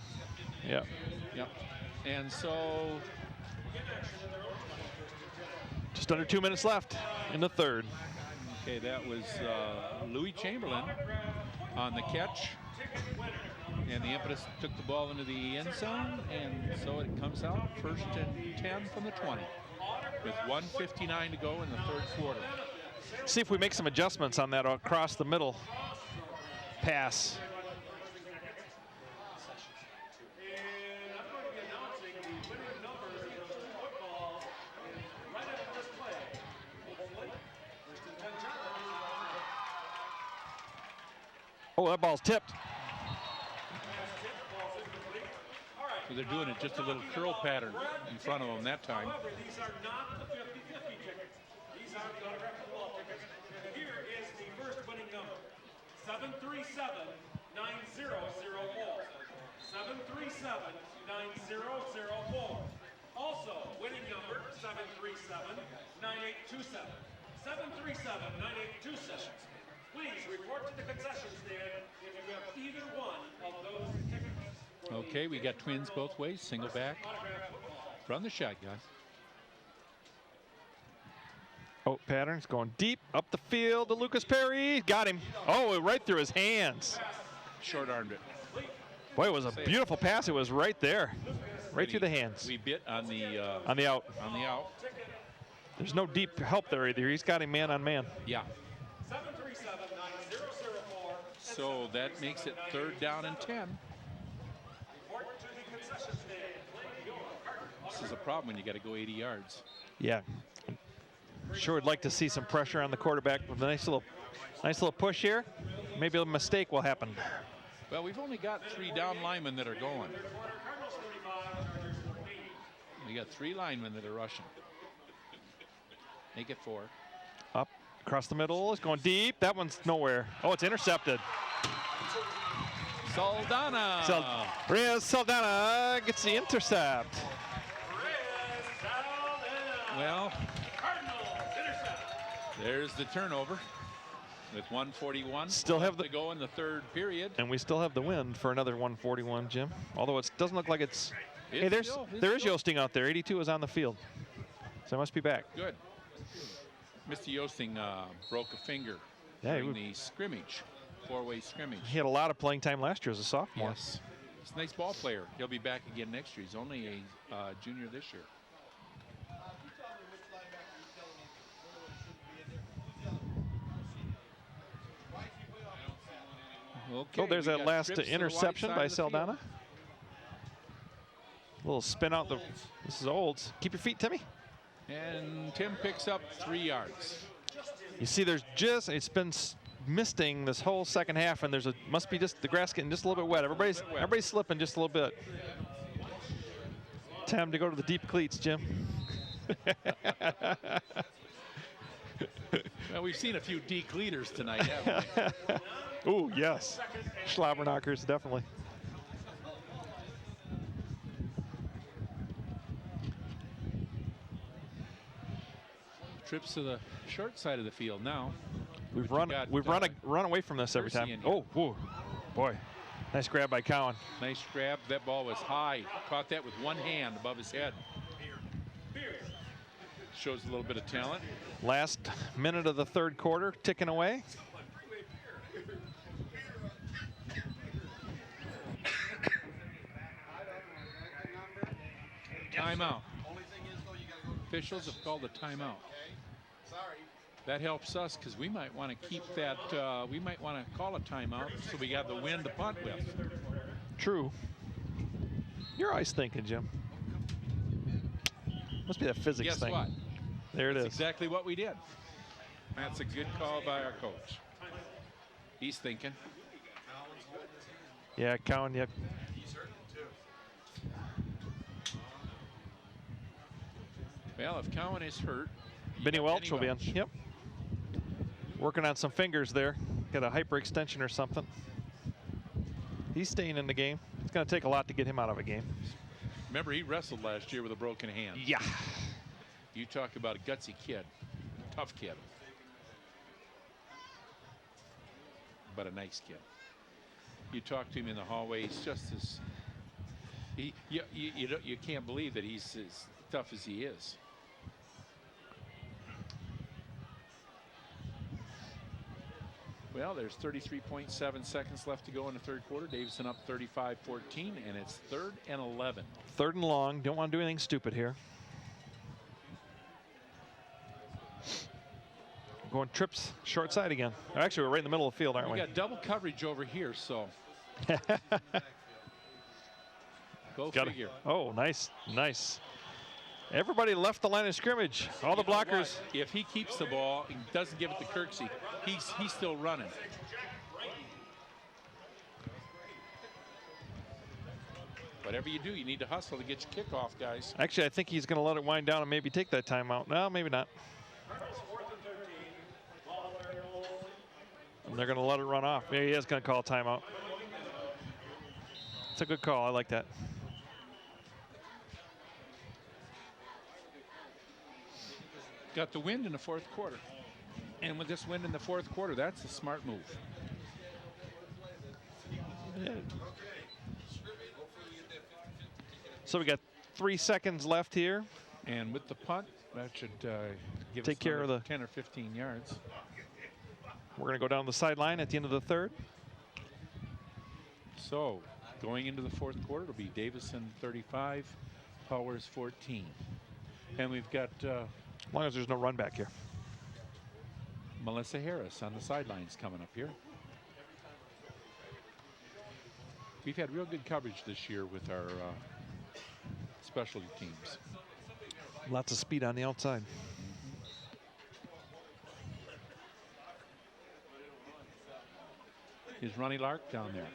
Yep. Yep. And so just under 2 minutes left in the third. Okay, that was Louis Chamberlain on the catch. And the impetus took the ball into the end zone, and so it comes out 1st and 10 from the 20 with 1:59 to go in the third quarter. See if we make some adjustments on that across the middle pass. Oh, that ball's tipped. So they're doing it just a little curl pattern in front of them that time. However, these are not the 50-50 tickets. These are the autographed football tickets. Here is the first winning number, 737-9004. 737-9004. Also, winning number, 737-9827. 737-9827. Please report to the concession stand if you have either one of those tickets. Okay, we got twins both ways, single back. Run the shotgun. Oh, Patterns going deep up the field to Lucas Perry. Got him. Oh, right through his hands. Short-armed it. Boy, it was a beautiful pass. It was right there, right through the hands. We bit on the out. On the out. There's no deep help there either. He's got him man on man. Yeah. So that makes it 3rd down and 10. This is a problem when you got to go 80 yards. Yeah. Sure would like to see some pressure on the quarterback with a nice little push here. Maybe a mistake will happen. Well, we've only got 3 down linemen that are going. We got 3 linemen that are rushing. Make it 4. Up across the middle. It's going deep. That one's nowhere. Oh, it's intercepted. Saldana. Reyes Saldana gets the intercept. Well, there's the turnover with 1:41 still have to go in the third period. And we still have the wind for another 141, Jim. Although it doesn't look like it's hey, there is Yosting out there. 82 is on the field. So I must be back. Good. Mr. Yosting broke a finger during the scrimmage, 4-way scrimmage. He had a lot of playing time last year as a sophomore. Yes. He's a nice ball player. He'll be back again next year. He's only a junior this year. Okay, Oh, there's we that got last trips to the white interception side by of the field. Saldana. Little spin out the. This is Olds. Keep your feet, Timmy. And Tim picks up 3 yards. You see, there's just it's been misting this whole second half, and there's a must be just the grass getting just a little bit wet. Everybody's slipping just a little bit. Time to go to the deep cleats, Jim. Well, we've seen a few decleaters tonight, haven't we? Ooh, yes. Schlabberknockers, definitely. Trips to the short side of the field now. We've run away from this every time. Oh, whoa, boy. Nice grab by Cowan. Nice grab. That ball was high. Caught that with one hand above his head. Shows a little bit of talent. Last minute of the third quarter, ticking away. Timeout. Officials have called a timeout. That helps us because we might want to keep that. We might want to call a timeout so we got the wind to punt with. True. You're always thinking, Jim. Must be that physics Guess thing. what? There it That's is. exactly what we did. That's a good call by our coach. He's thinking. Yeah, Cowan, yep. Well, if Cowan is hurt, Benny Welch will be on. Yep. Working on some fingers there. Got a hyperextension or something. He's staying in the game. It's going to take a lot to get him out of a game. Remember, he wrestled last year with a broken hand. Yeah. You talk about a gutsy kid. Tough kid. But a nice kid. You talk to him in the hallway, he's just as... You can't believe that he's as tough as he is. Well, there's 33.7 seconds left to go in the third quarter. Davison up 35-14, and it's 3rd and 11. 3rd and long. Don't want to do anything stupid here. Going trips short side again. Actually, we're right in the middle of the field, aren't we? We got double coverage over here, so. Go figure. Oh, nice, nice. Everybody left the line of scrimmage. All the blockers. If he keeps the ball and doesn't give it to Kirksey, he's still running. Whatever you do, you need to hustle to get your kickoff, guys. Actually, I think he's going to let it wind down and maybe take that timeout. No, maybe not. And they're going to let it run off. Maybe he is going to call a timeout. It's a good call. I like that. Got the wind in the 4th quarter. And with this wind in the 4th quarter, that's a smart move. Yeah. So we got 3 seconds left here. And with the punt, that should give take us care of the 10 or 15 yards. We're going to go down the sideline at the end of the 3rd. So going into the 4th quarter, it'll be Davison 35, Powers 14. And we've got... as long as there's no run back here. Melissa Harris on the sidelines coming up here. We've had real good coverage this year with our specialty teams. Lots of speed on the outside. Is Ronnie Lark down there?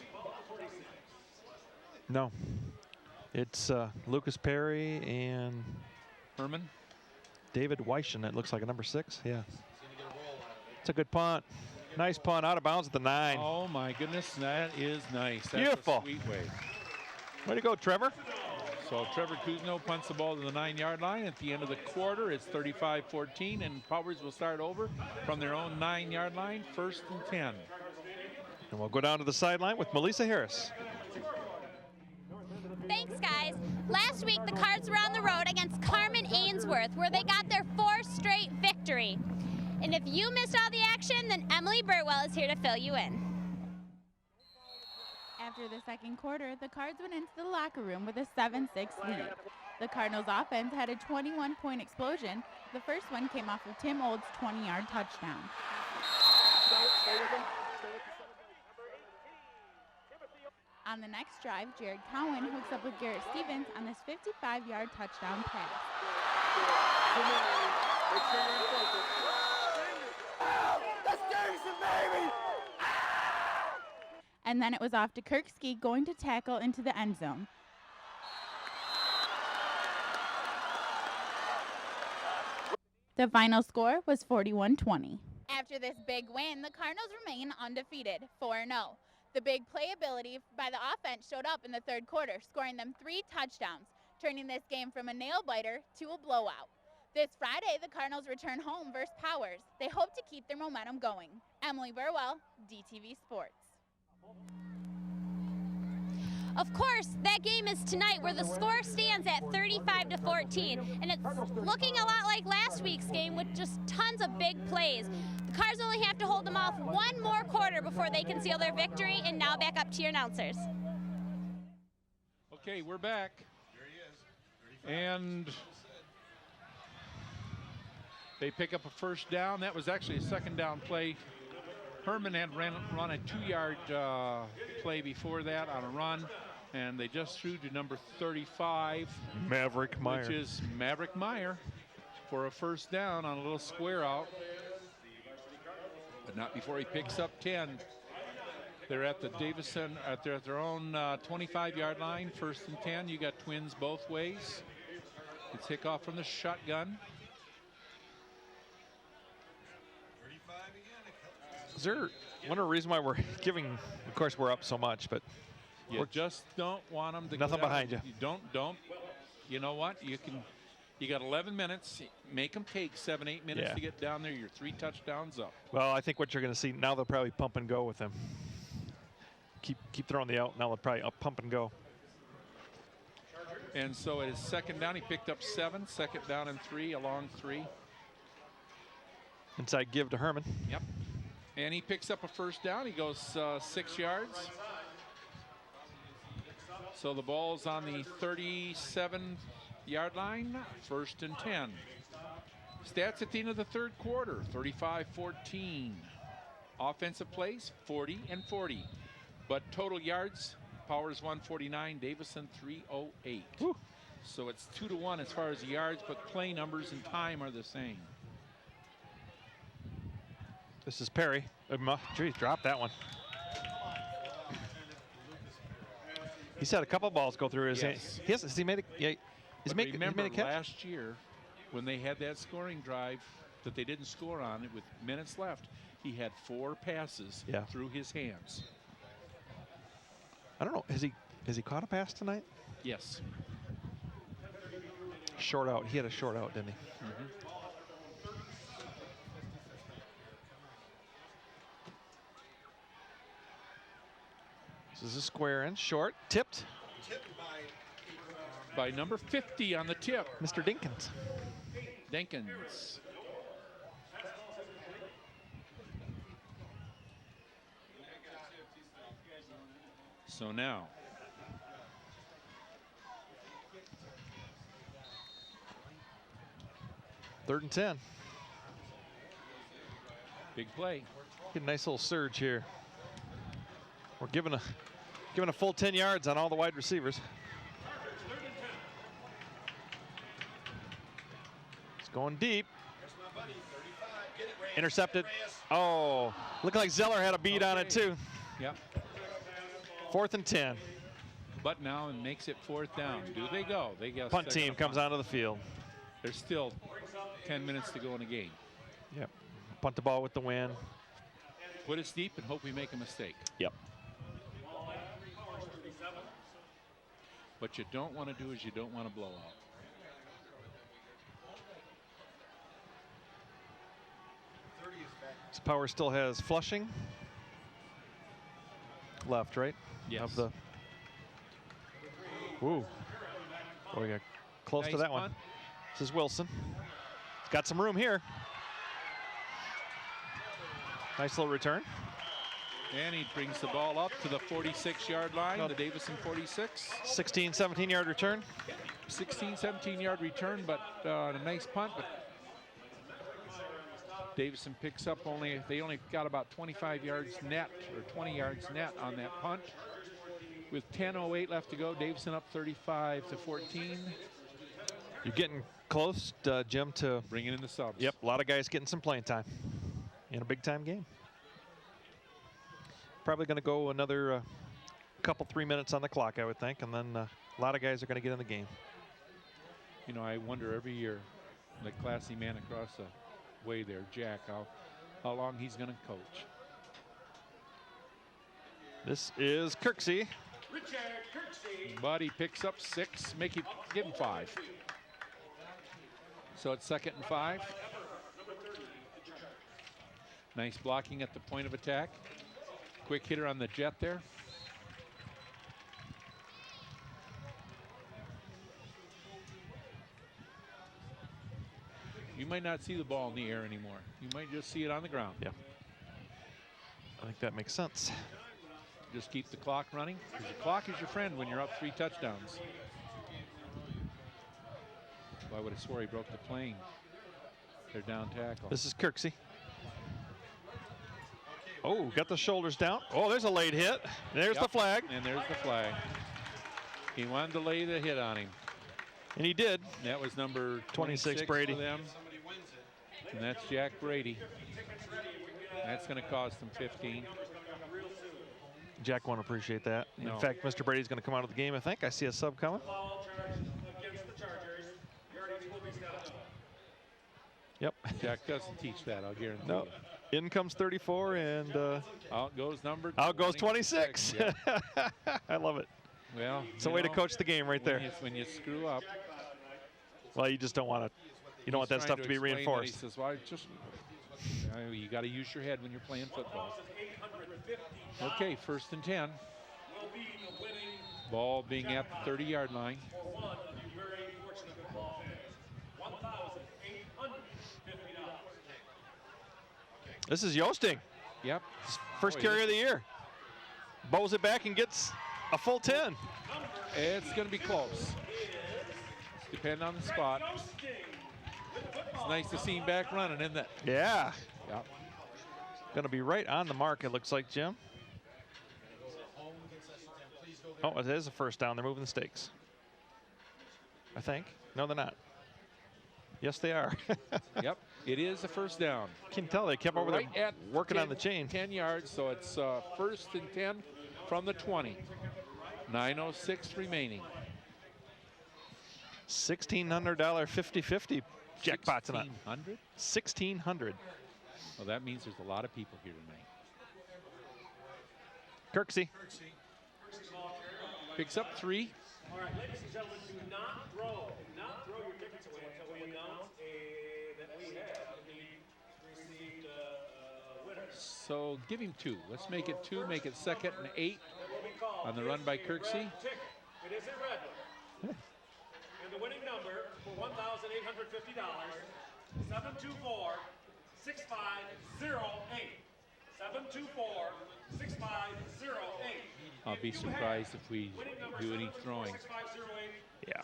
No. It's Lucas Perry and Herman. David Weischen. It looks like a number 6. Yeah. It's a good punt. Nice punt out of bounds at the 9. Oh my goodness, that is nice. That's beautiful. A sweet way. Way to go, Trevor. So Trevor Kuzno punts the ball to the 9-yard line. At the end of the quarter, it's 35-14, and Powers will start over from their own 9-yard line, 1st and 10. And we'll go down to the sideline with Melissa Harris. Thanks, guys. Last week, the Cards were on the road against Carmen Ainsworth, where they got their 4th straight victory. And if you missed all the action, then Emily Burtwell is here to fill you in. After the 2nd quarter, the Cards went into the locker room with a 7-6 lead. The Cardinals offense had a 21-point explosion. The first one came off of Tim Old's 20-yard touchdown. On the next drive, Jared Cowan hooks up with Garrett Stevens on this 55-yard touchdown pass. That's Davison, baby! And then it was off to Kirksky going to tackle into the end zone. The final score was 41-20. After this big win, the Cardinals remain undefeated, 4-0. The big playability by the offense showed up in the third quarter, scoring them 3 touchdowns, turning this game from a nail-biter to a blowout. This Friday, the Cardinals return home versus Powers. They hope to keep their momentum going. Emily Burwell, DTV Sports. Of course, that game is tonight where the score stands at 35-14, and it's looking a lot like last week's game with just tons of big plays. The Cards only have to hold them off one more quarter before they can seal their victory, and now back up to your announcers. Okay, we're back. And they pick up a first down. That was actually a second down play. Herman had run a 2-yard play before that on a run, and they just threw to number 35. Maverick Meyer. Which is Maverick Meyer for a first down on a little square out. But not before he picks up 10. They're at the Davison, at their own 25-yard line, 1st and 10. You got twins both ways. It's kickoff from the shotgun. Is there one reason why we're giving, of course we're up so much, but you just don't want them to nothing go down. behind you. You don't, you know what? You got 11 minutes. Make them take 7-8 minutes to get down there. You're 3 touchdowns up. Well, I think what you're going to see now, they'll probably pump and go with him. Keep throwing the out. Now they'll probably up pump and go. And so it is second down. He picked up 7. Second down and 3, a long 3. Inside give to Herman. Yep. And he picks up a first down. He goes 6 yards. So the ball's on the 37-yard line, 1st and 10. Stats at the end of the third quarter, 35-14. Offensive plays, 40 and 40. But total yards, Powers 149, Davison 308. Woo. So it's 2-1 as far as yards, but play numbers and time are the same. This is Perry. Geez, dropped that one. He's had a couple balls go through his hand. Has he made it? Yeah, he's made a catch. Last year, when they had that scoring drive that they didn't score on it with minutes left, he had 4 passes through his hands. I don't know. Has he caught a pass tonight? Yes. Short out. He had a short out, didn't he? Mm-hmm. This is a square in, short, tipped. By number 50 on the tip. Mr. Dinkins. Dinkins. So now. Third and 10. Big play. Get a nice little surge here. We're giving a full 10 yards on all the wide receivers. It's going deep. Intercepted. Oh, looking like Zeller had a beat on it too. Yep. 4th and 10. But now it makes it 4th down. Do they go? They guess. Punt team comes onto the field. There's still 10 minutes to go in the game. Yep. Punt the ball with the win. Put us deep and hope we make a mistake. Yep. What you don't want to do is you don't want to blow out. So Power still has Flushing. Left, right? Yes. Of the. Ooh. Oh, we got close to that one. This is Wilson. He's got some room here. Nice little return. And he brings the ball up to the 46-yard line, the Davison 46. 16, 17-yard return. 16, 17-yard return, but a nice punt. But Davison picks up they only got about 25 yards net or 20 yards net on that punt. With 10:08 left to go, Davison up 35-14. You're getting close, Jim, to bringing in the subs. Yep, a lot of guys getting some playing time in a big-time game. Probably going to go another couple, 3 minutes on the clock, I would think, and then a lot of guys are going to get in the game. You know, I wonder every year, the classy man across the way there, Jack, how long he's going to coach. This is Kirksey. But he picks up 6, give him 5. So it's 2nd and 5. Nice blocking at the point of attack. Quick hitter on the jet there. You might not see the ball in the air anymore. You might just see it on the ground. Yeah. I think that makes sense. Just keep the clock running, because the clock is your friend when you're up 3 touchdowns. Well, I would have swore he broke the plane. They're down tackle. This is Kirksey. Oh, got the shoulders down. Oh, there's a late hit. There's the flag. And there's the flag. He wanted to lay the hit on him. And he did. That was number 26 Brady. For them. And that's Jack Brady. That's going to cost them 15. Jack won't appreciate that. No. In fact, Mr. Brady's going to come out of the game, I think. I see a sub coming. Yep. Jack doesn't teach that, I'll guarantee No. you. In comes 34, and out goes number. Out goes 26. Yeah. I love it. Well, it's a way to coach the game right there. When you screw up. Well, you just don't want to. You don't want that stuff to be reinforced. He says, well, you got to use your head when you're playing football. Okay, 1st and 10. Ball being at the 30-yard line. This is Yosting. Yep. First carry of the year. Bows it back and gets a full 10. It's going to be close. Depending on the spot. It's nice to see him back running, isn't it? Yeah. Yep. Going to be right on the mark, it looks like, Jim. Oh, it is a first down. They're moving the stakes. I think. No, they're not. Yes, they are. Yep, it is a first down. Can tell they kept over right there at working 10, on the chain. 10 yards, so it's 1st and 10 from the 20. 9:06 remaining. $1,600 50-50 jackpot tonight. $1,600? $1,600. Well, that means there's a lot of people here tonight. Kirksey. Picks up 3. All right, ladies and gentlemen, do not throw your tickets away until we announce that we have received winners. So give him 2. Let's make it 2, make it 2nd and 8 on the run by Kirksey. It is a red one. And the winning number for $1,850, 724-6508. 724-6508. I'll be surprised if we do any throwing. Yeah.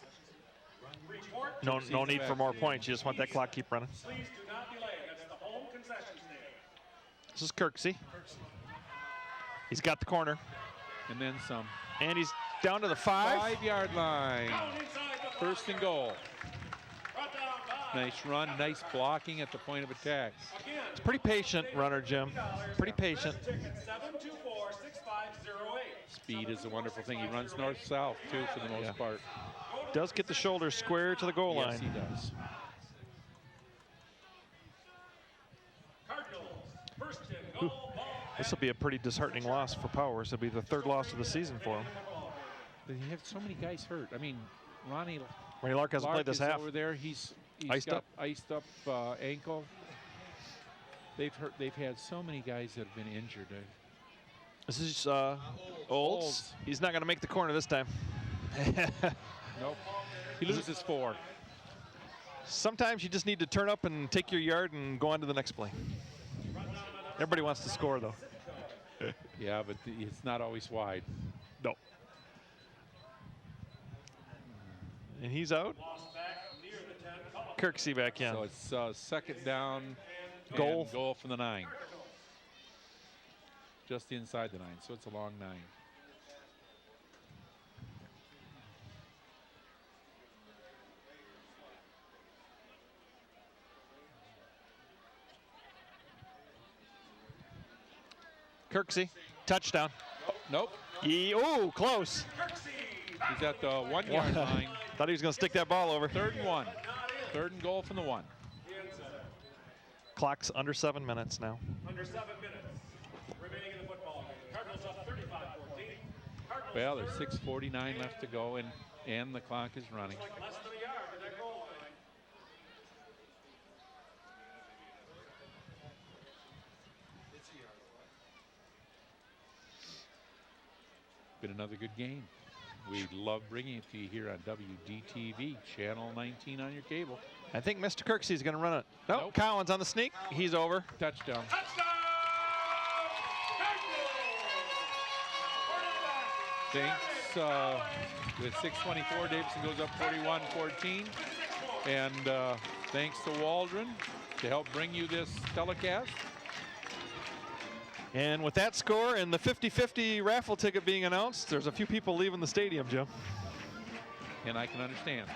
No need for more points. You just want that clock keep running. Please do not delay. That's the home concession stand. This is Kirksey. He's got the corner. And then some. And he's down to the 5-yard line. 1st and goal. Nice run, nice blocking at the point of attack. It's pretty patient runner, Jim. Pretty patient. Speed is a wonderful thing. He runs north-south, too, for the most part. Does get the shoulders square to the goal line. Yes, he does. This will be a pretty disheartening loss for Powers. It'll be the 3rd loss of the season for him. They have so many guys hurt. I mean, Ronnie Lark hasn't played this half. Over there. He's iced got up. Iced up ankle. They've had so many guys that have been injured. This is Olds. He's not going to make the corner this time. Nope. He loses 4. Sometimes you just need to turn up and take your yard and go on to the next play. Everybody wants to score, though. Yeah, but it's not always wide. No. And he's out. Kirksey back in. So it's 2nd down. Goal. Goal from the 9. Just inside the 9, so it's a long 9. Kirksey, touchdown. Oh, nope. Oh, close. He's at the 1 yard line. Thought he was going to stick that ball over. 3rd and 1. 3rd and goal from the 1. Clock's under 7 minutes now. Under 7 minutes remaining in the football game. Cardinals up 35-14. Well, there's 6:49 left to go, and the clock is running. Less than a yard to that goal line. Been another good game. We love bringing it to you here on WDTV, Channel 19 on your cable. I think Mr. Kirksey's going to run it. Nope. Collins on the sneak. He's over. Touchdown. Thanks. With 6:24, Davison goes up 41-14. And thanks to Waldron to help bring you this telecast. And with that score and the 50-50 raffle ticket being announced, there's a few people leaving the stadium, Jim. And I can understand.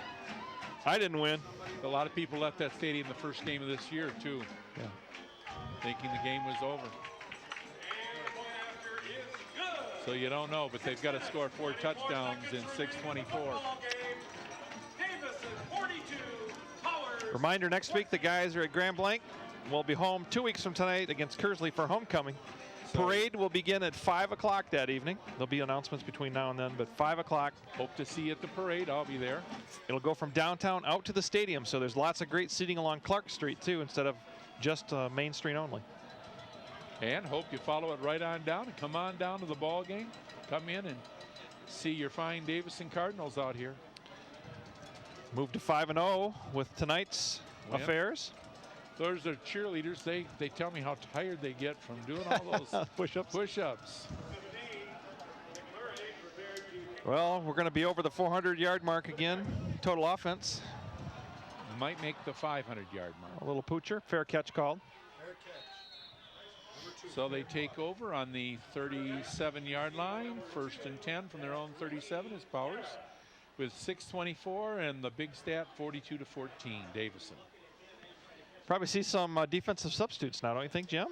I didn't win. A lot of people left that stadium the first game of this year, too. Yeah. Thinking the game was over. So you don't know, but they've got to score 4 touchdowns in 6:24. Reminder, next week the guys are at Grand Blanc. We'll be home 2 weeks from tonight against Kersley for homecoming. Parade will begin at 5 o'clock that evening. There'll be announcements between now and then, but 5 o'clock. Hope to see you at the parade. I'll be there. It'll go from downtown out to the stadium, so there's lots of great seating along Clark Street, too, instead of just Main Street only. And hope you follow it right on down and come on down to the ball game. Come in and see your fine Davison Cardinals out here. Move to 5-0 with tonight's affairs. Those are cheerleaders. They tell me how tired they get from doing all those push-ups. Well, we're going to be over the 400-yard mark again. Total offense. Might make the 500-yard mark. A little poocher. Fair catch called. So they take over on the 37-yard line. 1st and 10 from their own 37 is Powers. With 6:24 and the big stat 42-14, Davison. Probably see some defensive substitutes now, don't you think, Jim?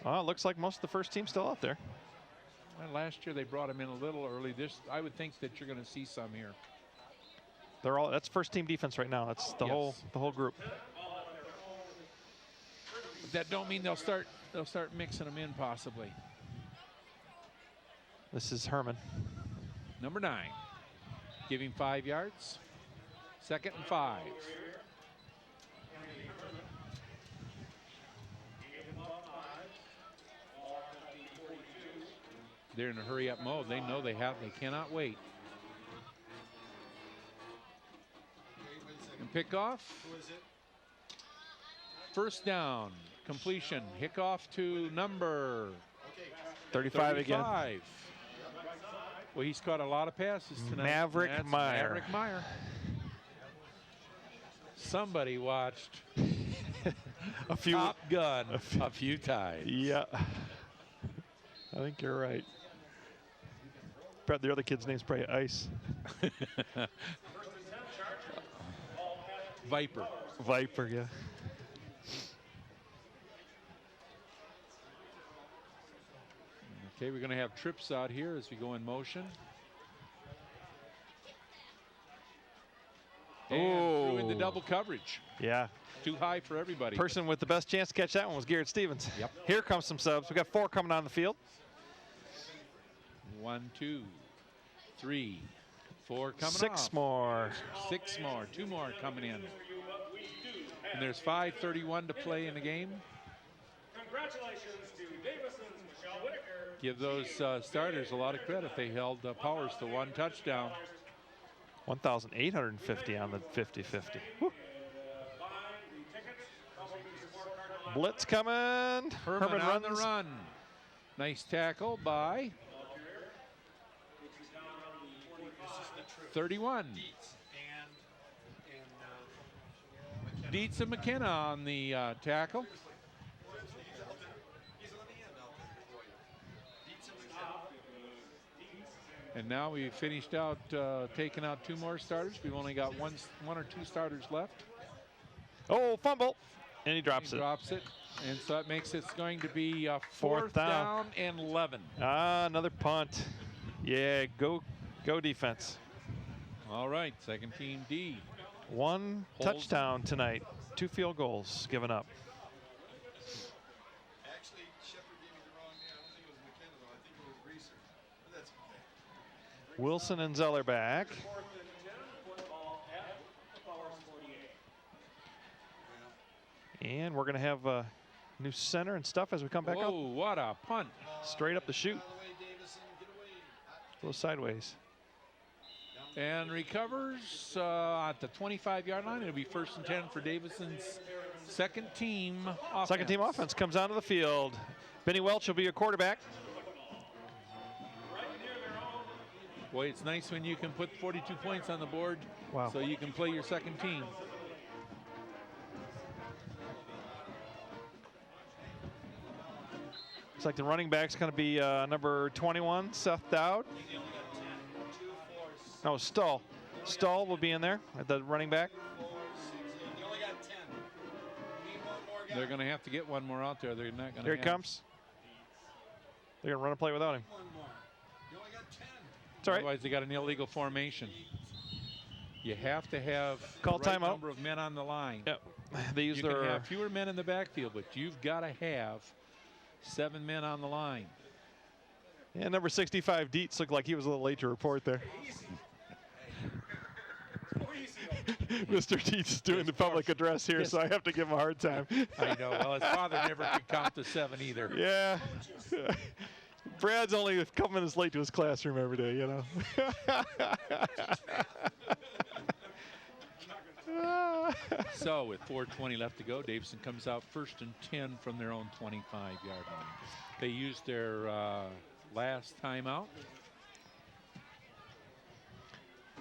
Well, it looks like most of the first team's still out there. Well, last year they brought him in a little early. I would think that you're going to see some here. That's first team defense right now. That's the whole group. That don't mean they'll start mixing them in possibly. This is Herman. Number 9. Give him 5 yards. 2nd and 5. They're in a hurry up mode. They know they cannot wait. And pick off. 1st down. Completion. Hickoff to number 35 again. Well, he's caught a lot of passes tonight. Maverick Meyer. Maverick Meyer. Somebody watched Top Gun a few times. Yeah. I think you're right. The other kid's name's probably Ice. Viper. Viper, yeah. Okay, we're going to have trips out here as we go in motion. And threw in the double coverage. Yeah. Too high for everybody. Person with the best chance to catch that one was Garrett Stevens. Yep. Here comes some subs. We got 4 coming on the field. 1, 2, 3, 4 coming 6 more. 6 more. 2 more coming in. And there's 5:31 to play in the game. Congratulations to Davison's Michelle Whitaker. Give those starters a lot of credit. They held Powers to 1 touchdown. 1,850 on the 50-50. Blitz coming. Herman on the run. Nice tackle by 31. Dietz and McKenna on the tackle. And now we finished out taking out 2 more starters. We've only got one or 2 starters left. Oh, fumble. And he drops it. Drops it. And so that makes it's going to be Fourth down and 11. Another punt. Yeah, go defense. All right, second team D. One touchdown tonight. 2 field goals given up. Actually, Shepard gave me the wrong name. I don't think it was McKenna, though. I think it was Reeser. But that's okay. Wilson and Zeller back. And we're going to have a new center and stuff as we come back up. Oh, what a punt. Straight up the chute. Go sideways. And recovers at the 25-yard line. It'll be 1st and 10 for Davison's second team offense. Second team offense comes onto the field. Benny Welch will be your quarterback. Boy, it's nice when you can put 42 points on the board. Wow. So you can play your second team. Looks like the running back's going to be number 21, Seth Dowd. No, Stull. Stull will be in there at the running back. They're going to have to get one more out there. They're not going to. Here he comes. They're going to run a play without him. It's all right. Otherwise, they got an illegal formation. You have to have Call the right timeout. number of men on the line. Yep. They use you their. can have fewer men in the backfield, but you've got to have 7 men on the line. Yeah, number 65, Dietz, looked like he was a little late to report there. Mr. Dietz is doing the public address here, so I have to give him a hard time. I know. Well, his father never could count to 7 either. Yeah. Brad's only a couple minutes late to his classroom every day, you know. So with 4:20 left to go, Davison comes out 1st and 10 from their own 25-yard line. They used their last timeout.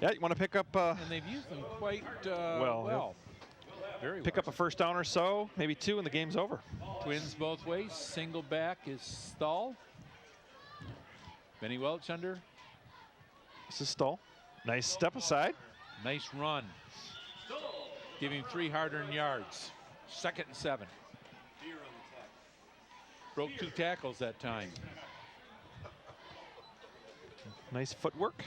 Yeah, you want to pick up. And they've used them quite well. Very pick well. up a first down or so, maybe 2, and the game's over. Twins both ways. Single back is Stahl. Benny Welch under. This is Stahl. Nice step aside. Nice run. Give him 3 hard-earned yards. 2nd and 7. Broke 2 tackles that time. Nice footwork.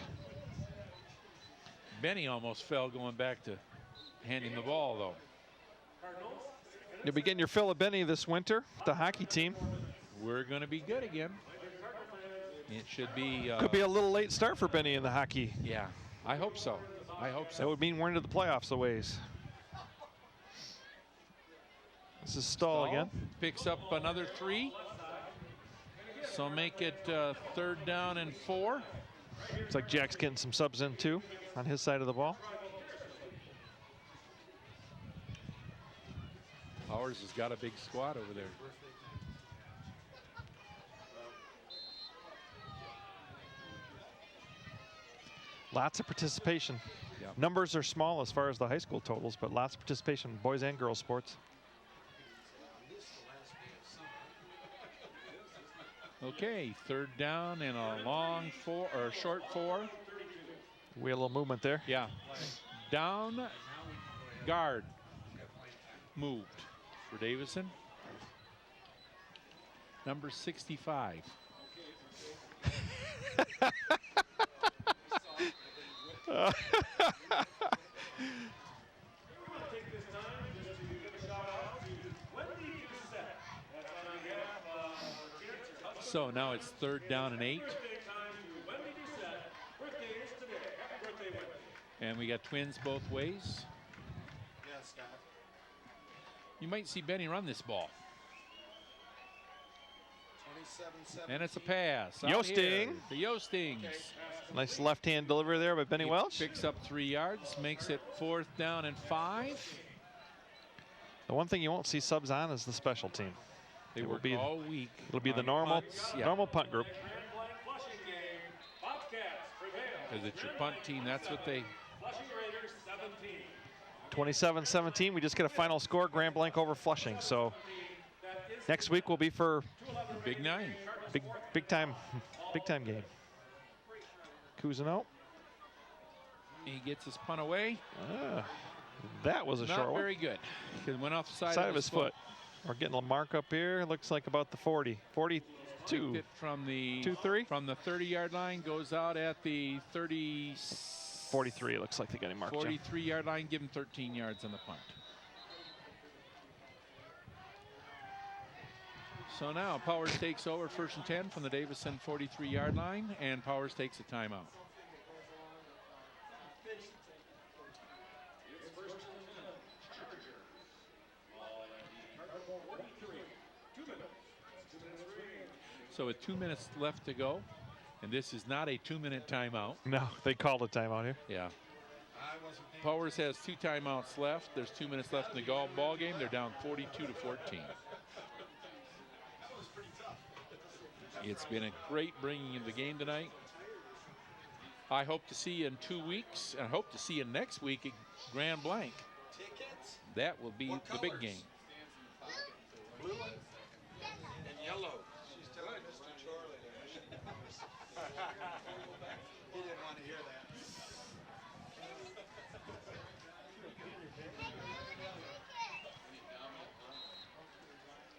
Benny almost fell going back to handing the ball, though. You'll be getting your fill of Benny this winter, the hockey team. We're going to be good again. It should be. Could be a little late start for Benny in the hockey. Yeah, I hope so. I hope so. That would mean we're into the playoffs a ways. This is Stahl again. Picks up another 3. So make it 3rd down and 4. Looks like Jack's getting some subs in too on his side of the ball. Powers has got a big squad over there. Lots of participation. Yep. Numbers are small as far as the high school totals, but lots of participation, boys and girls sports. Okay, 3rd down and a long 4 or short 4. We had a little movement there. Yeah. Down guard moved for Davison. Number 65. So now it's 3rd down and 8. And we got twins both ways. You might see Benny run this ball. And it's a pass. out Yoasting. here. The Yoastings. Nice left-hand delivery there by Benny Welch. Picks up 3 yards, makes it 4th down and 5. The one thing you won't see subs on is the special team. They It will work be all week. It'll be the on normal punts. Yeah. normal punt group. Because it's your punt team. That's what they. 27-17. We just get a final score. Grand Blanc over Flushing. So next week will be for Big 9. big time game. Cousineau. He gets his punt away. That was a Not short one. very good. Because it went off the side of his foot. We're getting a mark up here. Looks like about the 40. 42. It from the 2-3? From the 30-yard line, goes out at the 30. 43. Looks like they got him marked. 43-yard line. Give him 13 yards on the punt. So now Powers takes over 1st and 10 from the Davison 43-yard line, and Powers takes a timeout. So with 2 minutes left to go, and this is not a 2-minute timeout. No, they called a timeout here. Yeah. Powers has 2 timeouts left. There's 2 minutes left in the ball game. They're down 42-14. It's been a great bringing of the game tonight. I hope to see you in 2 weeks, and I hope to see you next week at Grand Blanc. That will be the big game. Blue and yellow. She's telling Mr. Charlie there. He didn't want to hear that.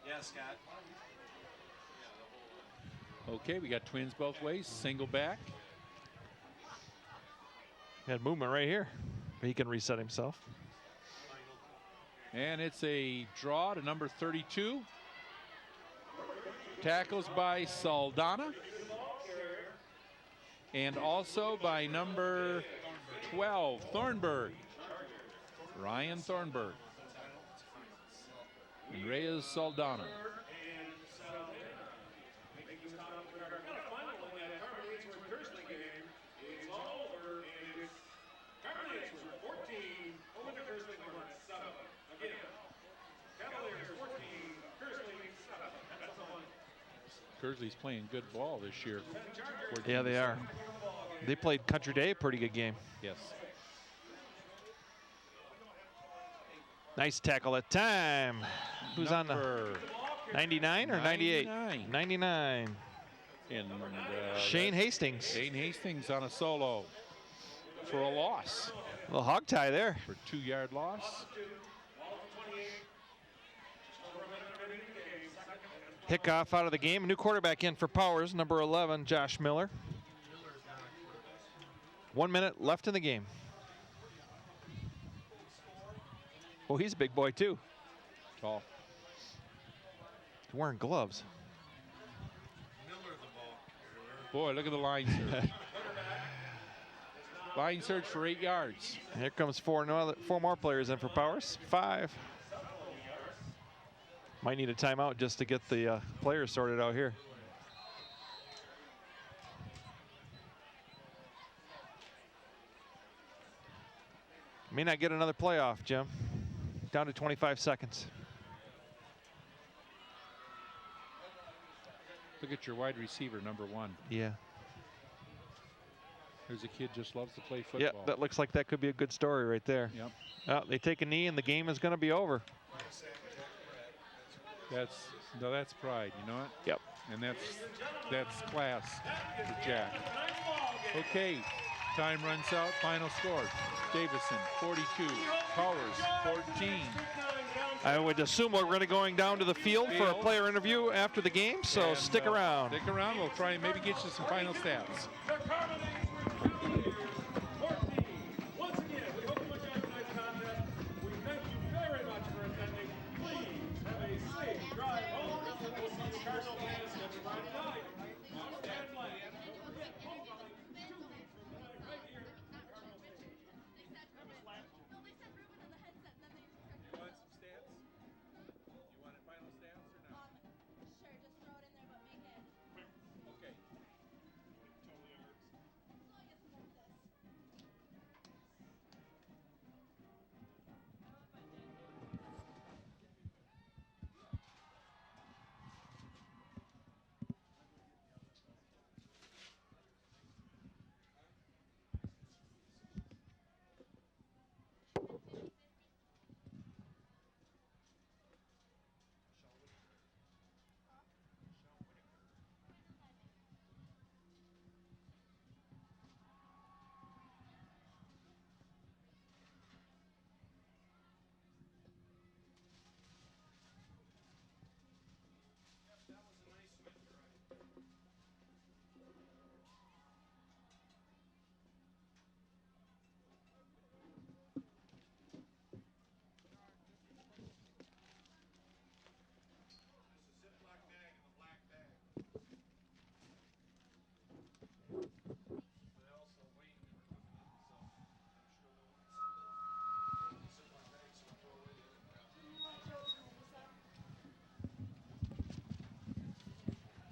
Yeah, Scott. Okay, we got twins both ways. Single back. Had movement right here. He can reset himself. And it's a draw to number 32. Tackles by Saldana. And also by number 12, Thornburg. Ryan Thornburg. And Reyes Saldana. Kersley's playing good ball this year. Yeah, they are. They played Country Day, a pretty good game. Yes. Nice tackle that time. Who's on the 99 or 98? 99. And Shane Hastings. Shane Hastings on a solo for a loss. A little hog tie there. For 2-yard loss. Hickoff out of the game. A new quarterback in for Powers, number 11, Josh Miller. 1 minute left in the game. Oh, he's a big boy too. Tall. He's wearing gloves. Boy, look at the line search. Line search for 8 yards. Here comes four more players in for Powers. 5. Might need a timeout just to get the players sorted out here. May not get another playoff, Jim. Down to 25 seconds. Look at your wide receiver, number 1. Yeah. There's a kid just loves to play football. Yeah, that looks like that could be a good story right there. Yep. They take a knee and the game is going to be over. That's pride, you know what? Yep. And that's class for Jack. Okay, time runs out. Final score: Davison 42, Powers 14. I would assume we're really going down to the field for a player interview after the game, so And, stick around. Stick around. We'll try and maybe get you some final stats. Once again, we hope you enjoyed tonight's contest. We thank you very much for attending. Please have a safe drive home. We'll see you Cardinal fans next Friday night. Stand flat. Don't forget, homecoming 2 weeks from tonight, right here at Cardinal Stadium. You want some stats? You want final stats or not? Sure, just throw it in there, but make it. Okay. Total yards.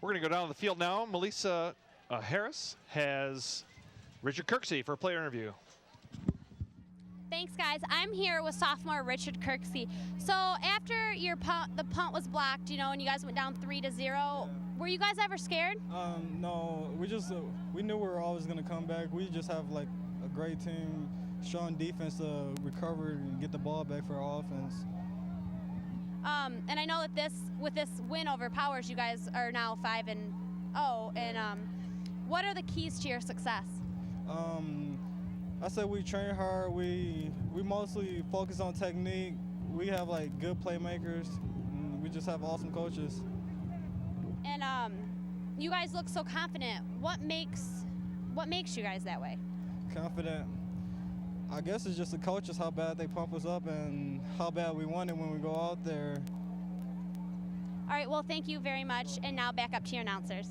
We're going to go down to the field now. Melissa Harris has Richard Kirksey for a player interview. Thanks, guys. I'm here with sophomore Richard Kirksey. So after your the punt was blocked, you know, and you guys went down 3-0, were you guys ever scared? No, we knew we were always going to come back. We just have like a great team, strong defense to recover and get the ball back for our offense. And I know that with this win over Powers, you guys are now 5-0. And what are the keys to your success? I said we train hard. We mostly focus on technique. We have like good playmakers. And we just have awesome coaches. And you guys look so confident. What makes you guys that way? Confident. I guess it's just the coaches, how bad they pump us up and how bad we want it when we go out there. All right, well, thank you very much. And now back up to your announcers.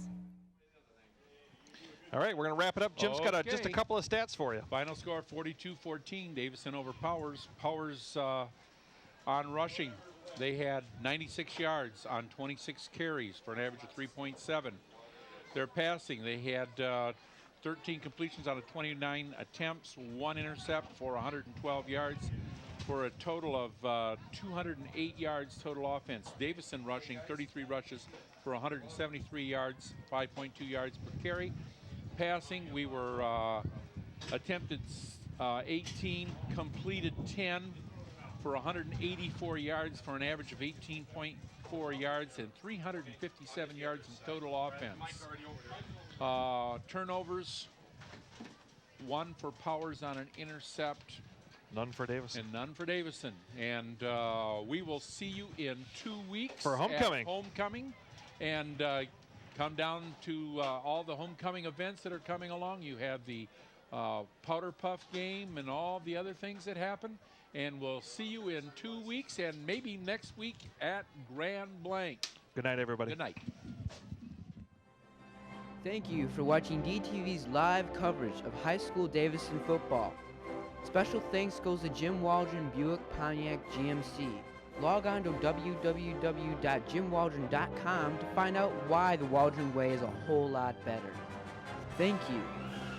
All right, we're going to wrap it up. Jim's got just a couple of stats for you. Final score 42-14, Davison over Powers. Powers on rushing, they had 96 yards on 26 carries for an average of 3.7. Their passing, they had 13 completions out of 29 attempts, 1 intercept for 112 yards for a total of 208 yards total offense. Davison rushing, 33 rushes for 173 yards, 5.2 yards per carry. Passing, we were attempted 18, completed 10 for 184 yards for an average of 18.4 yards and 357 yards in total offense. Turnovers, 1 for Powers on an intercept. None for Davison. And none for Davison. And we will see you in 2 weeks. For homecoming. At homecoming. And come down to all the homecoming events that are coming along. You have the Powder Puff game and all the other things that happen. And we'll see you in 2 weeks and maybe next week at Grand Blanc. Good night, everybody. Good night. Thank you for watching DTV's live coverage of high school Davison football. Special thanks goes to Jim Waldron Buick Pontiac GMC. Log on to www.jimwaldron.com to find out why the Waldron way is a whole lot better. Thank you,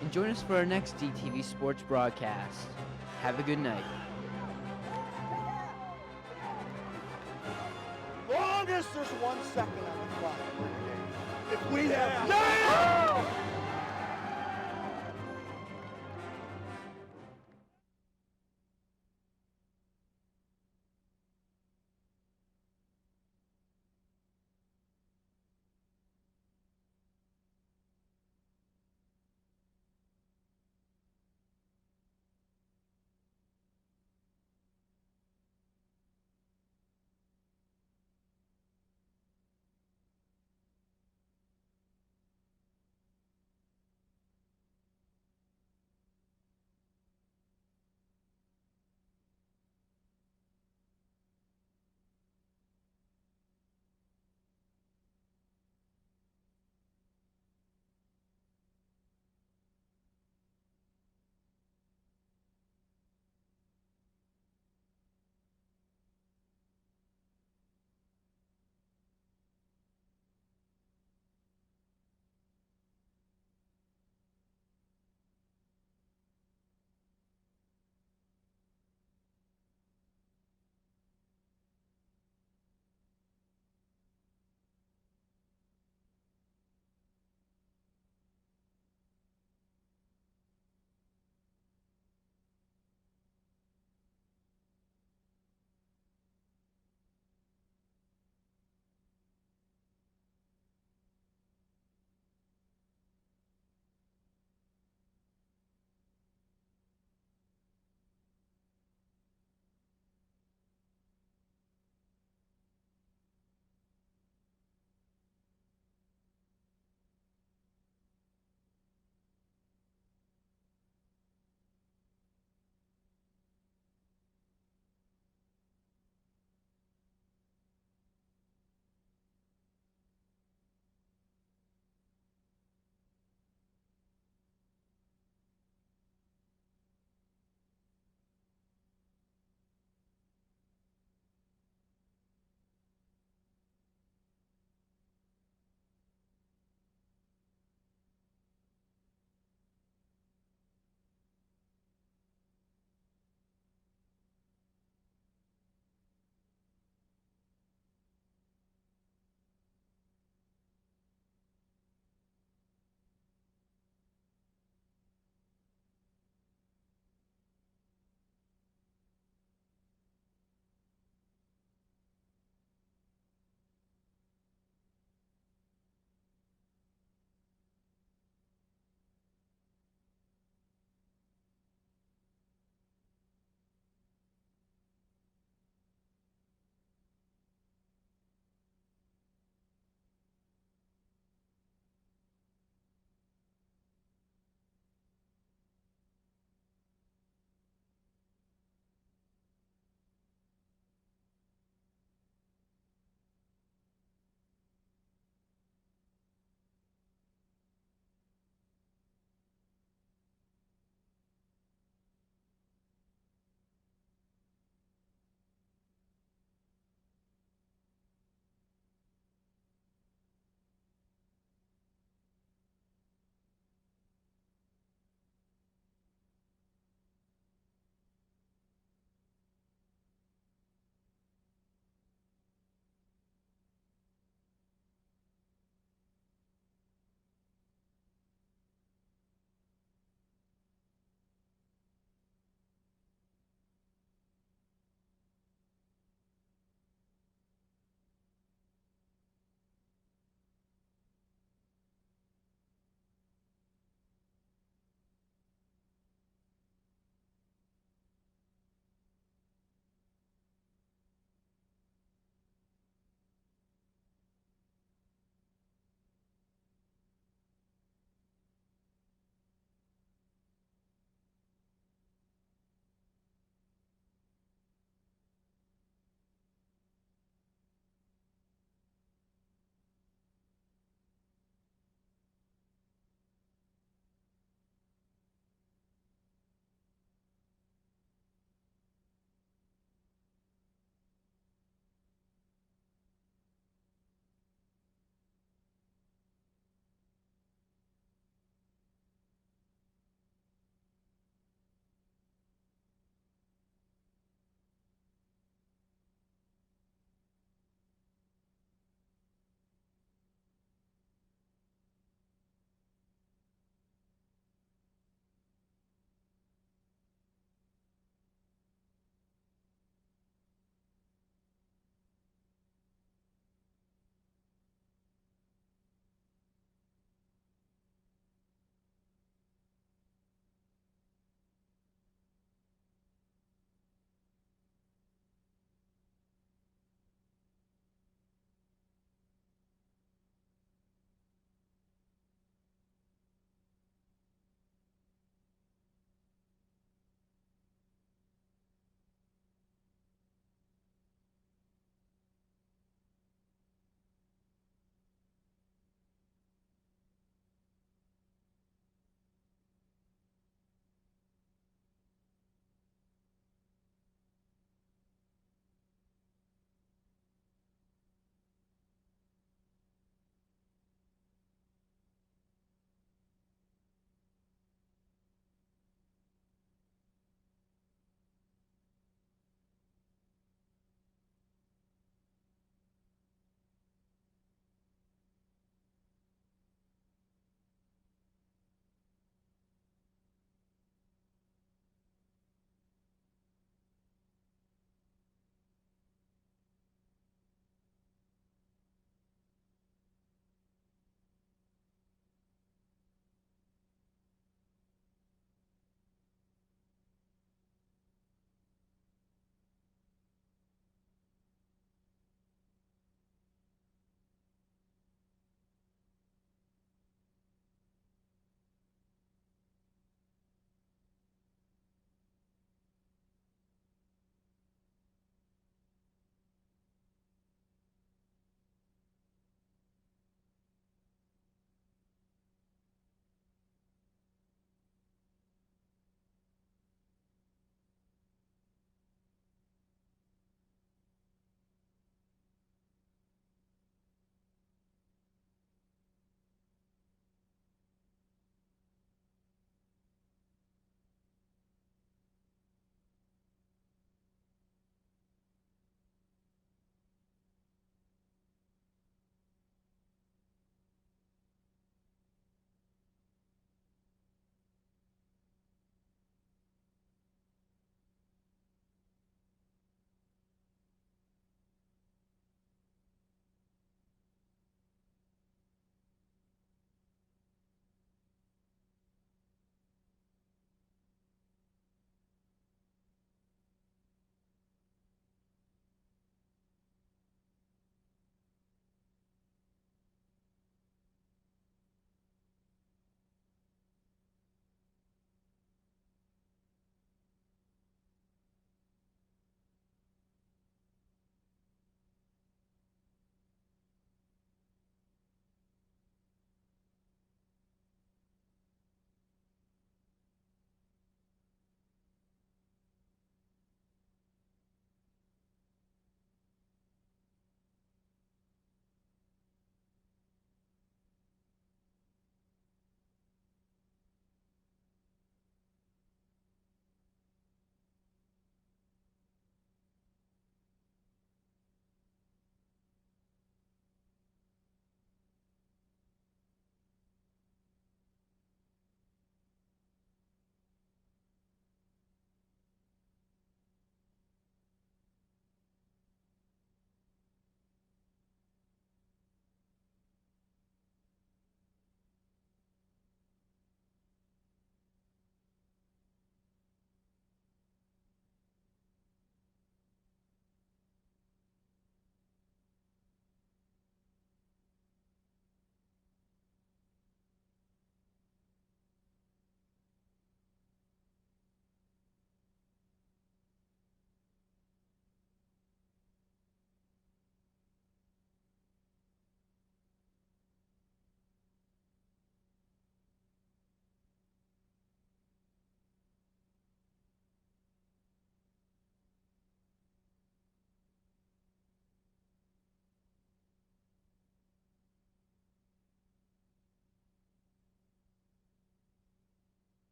and join us for our next DTV sports broadcast. Have a good night. Long as there's 1 second on the clock, if we have